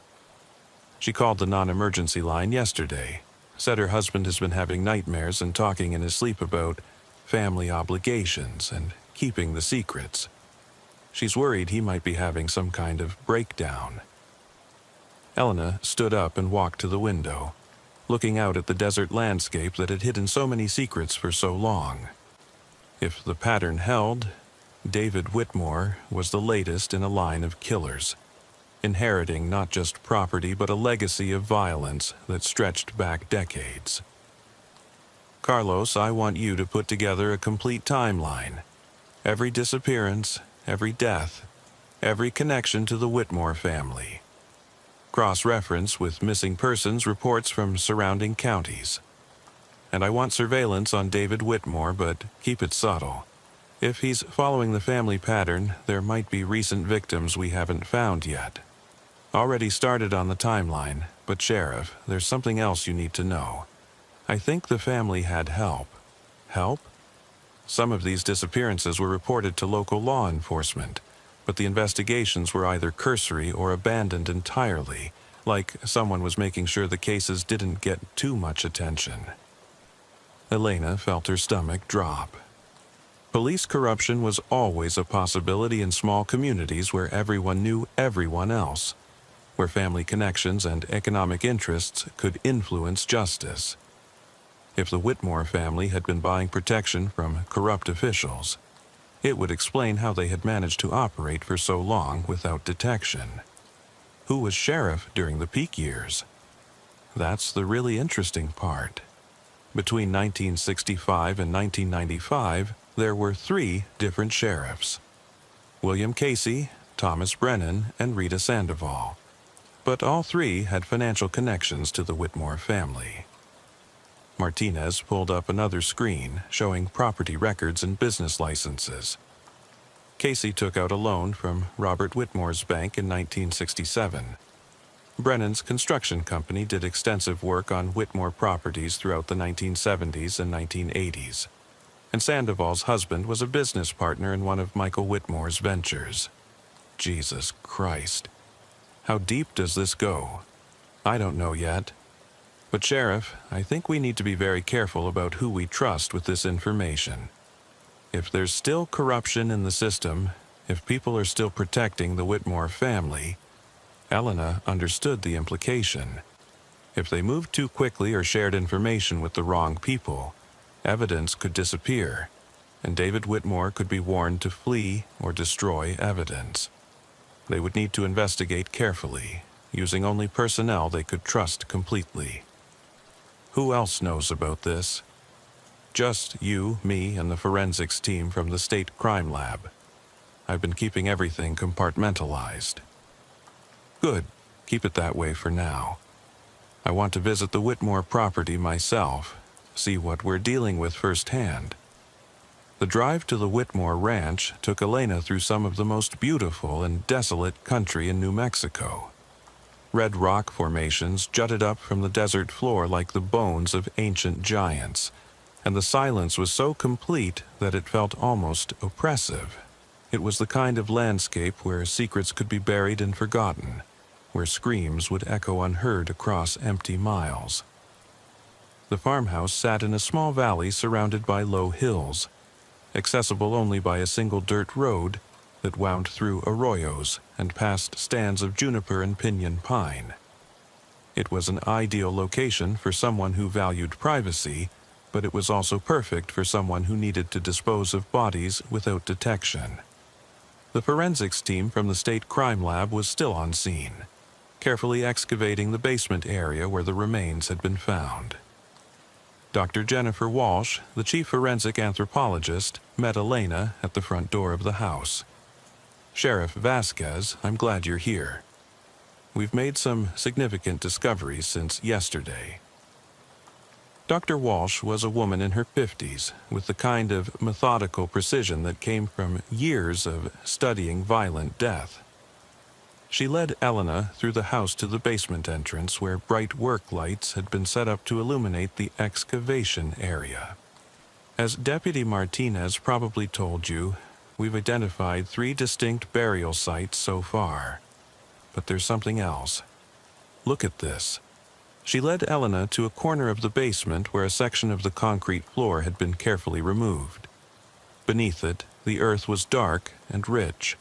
She called the non-emergency line yesterday, said her husband has been having nightmares and talking in his sleep about family obligations and keeping the secrets. She's worried he might be having some kind of breakdown. Elena stood up and walked to the window, looking out at the desert landscape that had hidden so many secrets for so long. If the pattern held, David Whitmore was the latest in a line of killers, inheriting not just property but a legacy of violence that stretched back decades. Carlos, I want you to put together a complete timeline. Every disappearance, every death, every connection to the Whitmore family. Cross-reference with missing persons reports from surrounding counties. And I want surveillance on David Whitmore, but keep it subtle. If he's following the family pattern, there might be recent victims we haven't found yet. Already started on the timeline, but Sheriff, there's something else you need to know. I think the family had help. Help? Some of these disappearances were reported to local law enforcement, but the investigations were either cursory or abandoned entirely, like someone was making sure the cases didn't get too much attention. Elena felt her stomach drop. Police corruption was always a possibility in small communities where everyone knew everyone else, where family connections and economic interests could influence justice. If the Whitmore family had been buying protection from corrupt officials, it would explain how they had managed to operate for so long without detection. Who was sheriff during the peak years? That's the really interesting part. Between 1965 and 1995, there were 3 different sheriffs: William Casey, Thomas Brennan, and Rita Sandoval. But all 3 had financial connections to the Whitmore family. Martinez pulled up another screen showing property records and business licenses. Casey took out a loan from Robert Whitmore's bank in 1967. Brennan's construction company did extensive work on Whitmore properties throughout the 1970s and 1980s. And Sandoval's husband was a business partner in one of Michael Whitmore's ventures. Jesus Christ. How deep does this go? I don't know yet. But Sheriff, I think we need to be very careful about who we trust with this information. If there's still corruption in the system, if people are still protecting the Whitmore family, Elena understood the implication. If they moved too quickly or shared information with the wrong people, evidence could disappear, and David Whitmore could be warned to flee or destroy evidence. They would need to investigate carefully, using only personnel they could trust completely. Who else knows about this? Just you, me, and the forensics team from the state crime lab. I've been keeping everything compartmentalized. Good. Keep it that way for now. I want to visit the Whitmore property myself, see what we're dealing with firsthand. The drive to the Whitmore ranch took Elena through some of the most beautiful and desolate country in New Mexico. Red rock formations jutted up from the desert floor like the bones of ancient giants, and the silence was so complete that it felt almost oppressive. It was the kind of landscape where secrets could be buried and forgotten, where screams would echo unheard across empty miles. The farmhouse sat in a small valley surrounded by low hills, accessible only by a single dirt road that wound through arroyos and past stands of juniper and pinyon pine. It was an ideal location for someone who valued privacy, but it was also perfect for someone who needed to dispose of bodies without detection. The forensics team from the state crime lab was still on scene, carefully excavating the basement area where the remains had been found. Dr. Jennifer Walsh, the chief forensic anthropologist, met Elena at the front door of the house. "Sheriff Vasquez, I'm glad you're here. We've made some significant discoveries since yesterday." Dr. Walsh was a woman in her 50s, with the kind of methodical precision that came from years of studying violent death. She led Elena through the house to the basement entrance where bright work lights had been set up to illuminate the excavation area. "As Deputy Martinez probably told you, we've identified 3 distinct burial sites so far. But there's something else. Look at this." She led Elena to a corner of the basement where a section of the concrete floor had been carefully removed. Beneath it, the earth was dark and rich,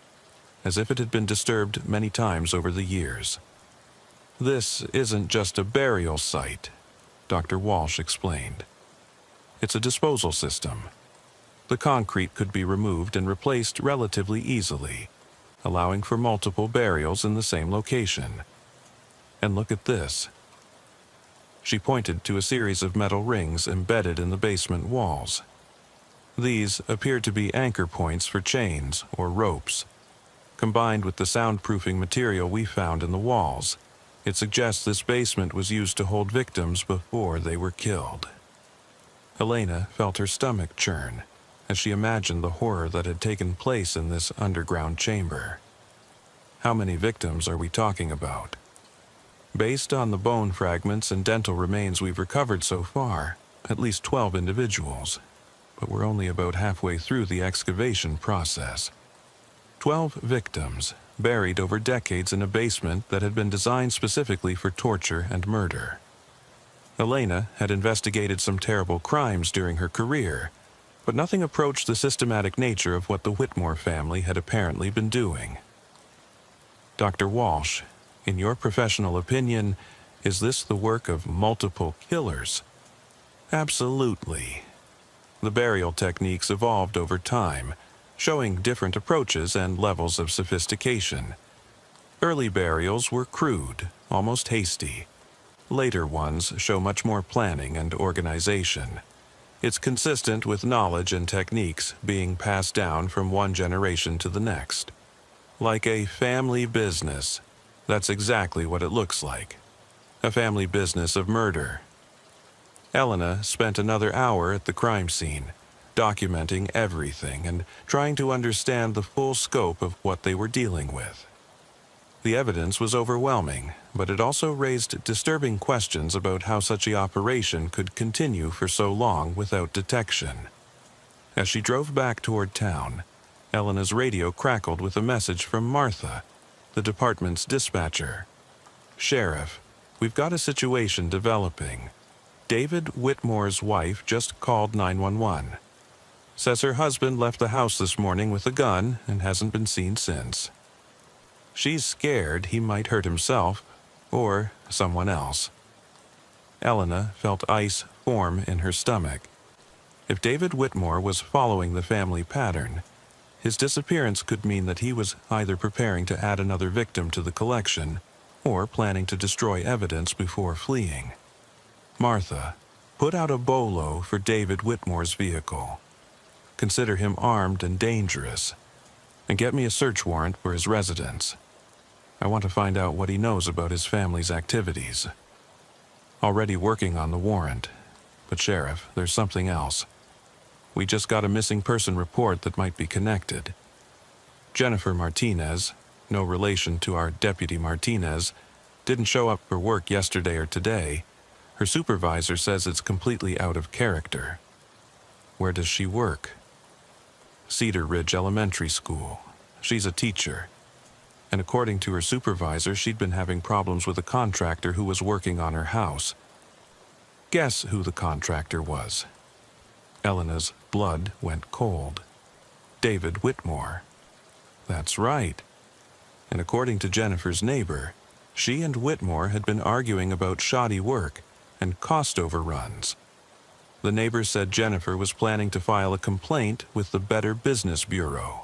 as if it had been disturbed many times over the years. "This isn't just a burial site," Dr. Walsh explained. "It's a disposal system. The concrete could be removed and replaced relatively easily, allowing for multiple burials in the same location. And look at this." She pointed to a series of metal rings embedded in the basement walls. These appeared to be anchor points for chains or ropes. Combined with the soundproofing material we found in the walls, it suggests this basement was used to hold victims before they were killed. Elena felt her stomach churn as she imagined the horror that had taken place in this underground chamber. How many victims are we talking about? Based on the bone fragments and dental remains we've recovered so far, at least 12 individuals, but we're only about halfway through the excavation process. 12 victims, buried over decades in a basement that had been designed specifically for torture and murder. Elena had investigated some terrible crimes during her career, but nothing approached the systematic nature of what the Whitmore family had apparently been doing. "Dr. Walsh, in your professional opinion, is this the work of multiple killers?" "Absolutely. The burial techniques evolved over time, showing different approaches and levels of sophistication. Early burials were crude, almost hasty. Later ones show much more planning and organization. It's consistent with knowledge and techniques being passed down from one generation to the next. Like a family business. That's exactly what it looks like. A family business of murder." Elena spent another hour at the crime scene, documenting everything and trying to understand the full scope of what they were dealing with. The evidence was overwhelming, but it also raised disturbing questions about how such an operation could continue for so long without detection. As she drove back toward town, Elena's radio crackled with a message from Martha, the department's dispatcher. "Sheriff, we've got a situation developing. David Whitmore's wife just called 911. Says her husband left the house this morning with a gun and hasn't been seen since. She's scared he might hurt himself or someone else." Elena felt ice form in her stomach. If David Whitmore was following the family pattern, his disappearance could mean that he was either preparing to add another victim to the collection or planning to destroy evidence before fleeing. "Martha, put out a bolo for David Whitmore's vehicle. Consider him armed and dangerous. And get me a search warrant for his residence. I want to find out what he knows about his family's activities." "Already working on the warrant. But Sheriff, there's something else. We just got a missing person report that might be connected. Jennifer Martinez, no relation to our Deputy Martinez, didn't show up for work yesterday or today. Her supervisor says it's completely out of character." "Where does she work?" "Cedar Ridge Elementary School. She's a teacher. And according to her supervisor, she'd been having problems with a contractor who was working on her house. Guess who the contractor was? Elena's blood went cold. David Whitmore. That's right. And according to Jennifer's neighbor, she and Whitmore had been arguing about shoddy work and cost overruns. The neighbor said Jennifer was planning to file a complaint with the Better Business Bureau.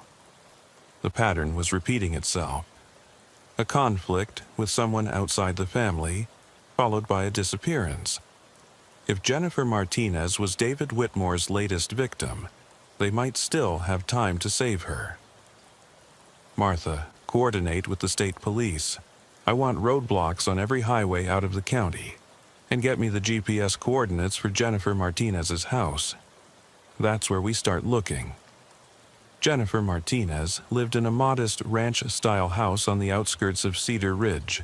The pattern was repeating itself. A conflict with someone outside the family, followed by a disappearance. If Jennifer Martinez was David Whitmore's latest victim, they might still have time to save her. Martha, coordinate with the state police. I want roadblocks on every highway out of the county, and get me the GPS coordinates for Jennifer Martinez's house. That's where we start looking. Jennifer Martinez lived in a modest ranch-style house on the outskirts of Cedar Ridge,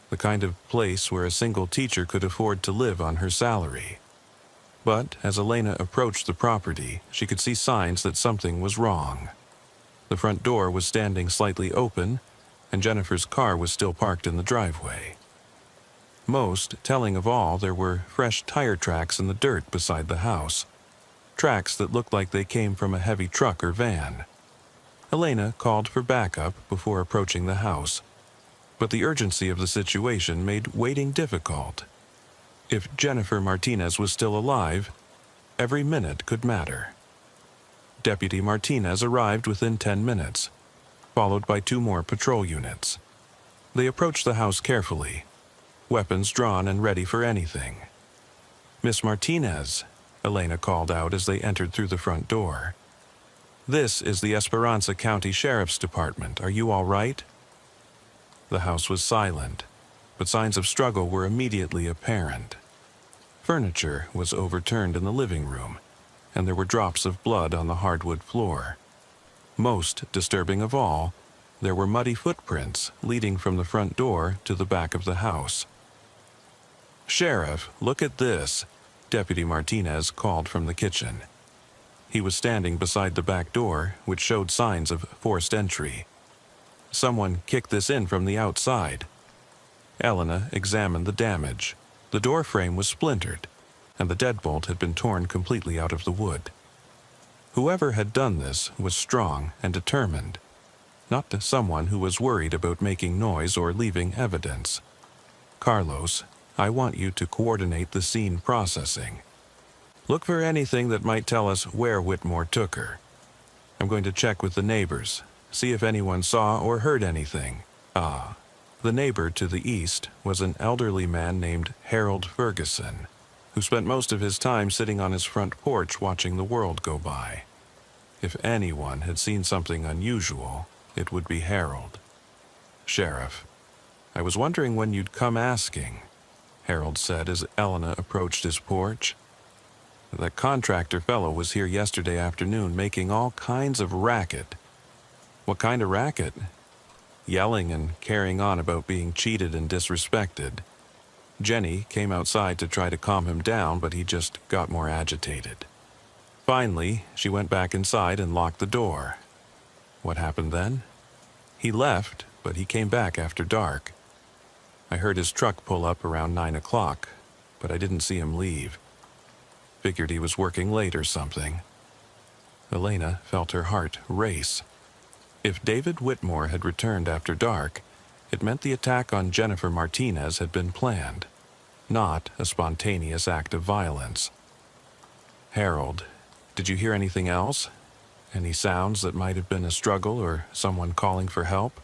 the kind of place where a single teacher could afford to live on her salary. But as Elena approached the property, she could see signs that something was wrong. The front door was standing slightly open, and Jennifer's car was still parked in the driveway. Most telling of all, there were fresh tire tracks in the dirt beside the house. Tracks that looked like they came from a heavy truck or van. Elena called for backup before approaching the house, but the urgency of the situation made waiting difficult. If Jennifer Martinez was still alive, every minute could matter. Deputy Martinez arrived within 10 minutes, followed by 2 more patrol units. They approached the house carefully, weapons drawn and ready for anything. "Miss Martinez," Elena called out as they entered through the front door. "This is the Esperanza County Sheriff's Department. Are you all right?" The house was silent, but signs of struggle were immediately apparent. Furniture was overturned in the living room, and there were drops of blood on the hardwood floor. Most disturbing of all, there were muddy footprints leading from the front door to the back of the house. "Sheriff, look at this," Deputy Martinez called from the kitchen. He was standing beside the back door, which showed signs of forced entry. "Someone kicked this in from the outside." Elena examined the damage. The door frame was splintered, and the deadbolt had been torn completely out of the wood. Whoever had done this was strong and determined, not someone who was worried about making noise or leaving evidence. "Carlos, I want you to coordinate the scene processing. Look for anything that might tell us where Whitmore took her. I'm going to check with the neighbors, see if anyone saw or heard anything." The neighbor to the east was an elderly man named Harold Ferguson, who spent most of his time sitting on his front porch watching the world go by. If anyone had seen something unusual, it would be Harold. "Sheriff, I was wondering when you'd come asking," Harold said as Elena approached his porch. "That contractor fellow was here yesterday afternoon making all kinds of racket." "What kind of racket?" "Yelling and carrying on about being cheated and disrespected. Jenny came outside to try to calm him down, but he just got more agitated. Finally, she went back inside and locked the door." "What happened then?" "He left, but he came back after dark. I heard his truck pull up around 9 o'clock, but I didn't see him leave. Figured he was working late or something." Elena felt her heart race. If David Whitmore had returned after dark, it meant the attack on Jennifer Martinez had been planned, not a spontaneous act of violence. "Harold, did you hear anything else? Any sounds that might have been a struggle or someone calling for help?"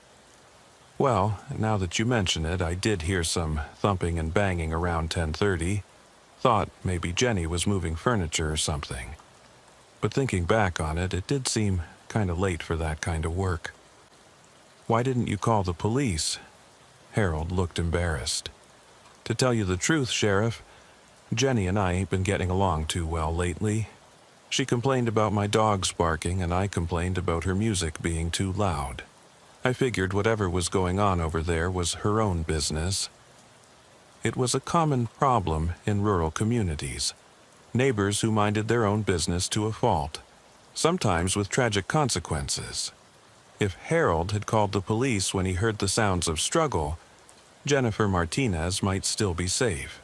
"Well, now that you mention it, I did hear some thumping and banging around 10:30. Thought maybe Jenny was moving furniture or something. But thinking back on it, it did seem kind of late for that kind of work." "Why didn't you call the police?" Harold looked embarrassed. "To tell you the truth, Sheriff, Jenny and I ain't been getting along too well lately. She complained about my dogs barking, and I complained about her music being too loud. I figured whatever was going on over there was her own business." It was a common problem in rural communities. Neighbors who minded their own business to a fault, sometimes with tragic consequences. If Harold had called the police when he heard the sounds of struggle, Jennifer Martinez might still be safe.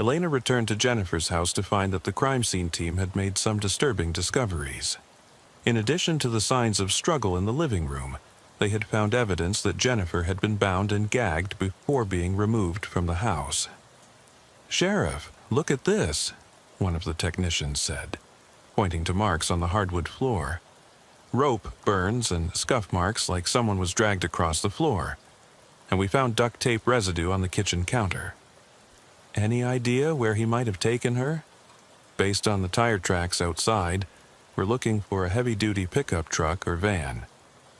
Elena returned to Jennifer's house to find that the crime scene team had made some disturbing discoveries. In addition to the signs of struggle in the living room, they had found evidence that Jennifer had been bound and gagged before being removed from the house. "Sheriff, look at this," one of the technicians said, pointing to marks on the hardwood floor. "Rope burns and scuff marks like someone was dragged across the floor. And we found duct tape residue on the kitchen counter." "Any idea where he might have taken her?" "Based on the tire tracks outside, we're looking for a heavy-duty pickup truck or van.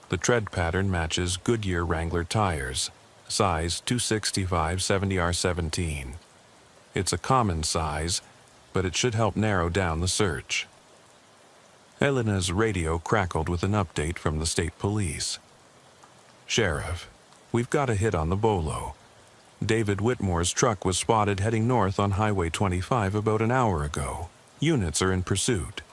The tread pattern matches Goodyear Wrangler tires, size 265/70R17. It's a common size, but it should help narrow down the search." Elena's radio crackled with an update from the state police. "Sheriff, we've got a hit on the bolo. David Whitmore's truck was spotted heading north on Highway 25 about an hour ago. Units are in pursuit."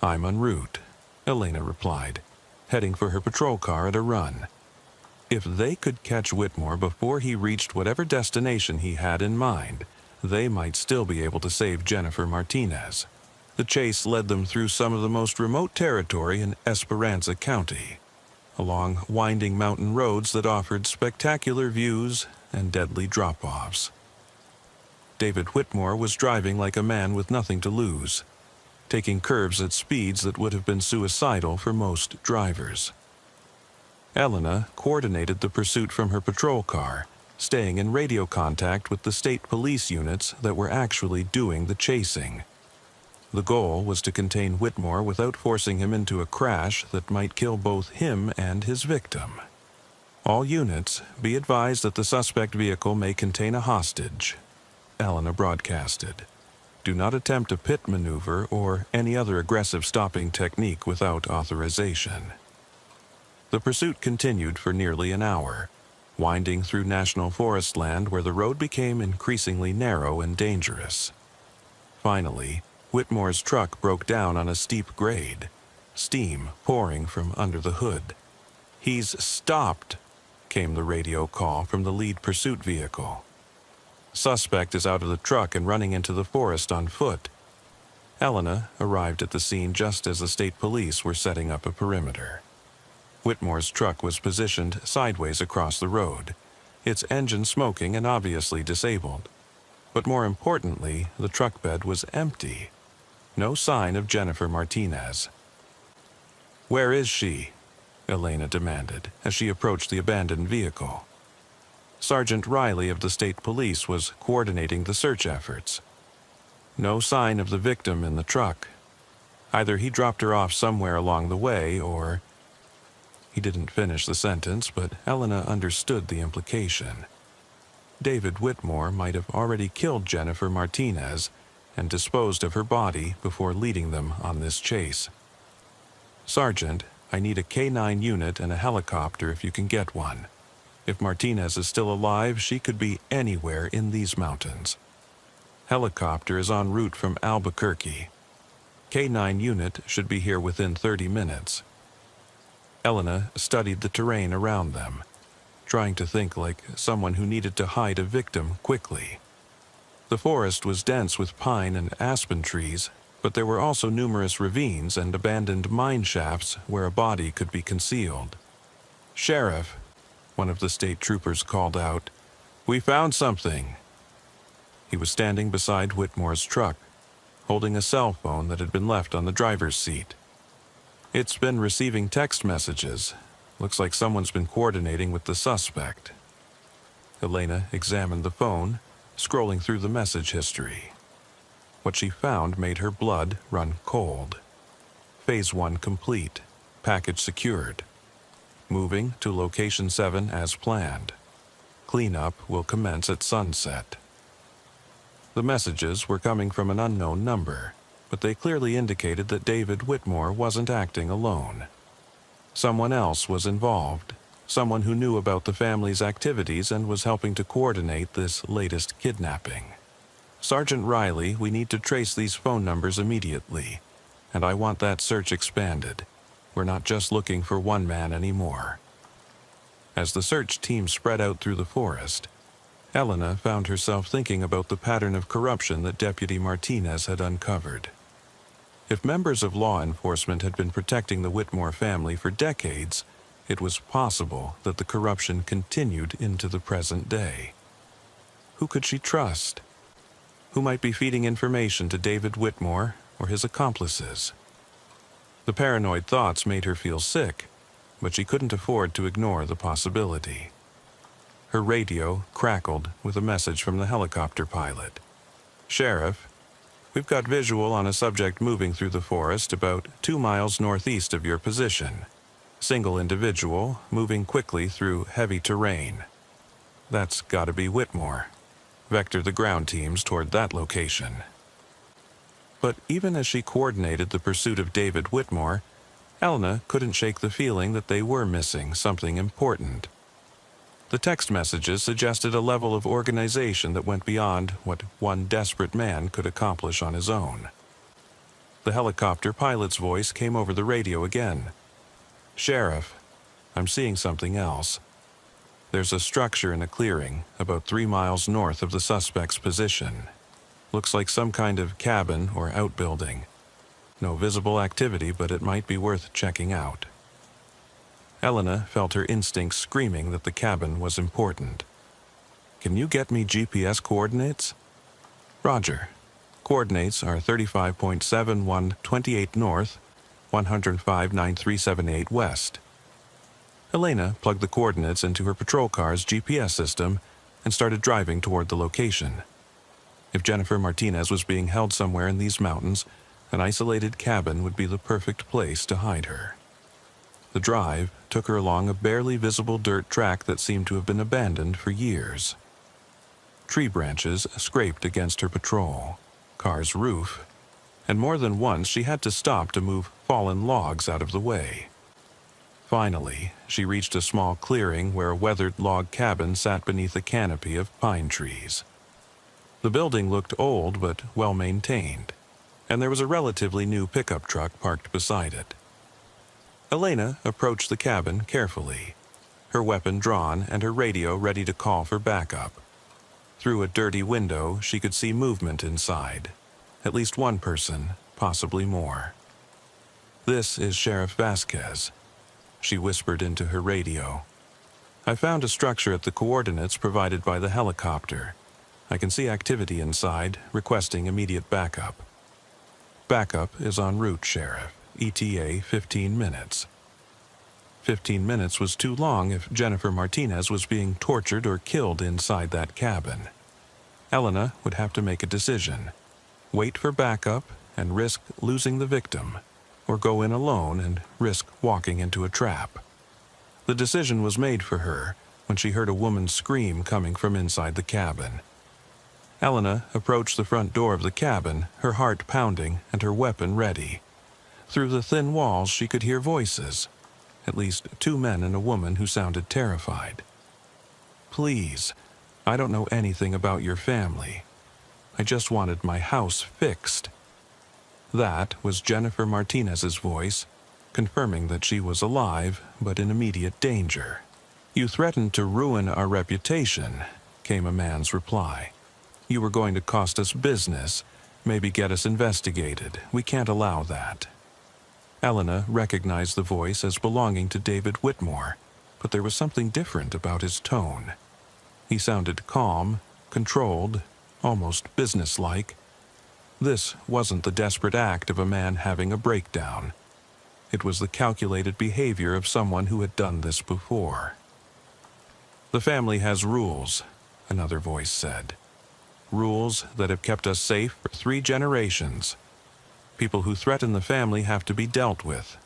"I'm en route," Elena replied, heading for her patrol car at a run. If they could catch Whitmore before he reached whatever destination he had in mind, they might still be able to save Jennifer Martinez. The chase led them through some of the most remote territory in Esperanza County, along winding mountain roads that offered spectacular views and deadly drop-offs. David Whitmore was driving like a man with nothing to lose, taking curves at speeds that would have been suicidal for most drivers. Elena coordinated the pursuit from her patrol car, staying in radio contact with the state police units that were actually doing the chasing. The goal was to contain Whitmore without forcing him into a crash that might kill both him and his victim. "All units, be advised that the suspect vehicle may contain a hostage," Elena broadcasted. "Do not attempt a pit maneuver or any other aggressive stopping technique without authorization." The pursuit continued for nearly an hour, winding through national forest land where the road became increasingly narrow and dangerous. Finally, Whitmore's truck broke down on a steep grade, steam pouring from under the hood. "He's stopped," came the radio call from the lead pursuit vehicle. "Suspect is out of the truck and running into the forest on foot." Elena arrived at the scene just as the state police were setting up a perimeter. Whitmore's truck was positioned sideways across the road, its engine smoking and obviously disabled. But more importantly, the truck bed was empty. No sign of Jennifer Martinez. "Where is she?" Elena demanded as she approached the abandoned vehicle. Sergeant Riley of the state police was coordinating the search efforts. "No sign of the victim in the truck. Either he dropped her off somewhere along the way or—" He didn't finish the sentence, but Elena understood the implication. David Whitmore might have already killed Jennifer Martinez and disposed of her body before leading them on this chase. "Sergeant, I need a K-9 unit and a helicopter if you can get one. If Martinez is still alive, she could be anywhere in these mountains. Helicopter is en route from Albuquerque. K-9 unit should be here within 30 minutes. Elena studied the terrain around them, trying to think like someone who needed to hide a victim quickly. The forest was dense with pine and aspen trees, but there were also numerous ravines and abandoned mine shafts where a body could be concealed. "Sheriff," one of the state troopers called out, "we found something." He was standing beside Whitmore's truck, holding a cell phone that had been left on the driver's seat. "It's been receiving text messages. Looks like someone's been coordinating with the suspect." Elena examined the phone, scrolling through the message history. What she found made her blood run cold. Phase 1 complete. Package secured. Moving to Location 7 as planned. Cleanup will commence at sunset. The messages were coming from an unknown number, but they clearly indicated that David Whitmore wasn't acting alone. Someone else was involved, someone who knew about the family's activities and was helping to coordinate this latest kidnapping. "Sergeant Riley, we need to trace these phone numbers immediately, and I want that search expanded. We're not just looking for one man anymore." As the search team spread out through the forest, Elena found herself thinking about the pattern of corruption that Deputy Martinez had uncovered. If members of law enforcement had been protecting the Whitmore family for decades, it was possible that the corruption continued into the present day. Who could she trust? Who might be feeding information to David Whitmore or his accomplices? The paranoid thoughts made her feel sick, but she couldn't afford to ignore the possibility. Her radio crackled with a message from the helicopter pilot. "Sheriff, we've got visual on a subject moving through the forest about 2 miles northeast of your position. Single individual moving quickly through heavy terrain. That's gotta be Whitmore. Vector the ground teams toward that location." But even as she coordinated the pursuit of David Whitmore, Elena couldn't shake the feeling that they were missing something important. The text messages suggested a level of organization that went beyond what one desperate man could accomplish on his own. The helicopter pilot's voice came over the radio again. "Sheriff, I'm seeing something else. There's a structure in a clearing about 3 miles north of the suspect's position. Looks like some kind of cabin or outbuilding. No visible activity, but it might be worth checking out." Elena felt her instincts screaming that the cabin was important. "Can you get me GPS coordinates?" "Roger. Coordinates are 35.7128 north, 105.9378 west." Elena plugged the coordinates into her patrol car's GPS system and started driving toward the location. If Jennifer Martinez was being held somewhere in these mountains, an isolated cabin would be the perfect place to hide her. The drive took her along a barely visible dirt track that seemed to have been abandoned for years. Tree branches scraped against her patrol, car's roof, and more than once she had to stop to move fallen logs out of the way. Finally, she reached a small clearing where a weathered log cabin sat beneath a canopy of pine trees. The building looked old but well-maintained, and there was a relatively new pickup truck parked beside it. Elena approached the cabin carefully, her weapon drawn and her radio ready to call for backup. Through a dirty window, she could see movement inside. At least one person, possibly more. "This is Sheriff Vasquez," she whispered into her radio. "I found a structure at the coordinates provided by the helicopter. I can see activity inside, requesting immediate backup." "Backup is en route, Sheriff. ETA 15 minutes. 15 minutes was too long if Jennifer Martinez was being tortured or killed inside that cabin. Elena would have to make a decision. Wait for backup and risk losing the victim, or go in alone and risk walking into a trap. The decision was made for her when she heard a woman's scream coming from inside the cabin. Elena approached the front door of the cabin, her heart pounding and her weapon ready. Through the thin walls she could hear voices, at least 2 men and a woman who sounded terrified. "Please, I don't know anything about your family. I just wanted my house fixed." That was Jennifer Martinez's voice, confirming that she was alive but in immediate danger. "You threatened to ruin our reputation," came a man's reply. "You were going to cost us business, maybe get us investigated. We can't allow that." Elena recognized the voice as belonging to David Whitmore, but there was something different about his tone. He sounded calm, controlled, almost businesslike. This wasn't the desperate act of a man having a breakdown. It was the calculated behavior of someone who had done this before. "The family has rules," another voice said. "Rules that have kept us safe for 3 generations. People who threaten the family have to be dealt with."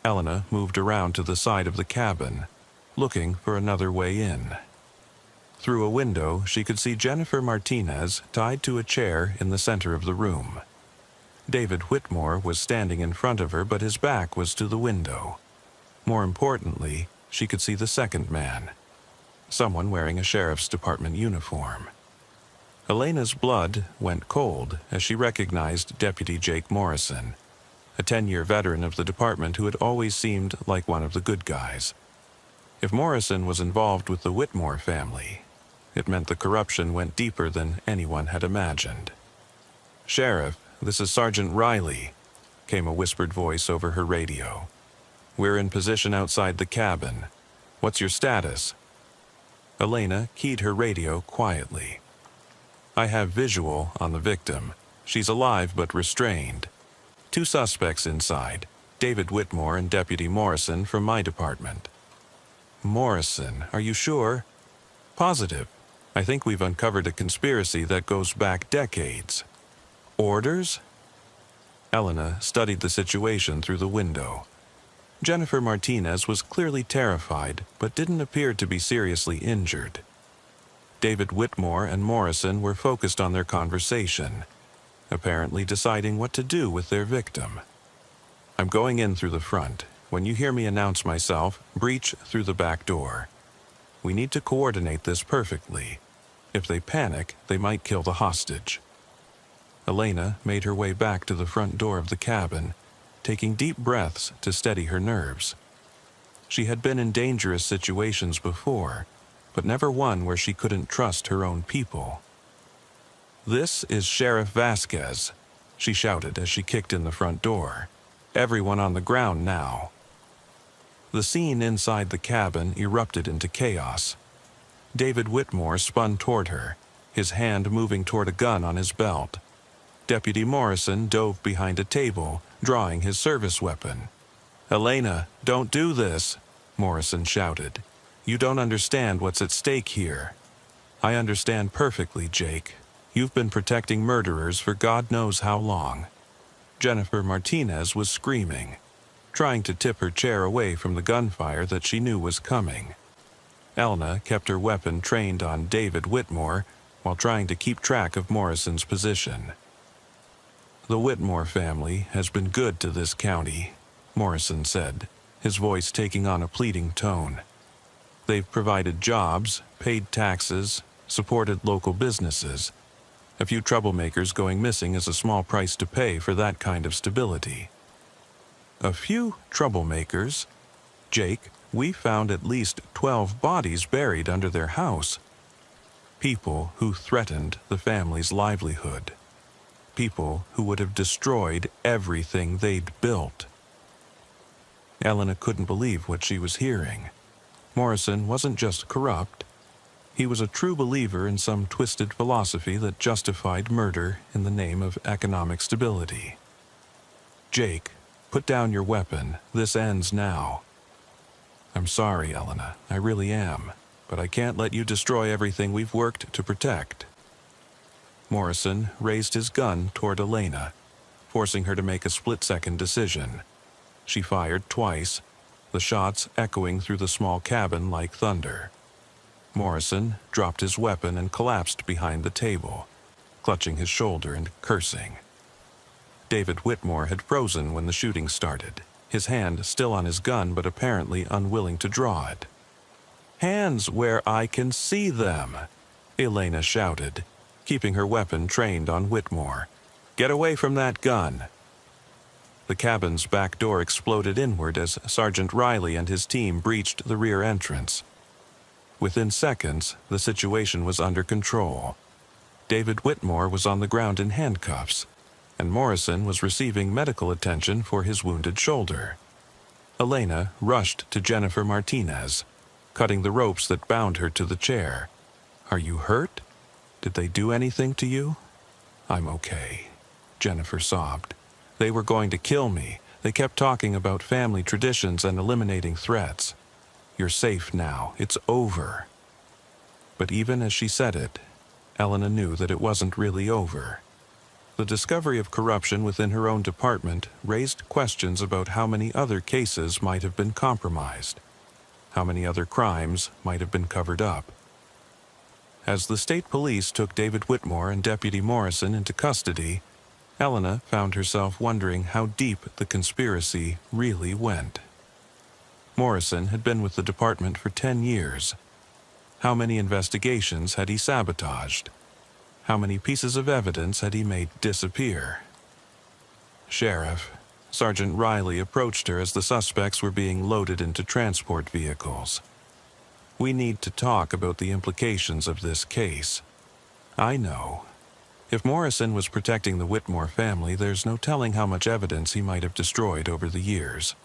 Elena moved around to the side of the cabin, looking for another way in. Through a window, she could see Jennifer Martinez tied to a chair in the center of the room. David Whitmore was standing in front of her, but his back was to the window. More importantly, she could see the second man, someone wearing a sheriff's department uniform. Elena's blood went cold as she recognized Deputy Jake Morrison, a 10-year veteran of the department who had always seemed like one of the good guys. If Morrison was involved with the Whitmore family, It meant the corruption went deeper than anyone had imagined. "Sheriff, this is Sergeant Riley," came a whispered voice over her radio. "We're in position outside the cabin. What's your status?" Elena keyed her radio quietly. "I have visual on the victim. She's alive but restrained. 2 suspects inside, David Whitmore and Deputy Morrison from my department." "Morrison, are you sure?" "Positive. I think we've uncovered a conspiracy that goes back decades." "Orders?" Elena studied the situation through the window. Jennifer Martinez was clearly terrified, but didn't appear to be seriously injured. David Whitmore and Morrison were focused on their conversation, apparently deciding what to do with their victim. "I'm going in through the front. When you hear me announce myself, breach through the back door. We need to coordinate this perfectly. If they panic, they might kill the hostage." Elena made her way back to the front door of the cabin, taking deep breaths to steady her nerves. She had been in dangerous situations before, but never one where she couldn't trust her own people. "This is Sheriff Vasquez," she shouted as she kicked in the front door. "Everyone on the ground now." The scene inside the cabin erupted into chaos. David Whitmore spun toward her, his hand moving toward a gun on his belt. Deputy Morrison dove behind a table, drawing his service weapon. "Elena, don't do this," Morrison shouted. "You don't understand what's at stake here." "I understand perfectly, Jake. You've been protecting murderers for God knows how long." Jennifer Martinez was screaming, trying to tip her chair away from the gunfire that she knew was coming. Elena kept her weapon trained on David Whitmore while trying to keep track of Morrison's position. "The Whitmore family has been good to this county," Morrison said, his voice taking on a pleading tone. "They've provided jobs, paid taxes, supported local businesses. A few troublemakers going missing is a small price to pay for that kind of stability." "A few troublemakers? Jake, we found at least 12 bodies buried under their house. People who threatened the family's livelihood. People who would have destroyed everything they'd built." Elena couldn't believe what she was hearing. Morrison wasn't just corrupt. He was a true believer in some twisted philosophy that justified murder in the name of economic stability. "Jake, put down your weapon. This ends now." "I'm sorry, Elena. I really am. But I can't let you destroy everything we've worked to protect." Morrison raised his gun toward Elena, forcing her to make a split-second decision. She fired twice, the shots echoing through the small cabin like thunder. Morrison dropped his weapon and collapsed behind the table, clutching his shoulder and cursing. David Whitmore had frozen when the shooting started, his hand still on his gun but apparently unwilling to draw it. "Hands where I can see them," Elena shouted, keeping her weapon trained on Whitmore. "Get away from that gun." The cabin's back door exploded inward as Sergeant Riley and his team breached the rear entrance. Within seconds, the situation was under control. David Whitmore was on the ground in handcuffs, and Morrison was receiving medical attention for his wounded shoulder. Elena rushed to Jennifer Martinez, cutting the ropes that bound her to the chair. "Are you hurt? Did they do anything to you?" "I'm okay," Jennifer sobbed. "They were going to kill me. They kept talking about family traditions and eliminating threats. You're safe now. It's over." But even as she said it, Elena knew that it wasn't really over. The discovery of corruption within her own department raised questions about how many other cases might have been compromised, how many other crimes might have been covered up. As the state police took David Whitmore and Deputy Morrison into custody, Elena found herself wondering how deep the conspiracy really went. Morrison had been with the department for 10 years. How many investigations had he sabotaged? How many pieces of evidence had he made disappear? "Sheriff," Sergeant Riley approached her as the suspects were being loaded into transport vehicles. We need to talk about the implications of this case. I know. If Morrison was protecting the Whitmore family, there's no telling how much evidence he might have destroyed over the years.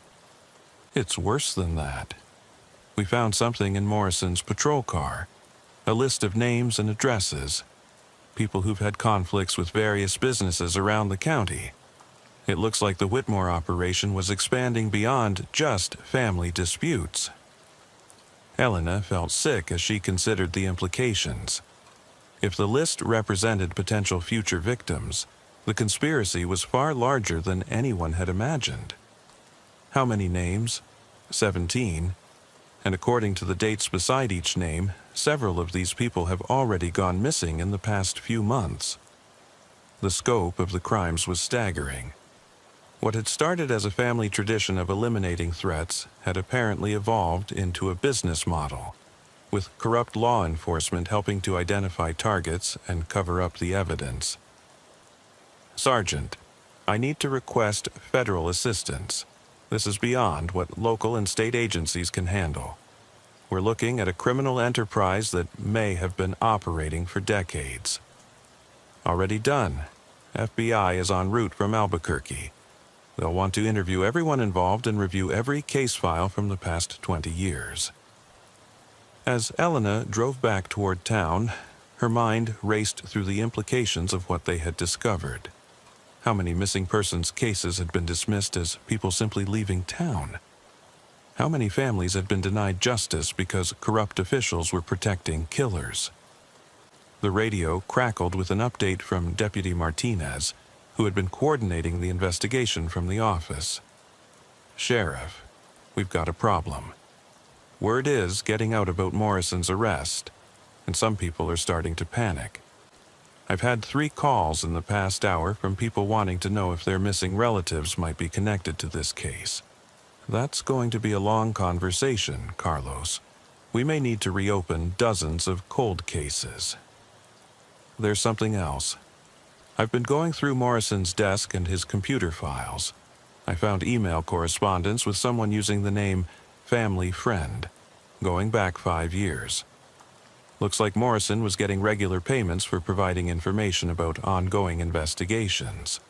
It's worse than that. We found something in Morrison's patrol car, a list of names and addresses, people who've had conflicts with various businesses around the county. It looks like the Whitmore operation was expanding beyond just family disputes. Elena felt sick as she considered the implications. If the list represented potential future victims, the conspiracy was far larger than anyone had imagined. How many names? 17. And according to the dates beside each name, several of these people have already gone missing in the past few months. The scope of the crimes was staggering. What had started as a family tradition of eliminating threats had apparently evolved into a business model, with corrupt law enforcement helping to identify targets and cover up the evidence. Sergeant, I need to request federal assistance. This is beyond what local and state agencies can handle. We're looking at a criminal enterprise that may have been operating for decades. Already done. FBI is en route from Albuquerque. They'll want to interview everyone involved and review every case file from the past 20 years. As Elena drove back toward town, her mind raced through the implications of what they had discovered. How many missing persons cases had been dismissed as people simply leaving town? How many families had been denied justice because corrupt officials were protecting killers? The radio crackled with an update from Deputy Martinez, who had been coordinating the investigation from the office. Sheriff, we've got a problem. Word is getting out about Morrison's arrest, and some people are starting to panic. I've had 3 calls in the past hour from people wanting to know if their missing relatives might be connected to this case. That's going to be a long conversation, Carlos. We may need to reopen dozens of cold cases. There's something else. I've been going through Morrison's desk and his computer files. I found email correspondence with someone using the name Family Friend, going back 5 years. Looks like Morrison was getting regular payments for providing information about ongoing investigations.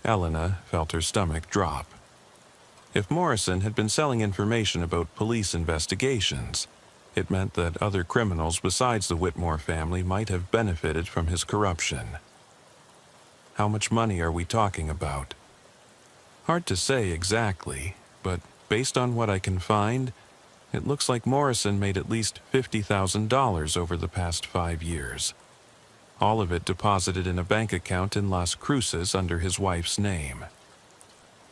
Elena felt her stomach drop. If Morrison had been selling information about police investigations, it meant that other criminals besides the Whitmore family might have benefited from his corruption. How much money are we talking about? Hard to say exactly, but based on what I can find, it looks like Morrison made at least $50,000 over the past 5 years. All of it deposited in a bank account in Las Cruces under his wife's name.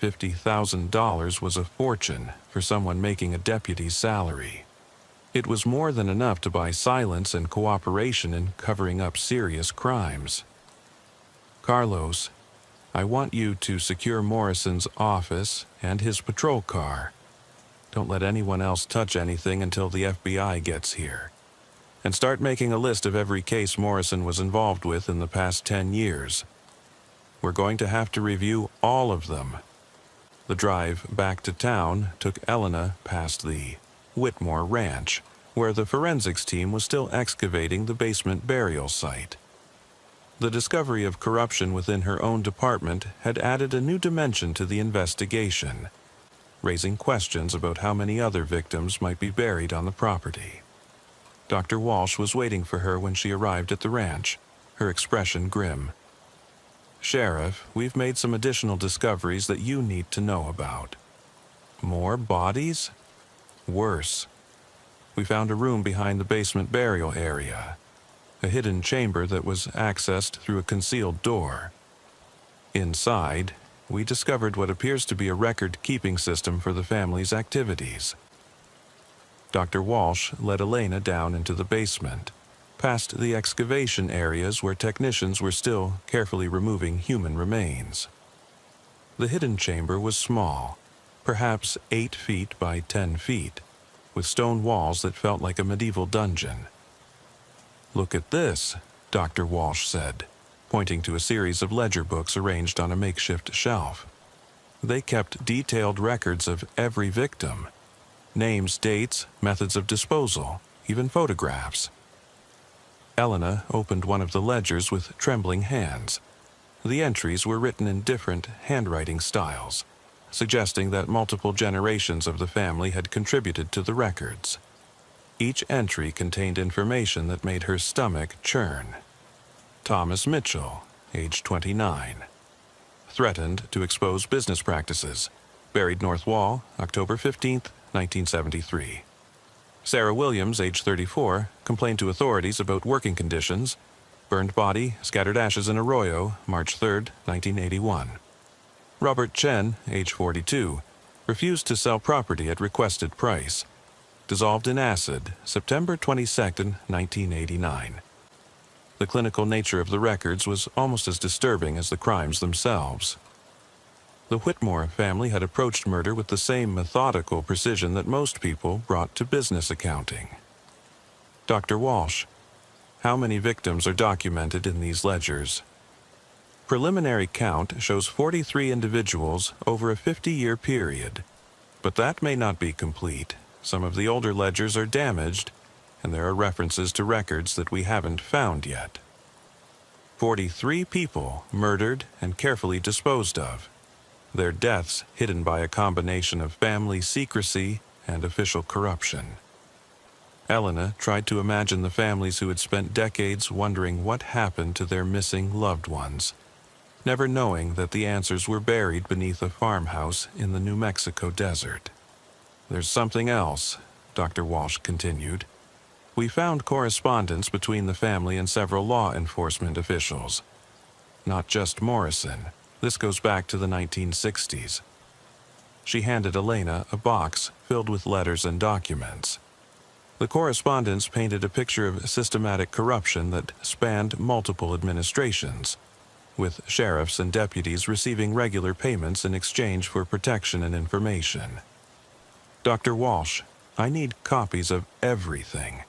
$50,000 was a fortune for someone making a deputy's salary. It was more than enough to buy silence and cooperation in covering up serious crimes. Carlos, I want you to secure Morrison's office and his patrol car. Don't let anyone else touch anything until the FBI gets here. And start making a list of every case Morrison was involved with in the past 10 years. We're going to have to review all of them. The drive back to town took Elena past the Whitmore Ranch, where the forensics team was still excavating the basement burial site. The discovery of corruption within her own department had added a new dimension to the investigation, raising questions about how many other victims might be buried on the property. Dr. Walsh was waiting for her when she arrived at the ranch, her expression grim. Sheriff, we've made some additional discoveries that you need to know about. More bodies? Worse. We found a room behind the basement burial area, a hidden chamber that was accessed through a concealed door. Inside, we discovered what appears to be a record-keeping system for the family's activities. Dr. Walsh led Elena down into the basement, past the excavation areas where technicians were still carefully removing human remains. The hidden chamber was small, perhaps 8 feet by 10 feet, with stone walls that felt like a medieval dungeon. "Look at this," Dr. Walsh said, pointing to a series of ledger books arranged on a makeshift shelf. They kept detailed records of every victim. names, dates, methods of disposal, even photographs. Elena opened one of the ledgers with trembling hands. The entries were written in different handwriting styles, suggesting that multiple generations of the family had contributed to the records. Each entry contained information that made her stomach churn. Thomas Mitchell, age 29. Threatened to expose business practices. Buried North Wall, October 15, 1973. Sarah Williams, age 34, complained to authorities about working conditions. Burned body, scattered ashes in Arroyo, March 3, 1981. Robert Chen, age 42, refused to sell property at requested price. Dissolved in acid, September 22, 1989. The clinical nature of the records was almost as disturbing as the crimes themselves. The Whitmore family had approached murder with the same methodical precision that most people brought to business accounting. Dr. Walsh, how many victims are documented in these ledgers? Preliminary count shows 43 individuals over a 50-year period, but that may not be complete. Some of the older ledgers are damaged, and there are references to records that we haven't found yet. 43 people murdered and carefully disposed of. Their deaths hidden by a combination of family secrecy and official corruption. Elena tried to imagine the families who had spent decades wondering what happened to their missing loved ones, never knowing that the answers were buried beneath a farmhouse in the New Mexico desert. There's something else, Dr. Walsh continued. We found correspondence between the family and several law enforcement officials. Not just Morrison. This goes back to the 1960s. She handed Elena a box filled with letters and documents. The correspondence painted a picture of systematic corruption that spanned multiple administrations, with sheriffs and deputies receiving regular payments in exchange for protection and information. Dr. Walsh, I need copies of everything.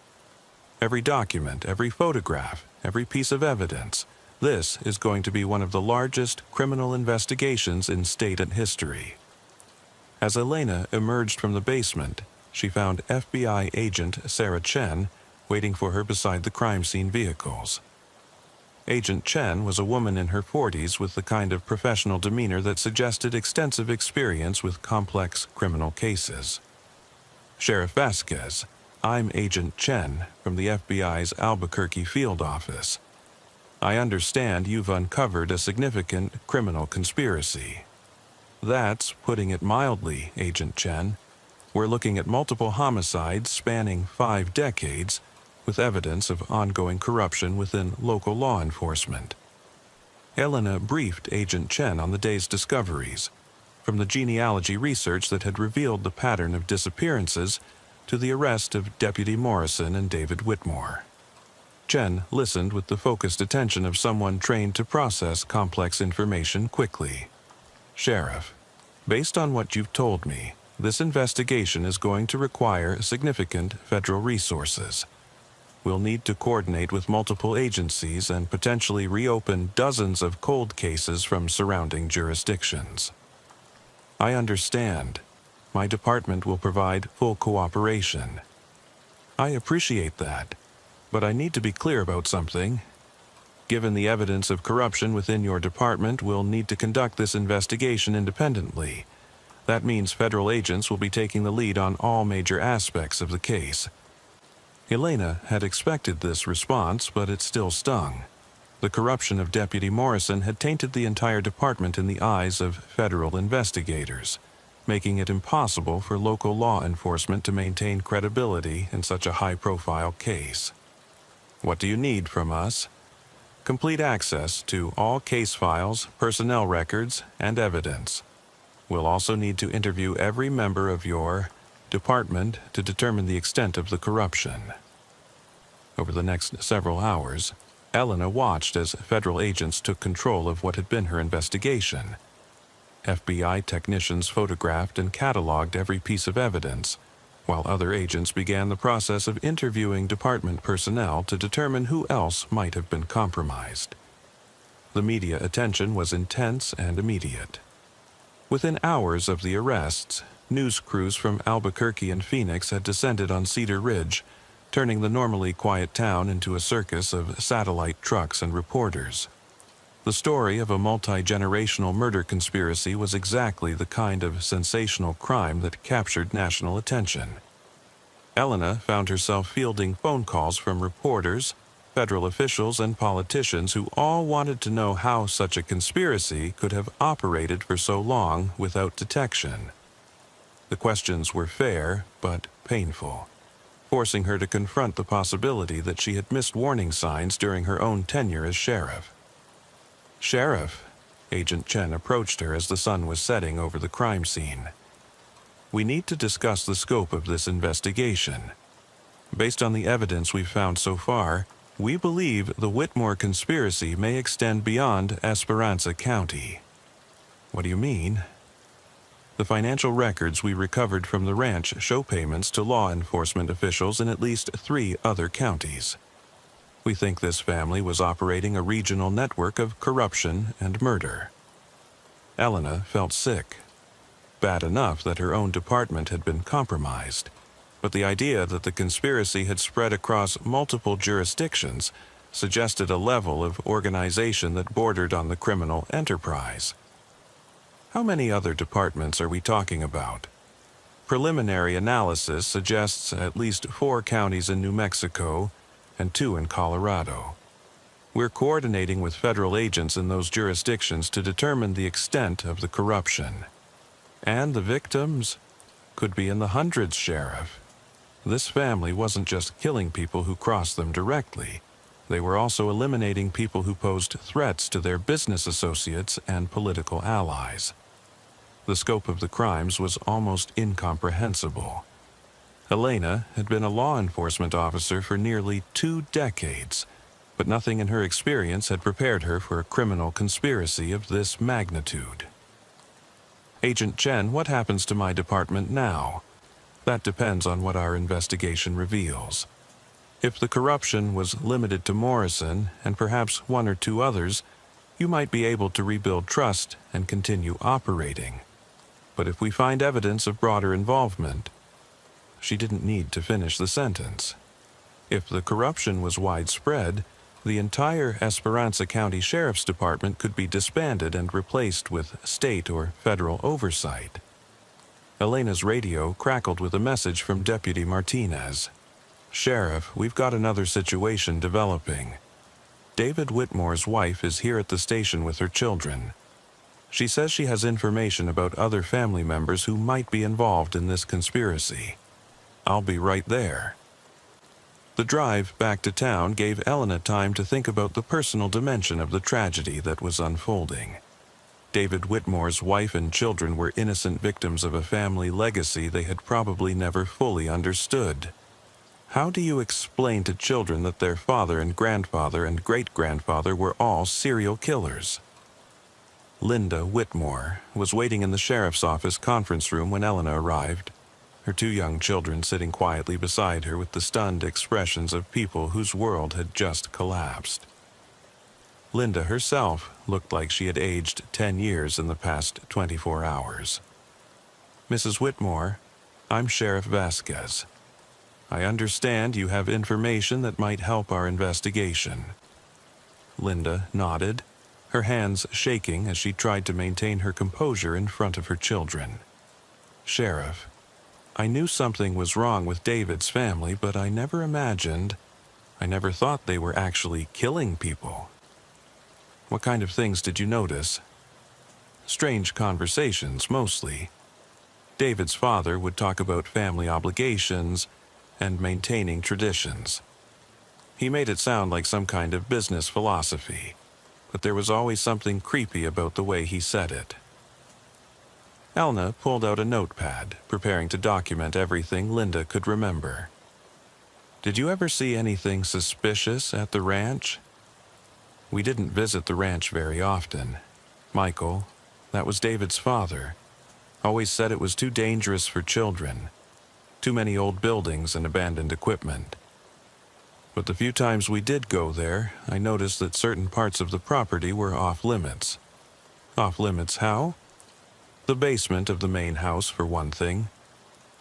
Every document, every photograph, every piece of evidence. This is going to be one of the largest criminal investigations in state history. As Elena emerged from the basement, she found FBI agent Sarah Chen waiting for her beside the crime scene vehicles. Agent Chen was a woman in her 40s with the kind of professional demeanor that suggested extensive experience with complex criminal cases. Sheriff Vasquez, I'm Agent Chen from the FBI's Albuquerque field office. I understand you've uncovered a significant criminal conspiracy. That's putting it mildly, Agent Chen. We're looking at multiple homicides spanning 5 decades, with evidence of ongoing corruption within local law enforcement. Elena briefed Agent Chen on the day's discoveries, from the genealogy research that had revealed the pattern of disappearances to the arrest of Deputy Morrison and David Whitmore. Chen listened with the focused attention of someone trained to process complex information quickly. Sheriff, based on what you've told me, this investigation is going to require significant federal resources. We'll need to coordinate with multiple agencies and potentially reopen dozens of cold cases from surrounding jurisdictions. I understand. My department will provide full cooperation. I appreciate that. But I need to be clear about something. Given the evidence of corruption within your department, we'll need to conduct this investigation independently. That means federal agents will be taking the lead on all major aspects of the case. Elena had expected this response, but it still stung. The corruption of Deputy Morrison had tainted the entire department in the eyes of federal investigators, making it impossible for local law enforcement to maintain credibility in such a high-profile case. What do you need from us? Complete access to all case files, personnel records, and evidence. We'll also need to interview every member of your department to determine the extent of the corruption. Over the next several hours, Elena watched as federal agents took control of what had been her investigation. FBI technicians photographed and cataloged every piece of evidence, while other agents began the process of interviewing department personnel to determine who else might have been compromised. The media attention was intense and immediate. Within hours of the arrests, News crews from Albuquerque and Phoenix had descended on Cedar Ridge, turning the normally quiet town into a circus of satellite trucks and reporters. The story of a multi-generational murder conspiracy was exactly the kind of sensational crime that captured national attention. Elena found herself fielding phone calls from reporters, federal officials, and politicians who all wanted to know how such a conspiracy could have operated for so long without detection. The questions were fair, but painful, forcing her to confront the possibility that she had missed warning signs during her own tenure as sheriff. "Sheriff," Agent Chen approached her as the sun was setting over the crime scene. "We need to discuss the scope of this investigation. Based on the evidence we've found so far, we believe the Whitmore conspiracy may extend beyond Esperanza County." "What do you mean?" "The financial records we recovered from the ranch show payments to law enforcement officials in at least 3 other counties. We think this family was operating a regional network of corruption and murder." Elena felt sick. Bad enough that her own department had been compromised, but the idea that the conspiracy had spread across multiple jurisdictions suggested a level of organization that bordered on the criminal enterprise. "How many other departments are we talking about?" "Preliminary analysis suggests at least 4 counties in New Mexico and 2 in Colorado. We're coordinating with federal agents in those jurisdictions to determine the extent of the corruption. And the victims could be in the hundreds, Sheriff. This family wasn't just killing people who crossed them directly. They were also eliminating people who posed threats to their business associates and political allies." The scope of the crimes was almost incomprehensible. Elena had been a law enforcement officer for nearly 2 decades, but nothing in her experience had prepared her for a criminal conspiracy of this magnitude. "Agent Chen, what happens to my department now?" "That depends on what our investigation reveals. If the corruption was limited to Morrison and perhaps 1 or 2 others, you might be able to rebuild trust and continue operating. But if we find evidence of broader involvement..." She didn't need to finish the sentence. If the corruption was widespread, the entire Esperanza County Sheriff's Department could be disbanded and replaced with state or federal oversight. Elena's radio crackled with a message from Deputy Martinez. "Sheriff, we've got another situation developing. David Whitmore's wife is here at the station with her children. She says she has information about other family members who might be involved in this conspiracy. I'll be right there." The drive back to town gave Elena time to think about the personal dimension of the tragedy that was unfolding. David Whitmore's wife and children were innocent victims of a family legacy they had probably never fully understood. How do you explain to children that their father and grandfather and great-grandfather were all serial killers? Linda Whitmore was waiting in the sheriff's office conference room when Elena arrived, her 2 young children sitting quietly beside her with the stunned expressions of people whose world had just collapsed. Linda herself looked like she had aged 10 years in the past 24 hours. "Mrs. Whitmore, I'm Sheriff Vasquez. I understand you have information that might help our investigation." Linda nodded, her hands shaking as she tried to maintain her composure in front of her children. "Sheriff, I knew something was wrong with David's family, but I never thought they were actually killing people." "What kind of things did you notice?" "Strange conversations, mostly. David's father would talk about family obligations and maintaining traditions. He made it sound like some kind of business philosophy, but there was always something creepy about the way he said it." Elena pulled out a notepad, preparing to document everything Linda could remember. "Did you ever see anything suspicious at the ranch?" "We didn't visit the ranch very often. Michael, that was David's father, always said it was too dangerous for children. Too many old buildings and abandoned equipment. But the few times we did go there, I noticed that certain parts of the property were off limits." "Off limits how?" The basement of the main house, for one thing.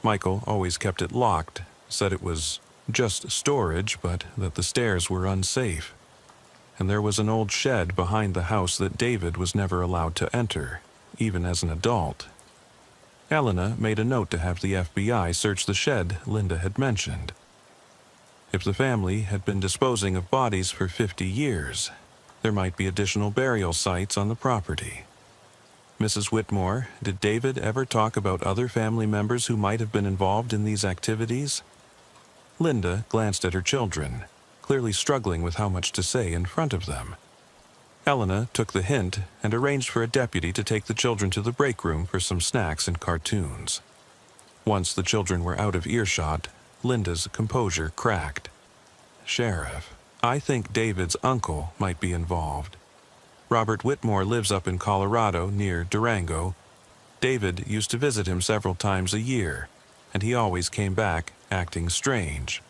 Michael always kept it locked, said it was just storage, but that the stairs were unsafe. And there was an old shed behind the house that David was never allowed to enter, even as an adult. Elena made a note to have the FBI search the shed Linda had mentioned. If the family had been disposing of bodies for 50 years, there might be additional burial sites on the property. Mrs. Whitmore, did David ever talk about other family members who might have been involved in these activities? Linda glanced at her children, clearly struggling with how much to say in front of them. Elena took the hint and arranged for a deputy to take the children to the break room for some snacks and cartoons. Once the children were out of earshot, Linda's composure cracked. "Sheriff, I think David's uncle might be involved. Robert Whitmore lives up in Colorado near Durango. David used to visit him several times a year, and he always came back acting strange."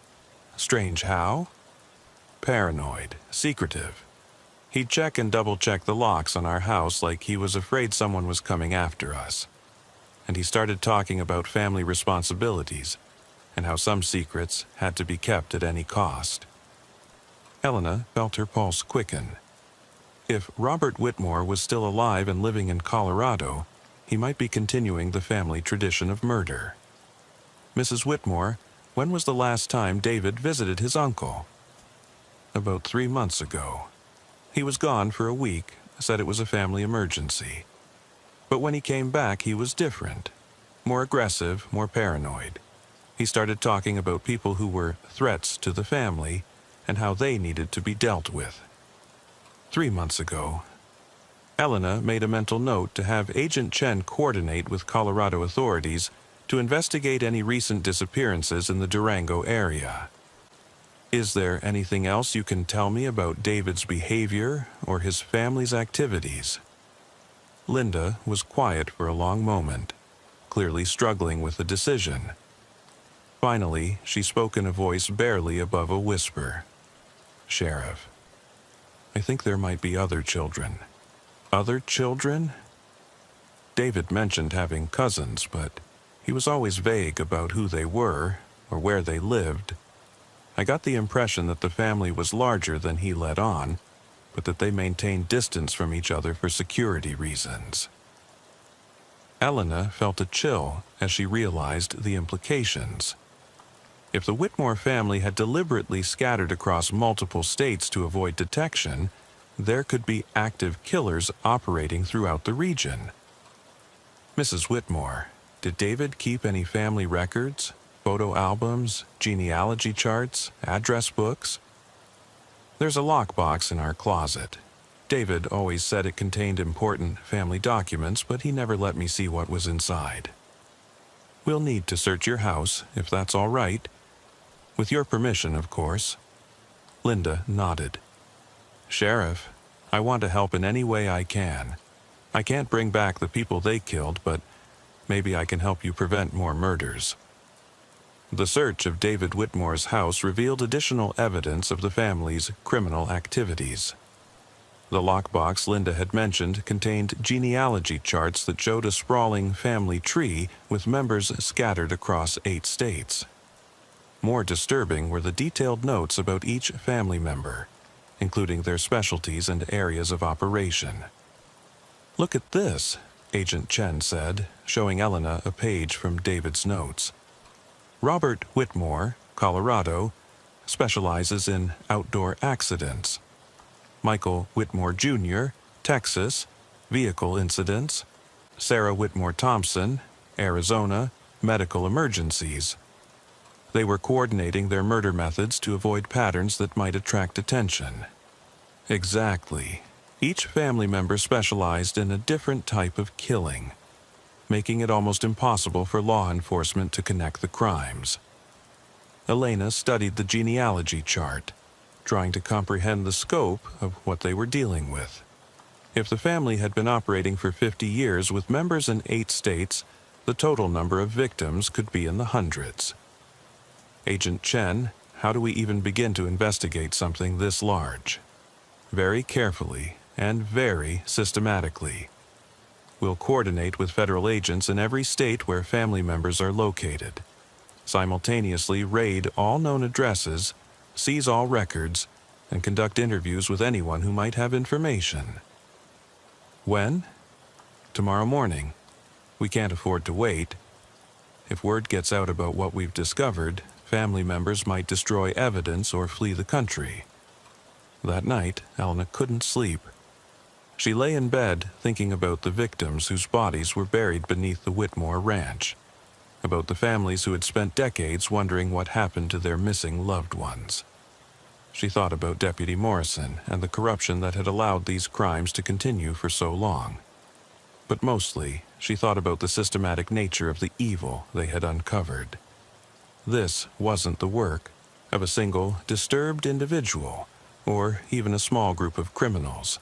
"Strange how?" "Paranoid, secretive. He'd check and double-check the locks on our house like he was afraid someone was coming after us. And he started talking about family responsibilities and how some secrets had to be kept at any cost." Elena felt her pulse quicken. If Robert Whitmore was still alive and living in Colorado, he might be continuing the family tradition of murder. "Mrs. Whitmore, when was the last time David visited his uncle?" "About 3 months ago. He was gone for a week, said it was a family emergency. But when he came back, he was different. More aggressive, more paranoid. He started talking about people who were threats to the family and how they needed to be dealt with." 3 months ago. Elena made a mental note to have Agent Chen coordinate with Colorado authorities to investigate any recent disappearances in the Durango area. "Is there anything else you can tell me about David's behavior or his family's activities?" Linda was quiet for a long moment, clearly struggling with the decision. Finally, she spoke in a voice barely above a whisper. "Sheriff, I think there might be other children." "Other children?" David mentioned having cousins, but he was always vague about who they were or where they lived. I got the impression that the family was larger than he let on, but that they maintained distance from each other for security reasons. Elena felt a chill as she realized the implications. If the Whitmore family had deliberately scattered across multiple states to avoid detection, there could be active killers operating throughout the region. "Mrs. Whitmore, did David keep any family records? Photo albums, genealogy charts, address books?" "There's a lockbox in our closet. David always said it contained important family documents, but he never let me see what was inside." "We'll need to search your house, if that's all right. With your permission, of course." Linda nodded. "Sheriff, I want to help in any way I can. I can't bring back the people they killed, but maybe I can help you prevent more murders." The search of David Whitmore's house revealed additional evidence of the family's criminal activities. The lockbox Linda had mentioned contained genealogy charts that showed a sprawling family tree with members scattered across 8 states. More disturbing were the detailed notes about each family member, including their specialties and areas of operation. "Look at this," Agent Chen said, showing Elena a page from David's notes. "Robert Whitmore, Colorado, specializes in outdoor accidents. Michael Whitmore Jr., Texas, vehicle incidents. Sarah Whitmore Thompson, Arizona, medical emergencies." They were coordinating their murder methods to avoid patterns that might attract attention. Exactly. Each family member specialized in a different type of killing, making it almost impossible for law enforcement to connect the crimes. Elena studied the genealogy chart, trying to comprehend the scope of what they were dealing with. If the family had been operating for 50 years with members in 8 states, the total number of victims could be in the hundreds. "Agent Chen, how do we even begin to investigate something this large?" "Very carefully and very systematically. We'll coordinate with federal agents in every state where family members are located. Simultaneously raid all known addresses, seize all records, and conduct interviews with anyone who might have information. When? Tomorrow morning. We can't afford to wait. If word gets out about what we've discovered, family members might destroy evidence or flee the country. That night, Elena couldn't sleep. She lay in bed thinking about the victims whose bodies were buried beneath the Whitmore Ranch, about the families who had spent decades wondering what happened to their missing loved ones. She thought about Deputy Morrison and the corruption that had allowed these crimes to continue for so long. But mostly, she thought about the systematic nature of the evil they had uncovered. This wasn't the work of a single disturbed individual or even a small group of criminals.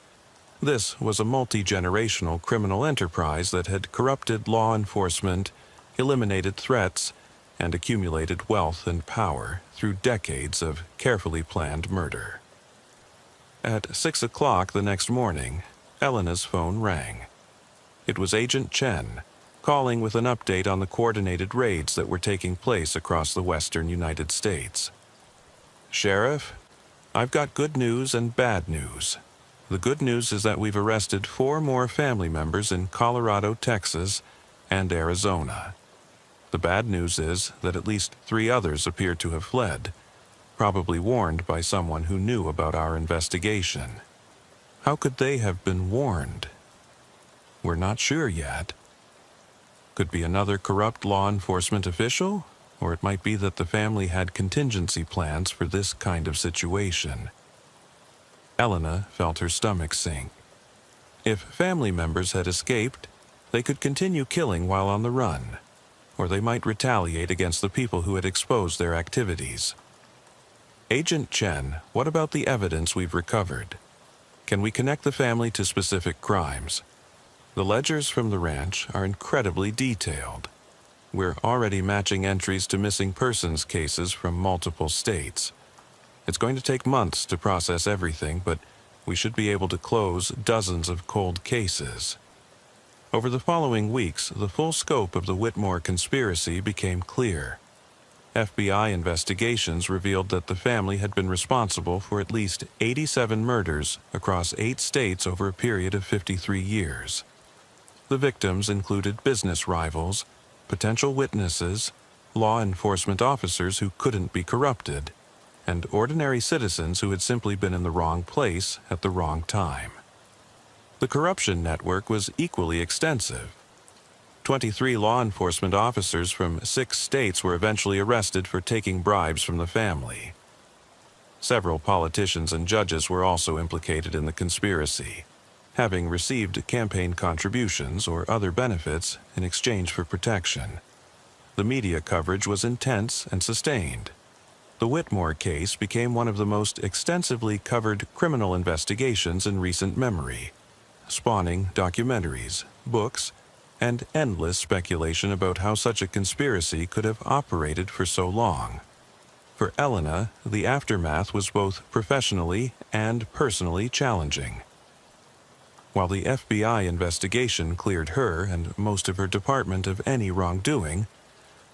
This was a multi-generational criminal enterprise that had corrupted law enforcement, eliminated threats, and accumulated wealth and power through decades of carefully planned murder. At 6 o'clock the next morning, Elena's phone rang. It was Agent Chen, calling with an update on the coordinated raids that were taking place across the western United States. "Sheriff, I've got good news and bad news. The good news is that we've arrested 4 more family members in Colorado, Texas, and Arizona. The bad news is that at least 3 others appear to have fled, probably warned by someone who knew about our investigation. How could they have been warned? We're not sure yet. Could be another corrupt law enforcement official, or it might be that the family had contingency plans for this kind of situation." Elena felt her stomach sink. If family members had escaped, they could continue killing while on the run, or they might retaliate against the people who had exposed their activities. "Agent Chen, what about the evidence we've recovered? Can we connect the family to specific crimes? The ledgers from the ranch are incredibly detailed. We're already matching entries to missing persons cases from multiple states. It's going to take months to process everything, but we should be able to close dozens of cold cases." Over the following weeks, the full scope of the Whitmore conspiracy became clear. FBI investigations revealed that the family had been responsible for at least 87 murders across 8 states over a period of 53 years. The victims included business rivals, potential witnesses, law enforcement officers who couldn't be corrupted, and ordinary citizens who had simply been in the wrong place at the wrong time. The corruption network was equally extensive. 23 law enforcement officers from 6 states were eventually arrested for taking bribes from the family. Several politicians and judges were also implicated in the conspiracy, having received campaign contributions or other benefits in exchange for protection. The media coverage was intense and sustained. The Whitmore case became one of the most extensively covered criminal investigations in recent memory, spawning documentaries, books, and endless speculation about how such a conspiracy could have operated for so long. For Elena, the aftermath was both professionally and personally challenging. While the FBI investigation cleared her and most of her department of any wrongdoing,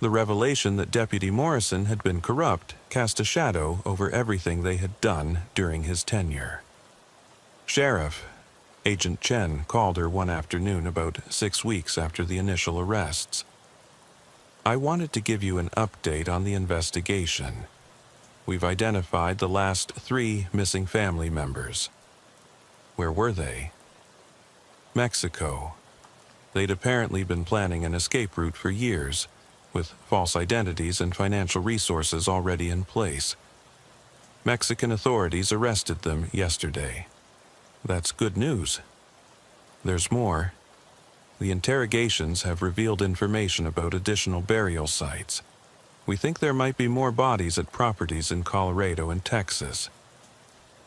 the revelation that Deputy Morrison had been corrupt cast a shadow over everything they had done during his tenure. "Sheriff," Agent Chen called her one afternoon about 6 weeks after the initial arrests. "I wanted to give you an update on the investigation. We've identified the last 3 missing family members." "Where were they?" "Mexico. They'd apparently been planning an escape route for years, with false identities and financial resources already in place. Mexican authorities arrested them yesterday. That's good news. There's more. The interrogations have revealed information about additional burial sites. We think there might be more bodies at properties in Colorado and Texas."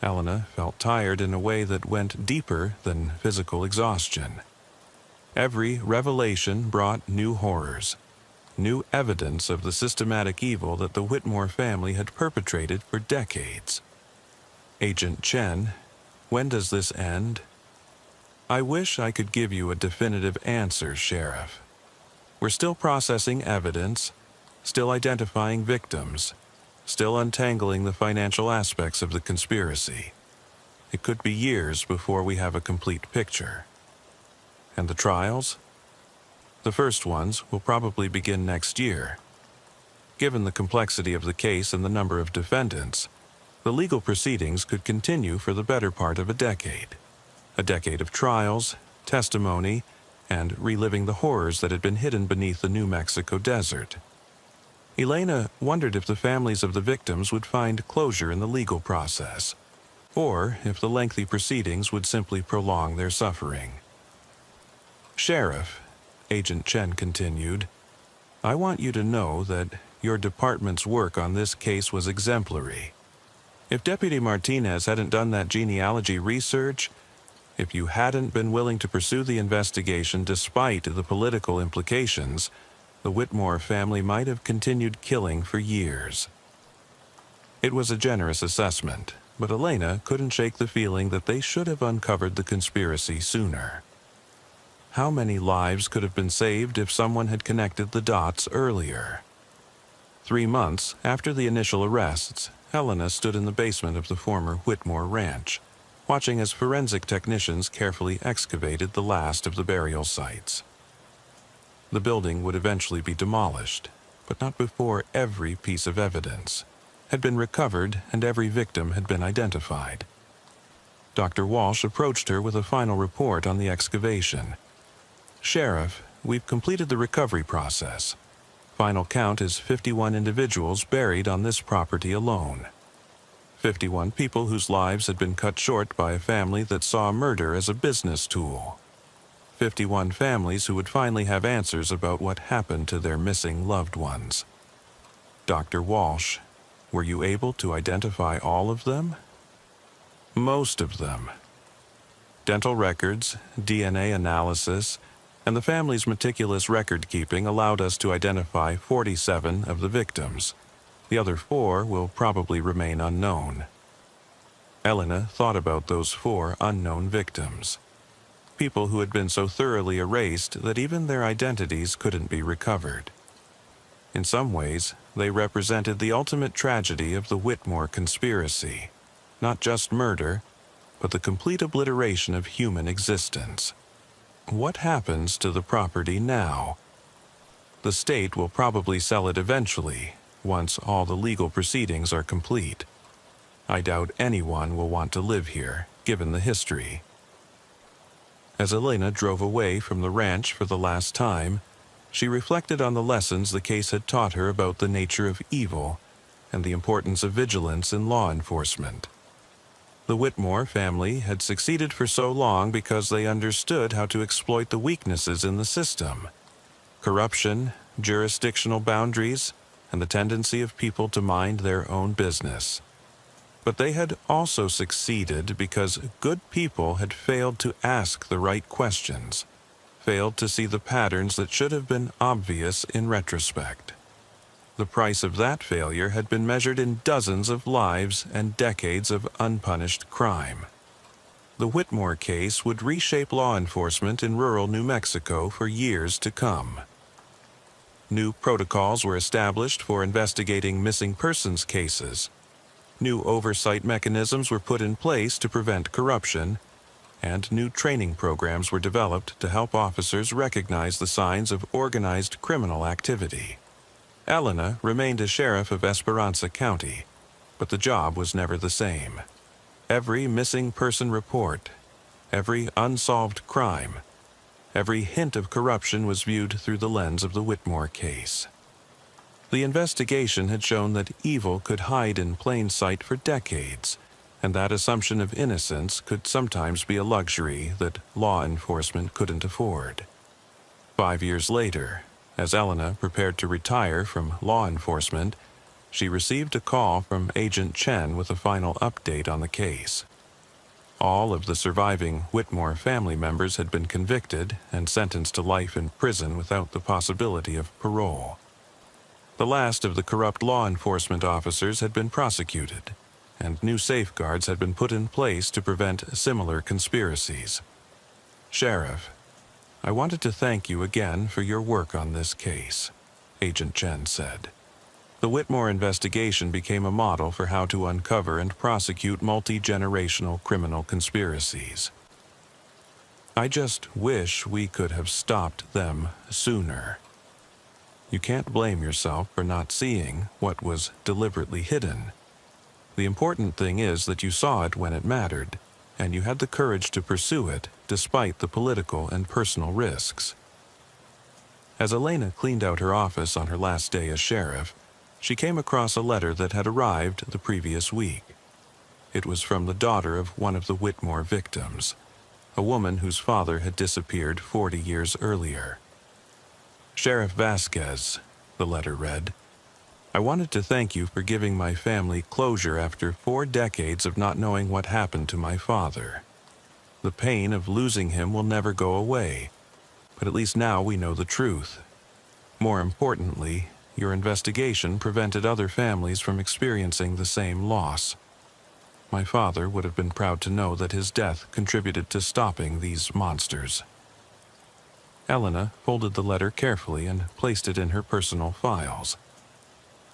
Elena felt tired in a way that went deeper than physical exhaustion. Every revelation brought new horrors, new evidence of the systematic evil that the Whitmore family had perpetrated for decades. "Agent Chen, when does this end?" I wish I could give you a definitive answer, Sheriff. We're still processing evidence, still identifying victims, still untangling the financial aspects of the conspiracy. It could be years before we have a complete picture. And the trials? The first ones will probably begin next year. Given the complexity of the case and the number of defendants, the legal proceedings could continue for the better part of a decade. A decade of trials, testimony, and reliving the horrors that had been hidden beneath the New Mexico desert. Elena wondered if the families of the victims would find closure in the legal process, or if the lengthy proceedings would simply prolong their suffering. Sheriff, Agent Chen continued, I want you to know that your department's work on this case was exemplary. If Deputy Martinez hadn't done that genealogy research, if you hadn't been willing to pursue the investigation despite the political implications, the Whitmore family might have continued killing for years. It was a generous assessment, but Elena couldn't shake the feeling that they should have uncovered the conspiracy sooner. How many lives could have been saved if someone had connected the dots earlier? 3 months after the initial arrests, Helena stood in the basement of the former Whitmore Ranch, watching as forensic technicians carefully excavated the last of the burial sites. The building would eventually be demolished, but not before every piece of evidence had been recovered and every victim had been identified. Dr. Walsh approached her with a final report on the excavation. Sheriff, we've completed the recovery process. Final count is 51 individuals buried on this property alone. 51 people whose lives had been cut short by a family that saw murder as a business tool. 51 families who would finally have answers about what happened to their missing loved ones. Dr. Walsh, were you able to identify all of them? Most of them. Dental records, DNA analysis, and the family's meticulous record-keeping allowed us to identify 47 of the victims. The other 4 will probably remain unknown. Elena thought about those 4 unknown victims. People who had been so thoroughly erased that even their identities couldn't be recovered. In some ways, they represented the ultimate tragedy of the Whitmore conspiracy. Not just murder, but the complete obliteration of human existence. What happens to the property now? The state will probably sell it eventually, once all the legal proceedings are complete. I doubt anyone will want to live here, given the history. As Elena drove away from the ranch for the last time, she reflected on the lessons the case had taught her about the nature of evil and the importance of vigilance in law enforcement. The Whitmore family had succeeded for so long because they understood how to exploit the weaknesses in the system. Corruption, jurisdictional boundaries, and the tendency of people to mind their own business. But they had also succeeded because good people had failed to ask the right questions, failed to see the patterns that should have been obvious in retrospect. The price of that failure had been measured in dozens of lives and decades of unpunished crime. The Whitmore case would reshape law enforcement in rural New Mexico for years to come. New protocols were established for investigating missing persons cases. New oversight mechanisms were put in place to prevent corruption, and new training programs were developed to help officers recognize the signs of organized criminal activity. Elena remained a sheriff of Esperanza County, but the job was never the same. Every missing person report, every unsolved crime, every hint of corruption was viewed through the lens of the Whitmore case. The investigation had shown that evil could hide in plain sight for decades, and that assumption of innocence could sometimes be a luxury that law enforcement couldn't afford. 5 years later, as Elena prepared to retire from law enforcement, she received a call from Agent Chen with a final update on the case. All of the surviving Whitmore family members had been convicted and sentenced to life in prison without the possibility of parole. The last of the corrupt law enforcement officers had been prosecuted, and new safeguards had been put in place to prevent similar conspiracies. Sheriff, I wanted to thank you again for your work on this case, Agent Chen said. The Whitmore investigation became a model for how to uncover and prosecute multi-generational criminal conspiracies. I just wish we could have stopped them sooner. You can't blame yourself for not seeing what was deliberately hidden. The important thing is that you saw it when it mattered, and you had the courage to pursue it despite the political and personal risks. As Elena cleaned out her office on her last day as sheriff, she came across a letter that had arrived the previous week. It was from the daughter of one of the Whitmore victims, a woman whose father had disappeared 40 years earlier. Sheriff Vasquez, the letter read, I wanted to thank you for giving my family closure after 4 decades of not knowing what happened to my father. The pain of losing him will never go away, but at least now we know the truth. More importantly, your investigation prevented other families from experiencing the same loss. My father would have been proud to know that his death contributed to stopping these monsters. Elena folded the letter carefully and placed it in her personal files.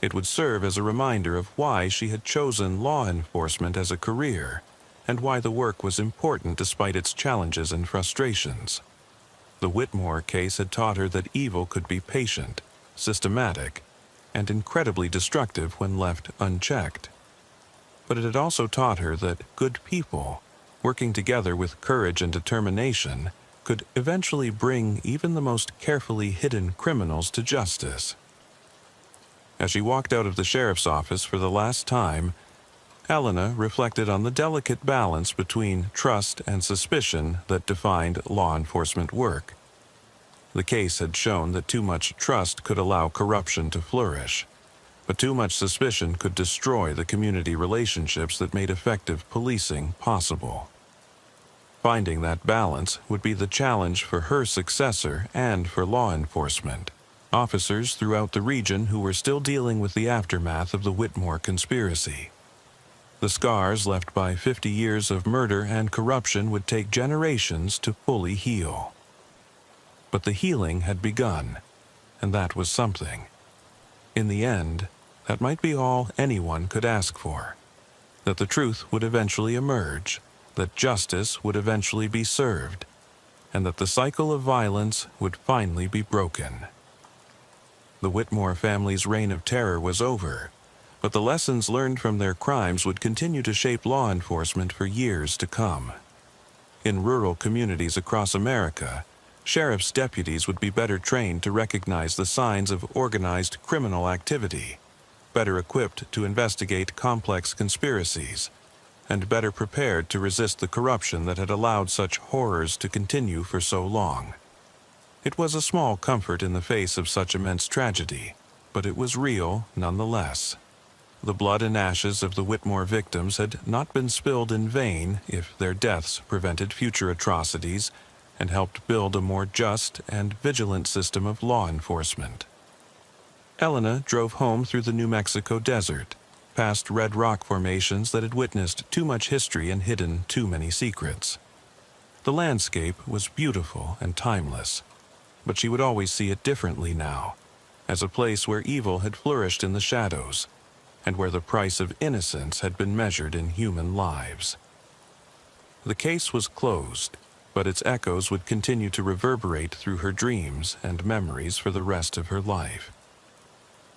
It would serve as a reminder of why she had chosen law enforcement as a career, and why the work was important despite its challenges and frustrations. The Whitmore case had taught her that evil could be patient, systematic, and incredibly destructive when left unchecked. But it had also taught her that good people, working together with courage and determination, could eventually bring even the most carefully hidden criminals to justice. As she walked out of the sheriff's office for the last time, Elena reflected on the delicate balance between trust and suspicion that defined law enforcement work. The case had shown that too much trust could allow corruption to flourish, but too much suspicion could destroy the community relationships that made effective policing possible. Finding that balance would be the challenge for her successor and for law enforcement, officers throughout the region who were still dealing with the aftermath of the Whitmore conspiracy. The scars left by 50 years of murder and corruption would take generations to fully heal. But the healing had begun, and that was something. In the end, that might be all anyone could ask for, that the truth would eventually emerge, that justice would eventually be served, and that the cycle of violence would finally be broken. The Whitmore family's reign of terror was over, but the lessons learned from their crimes would continue to shape law enforcement for years to come. In rural communities across America, sheriff's deputies would be better trained to recognize the signs of organized criminal activity, better equipped to investigate complex conspiracies, and better prepared to resist the corruption that had allowed such horrors to continue for so long. It was a small comfort in the face of such immense tragedy, but it was real nonetheless. The blood and ashes of the Whitmore victims had not been spilled in vain if their deaths prevented future atrocities and helped build a more just and vigilant system of law enforcement. Elena drove home through the New Mexico desert, past red rock formations that had witnessed too much history and hidden too many secrets. The landscape was beautiful and timeless, but she would always see it differently now, as a place where evil had flourished in the shadows, and where the price of innocence had been measured in human lives. The case was closed, but its echoes would continue to reverberate through her dreams and memories for the rest of her life.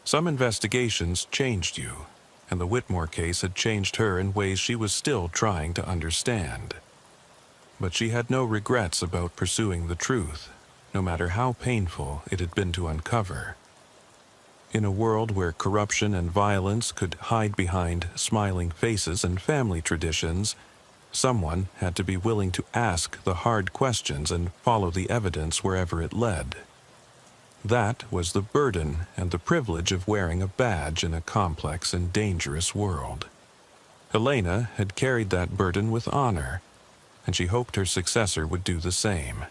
Some investigations changed you, and the Whitmore case had changed her in ways she was still trying to understand. But she had no regrets about pursuing the truth, no matter how painful it had been to uncover. In a world where corruption and violence could hide behind smiling faces and family traditions, someone had to be willing to ask the hard questions and follow the evidence wherever it led. That was the burden and the privilege of wearing a badge in a complex and dangerous world. Elena had carried that burden with honor, and she hoped her successor would do the same.